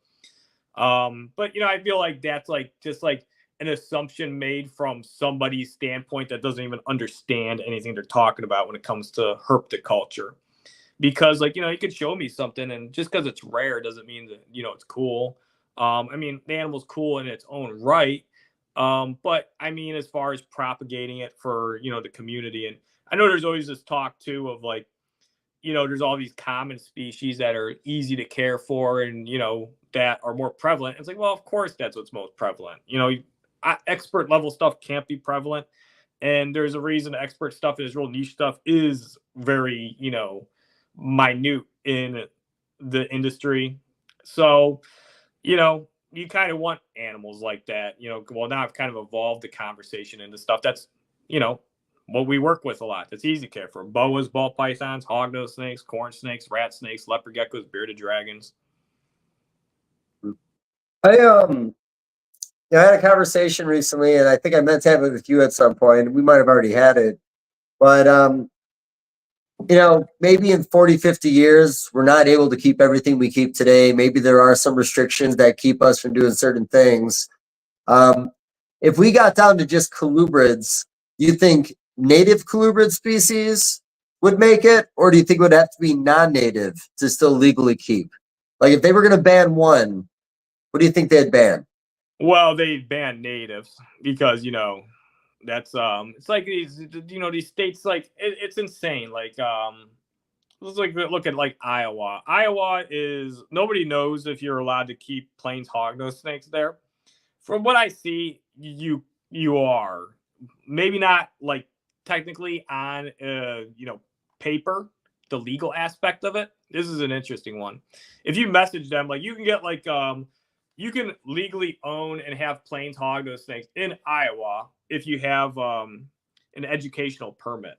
But you know, I feel like that's like just like an assumption made from somebody's standpoint that doesn't even understand anything they're talking about when it comes to herpetoculture. Because like, you know, you could show me something and just because it's rare doesn't mean that, you know, it's cool. I mean, the animal's cool in its own right. But I mean, as far as propagating it for, you know, the community, and I know there's always this talk too of like, you know, there's all these common species that are easy to care for and, you know, that are more prevalent. It's like, well, of course, that's what's most prevalent. You know, expert level stuff can't be prevalent. And there's a reason expert stuff is real niche stuff is very, you know, minute in the industry. So, you know, you kind of want animals like that, you know. Well, now I've kind of evolved the conversation into stuff that's, you know, what we work with a lot. That's easy to care for. Boas, ball pythons, hognose snakes, corn snakes, rat snakes, leopard geckos, bearded dragons. I had a conversation recently, and I think I meant to have it with you at some point. We might have already had it. But you know, maybe in 40, 50 years, we're not able to keep everything we keep today. Maybe there are some restrictions that keep us from doing certain things. If we got down to just colubrids, do you think native colubrid species would make it? Or do you think it would have to be non-native to still legally keep? Like if they were going to ban one, what do you think they'd ban? Well, they ban natives because, you know, That's it's like these, you know, these states, like it's insane. Like let's like look at like Iowa. Iowa is, nobody knows if you're allowed to keep plains hognose snakes there. From what I see, you are. Maybe not like technically on you know, paper, the legal aspect of it. This is an interesting one. If you message them, like you can get like you can legally own and have plains hognose snakes in Iowa if you have an educational permit.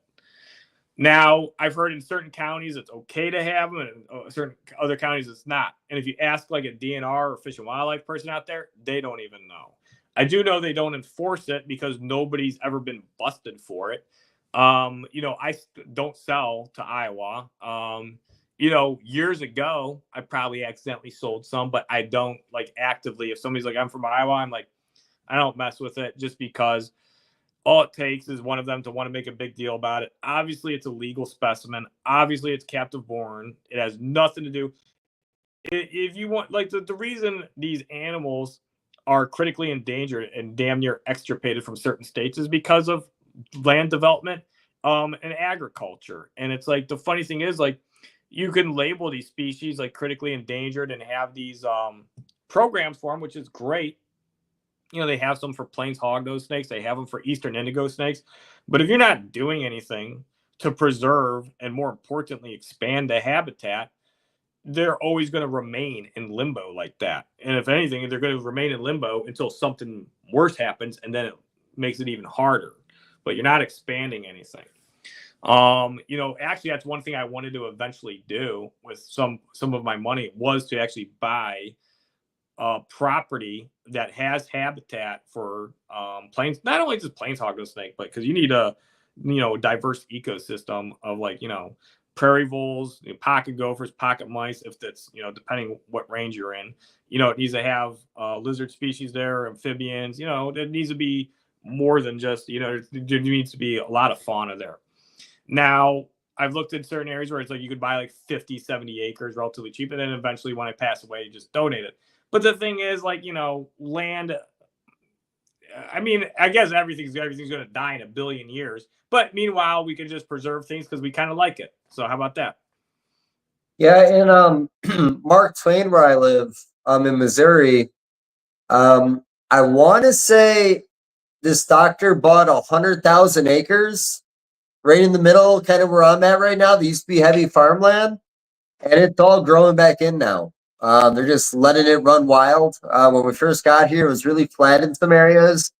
Now, I've heard in certain counties it's okay to have them, and certain other counties it's not. And if you ask like a DNR or Fish and Wildlife person out there, they don't even know. I do know they don't enforce it because nobody's ever been busted for it. You know, I don't sell to Iowa. You know, years ago, I probably accidentally sold some, but I don't like actively. If somebody's like, I'm from Iowa, I'm like, I don't mess with it, just because all it takes is one of them to want to make a big deal about it. Obviously, it's a legal specimen. Obviously, it's captive born. It has nothing to do. If you want, like, the reason these animals are critically endangered and damn near extirpated from certain states is because of land development and agriculture. And it's like, the funny thing is, like, you can label these species like critically endangered and have these programs for them, which is great. You know, they have some for plains hognose snakes. They have them for eastern indigo snakes. But if you're not doing anything to preserve and, more importantly, expand the habitat, they're always going to remain in limbo like that. And if anything, they're going to remain in limbo until something worse happens, and then it makes it even harder. But you're not expanding anything. You know, actually, that's one thing I wanted to eventually do with some of my money, was to actually buy property that has habitat for plains, not only just plains hognose snake, but because you need a, you know, diverse ecosystem of, like, you know, prairie voles, you know, pocket gophers, pocket mice, if that's, you know, depending what range you're in. You know, it needs to have lizard species there, amphibians. You know, there needs to be more than just, you know, there needs to be a lot of fauna there. Now, I've looked at certain areas where it's like you could buy like 50, 70 acres relatively cheap, and then eventually when I pass away, you just donate it. But the thing is, like, you know, land, I mean, I guess everything's going to die in a billion years. But meanwhile, we can just preserve things because we kind of like it. So how about that? Yeah, and Mark Twain, where I live, in Missouri, I want to say this doctor bought 100,000 acres right in the middle, kind of where I'm at right now. There used to be heavy farmland, and it's all growing back in now. They're just letting it run wild. When we first got here, it was really flat in some areas.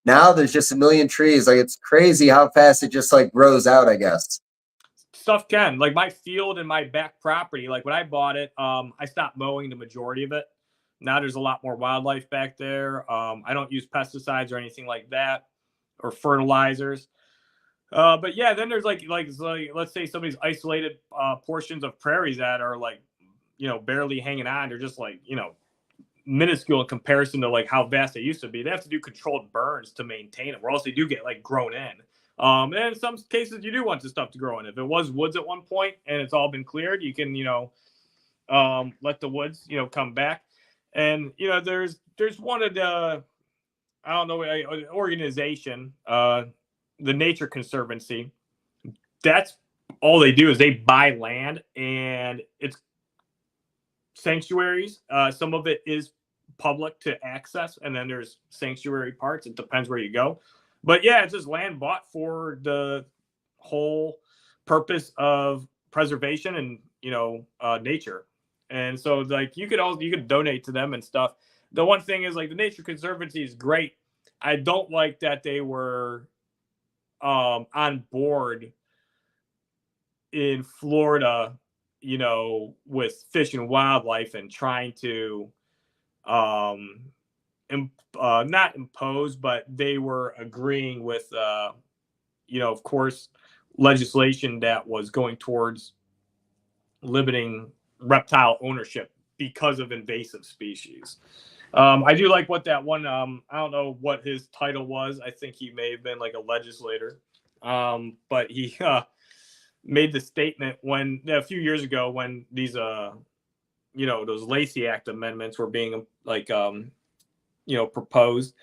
Now there's just a million trees. Like, it's crazy how fast it just like grows out, I guess. Stuff can, like my field and my back property, like when I bought it, I stopped mowing the majority of it. Now there's a lot more wildlife back there. I don't use pesticides or anything like that, or fertilizers. But yeah, then there's like let's say somebody's isolated portions of prairies that are like, you know, barely hanging on. They're just like, you know, minuscule in comparison to like how vast they used to be. They have to do controlled burns to maintain it, or else they do get like grown in. And in some cases, you do want the stuff to grow in. If it was woods at one point and it's all been cleared, you can, you know, let the woods, you know, come back. And, you know, there's one of the, I don't know, organization, the Nature Conservancy. That's all they do is they buy land, and it's sanctuaries. Some of it is public to access, and then there's sanctuary parts. It depends where you go. But yeah, it's just land bought for the whole purpose of preservation and, you know, nature. And so like you could donate to them and stuff. The one thing is, like, the Nature Conservancy is great. I don't like that they were on board in Florida, you know, with Fish and Wildlife, and trying to not impose, but they were agreeing with, you know, of course, legislation that was going towards limiting reptile ownership because of invasive species. I do like what that one, I don't know what his title was. I think he may have been like a legislator. But he made the statement when a few years ago when these, you know, those Lacey Act amendments were being like, you know, proposed.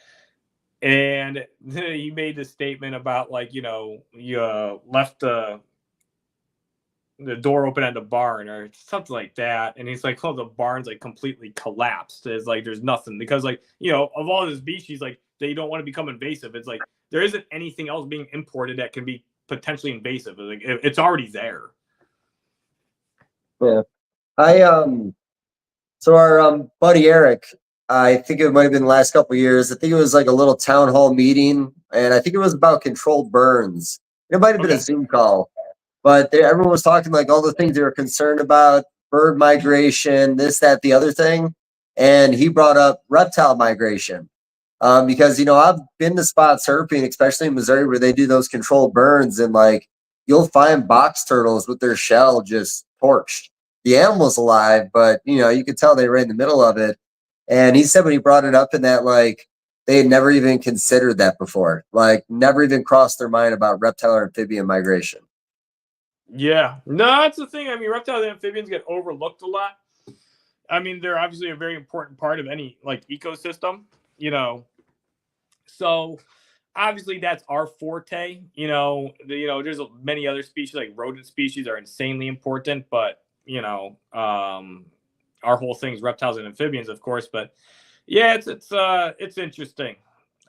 And he made this statement about like, you know, you left the door open at the barn or something like that. And he's like, oh, the barn's like completely collapsed. It's like there's nothing because like, you know, of all the species, like they don't want to become invasive. It's like there isn't anything else being imported that can be potentially invasive. Like it's already there. Yeah. So our buddy Eric, I think it might have been the last couple of years. I think it was like a little town hall meeting, and I think it was about controlled burns. It might have been a Zoom call, but everyone was talking like all the things they were concerned about, bird migration, this, that, the other thing, and he brought up reptile migration. Because you know I've been to spots herping, especially in Missouri, where they do those controlled burns, and like you'll find box turtles with their shell just torched. The animal's alive, but you know you could tell they were in the middle of it. And he said when he brought it up, in that like they had never even considered that before, like never even crossed their mind about reptile or amphibian migration. Yeah, no, that's the thing. I mean, reptiles and amphibians get overlooked a lot. I mean, they're obviously a very important part of any like ecosystem, you know. So obviously that's our forte. You know, there's many other species like rodent species are insanely important, but you know, our whole thing is reptiles and amphibians, of course. But yeah, it's interesting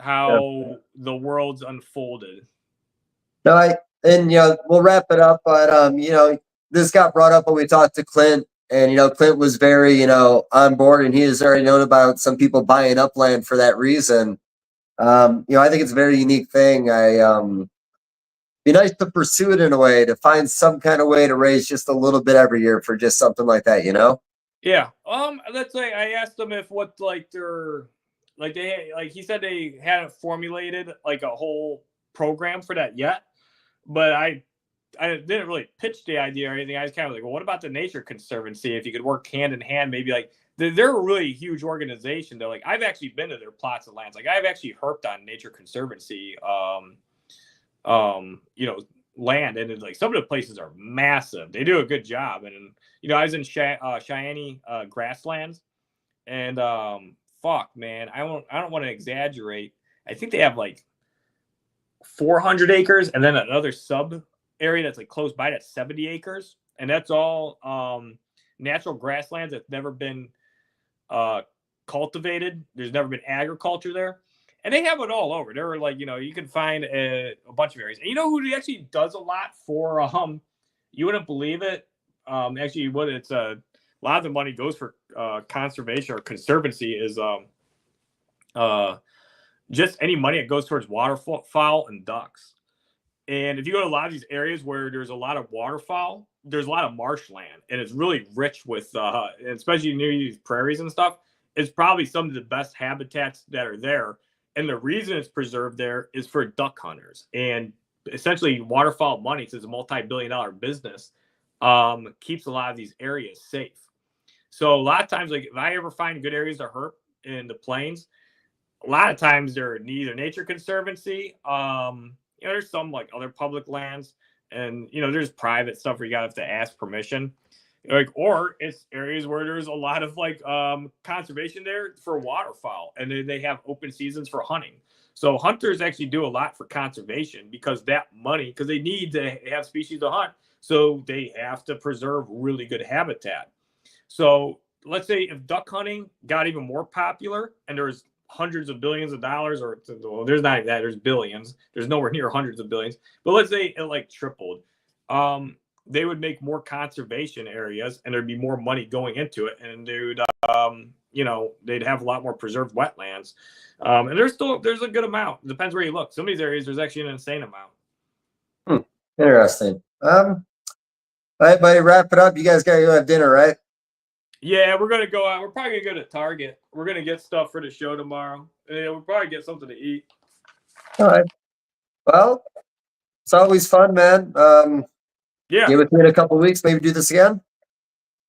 how the world's unfolded. No, and you know we'll wrap it up, but you know this got brought up when we talked to Clint, and you know Clint was very on board, and he has already known about some people buying up land for that reason. You know I think it's a very unique thing. Be nice to pursue it in a way, to find some kind of way to raise just a little bit every year for just something like that, you know? Yeah. Let's say I asked them if what like their like they like he said they hadn't formulated like a whole program for that yet, but I didn't really pitch the idea or anything. I was kind of like, well, what about the Nature Conservancy? If you could work hand in hand, maybe like they're a really huge organization. They're like, I've actually been to their plots of lands. Like I've actually herped on Nature Conservancy, land, and it's like some of the places are massive. They do a good job, and you know, I was in Cheyenne grasslands, and fuck, man, I don't want to exaggerate. I think they have like 400 acres, and then another sub area that's like close by that's 70 acres, and that's all natural grasslands that's never been cultivated. There's never been agriculture there, and they have it all over. They're like, you can find a bunch of areas. And you know who actually does a lot for you wouldn't believe it. Actually, what it's a lot of the money goes for conservation or conservancy is just any money that goes towards waterfowl and ducks. And if you go to a lot of these areas where there's a lot of waterfowl, there's a lot of marshland, and it's really rich with, especially near these prairies and stuff. It's probably some of the best habitats that are there. And the reason it's preserved there is for duck hunters. And essentially, waterfowl money, since it's a multi-billion-dollar business, keeps a lot of these areas safe. So a lot of times, like if I ever find good areas to herp in the plains, a lot of times they're neither Nature Conservancy. There's some like other public lands, and there's private stuff where you gotta have to ask permission. Or it's areas where there's a lot of like conservation there for waterfowl, and they have open seasons for hunting. So hunters actually do a lot for conservation because they need to have species to hunt. So they have to preserve really good habitat. So let's say if duck hunting got even more popular and there's hundreds of billions of dollars, or there's not even that, there's billions. There's nowhere near hundreds of billions. But let's say it like tripled. They would make more conservation areas, and there'd be more money going into it, and they'd have a lot more preserved wetlands. And there's a good amount. It depends where you look. Some of these areas, there's actually an insane amount. Interesting. All right, buddy, wrap it up. You guys gotta go have dinner, right? Yeah, we're gonna go out. We're probably gonna go to Target. We're gonna get stuff for the show tomorrow. Yeah, we'll probably get something to eat. All right. Well, it's always fun, man. Yeah. Get with me in a couple of weeks. Maybe do this again.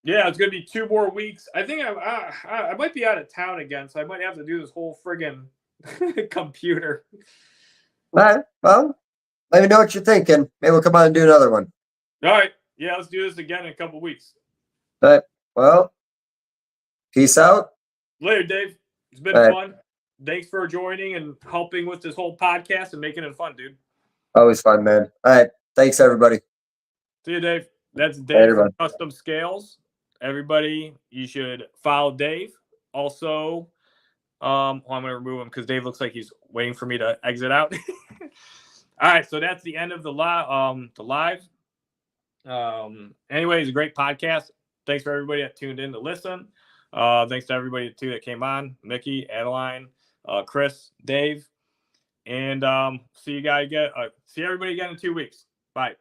Yeah, it's gonna be 2 more weeks. I think I might be out of town again, so I might have to do this whole friggin' computer. All right. Well, let me know what you're thinking. Maybe we'll come on and do another one. All right. Yeah, let's do this again in a couple of weeks. All right. Well, peace out. Later, Dave. It's been fun. thanks for joining and helping with this whole podcast and making it fun, dude. Always fun, man. All right. Thanks, everybody. See you, Dave. That's Dave Later, from bud. Custom Scales. Everybody, you should follow Dave. Also, I'm going to remove him because Dave looks like he's waiting for me to exit out. All right, so that's the end of the live. Anyways, a great podcast. Thanks for everybody that tuned in to listen. Thanks to everybody too that came on, Mickey, Adeline, Chris, Dave, and see everybody again in 2 weeks. Bye.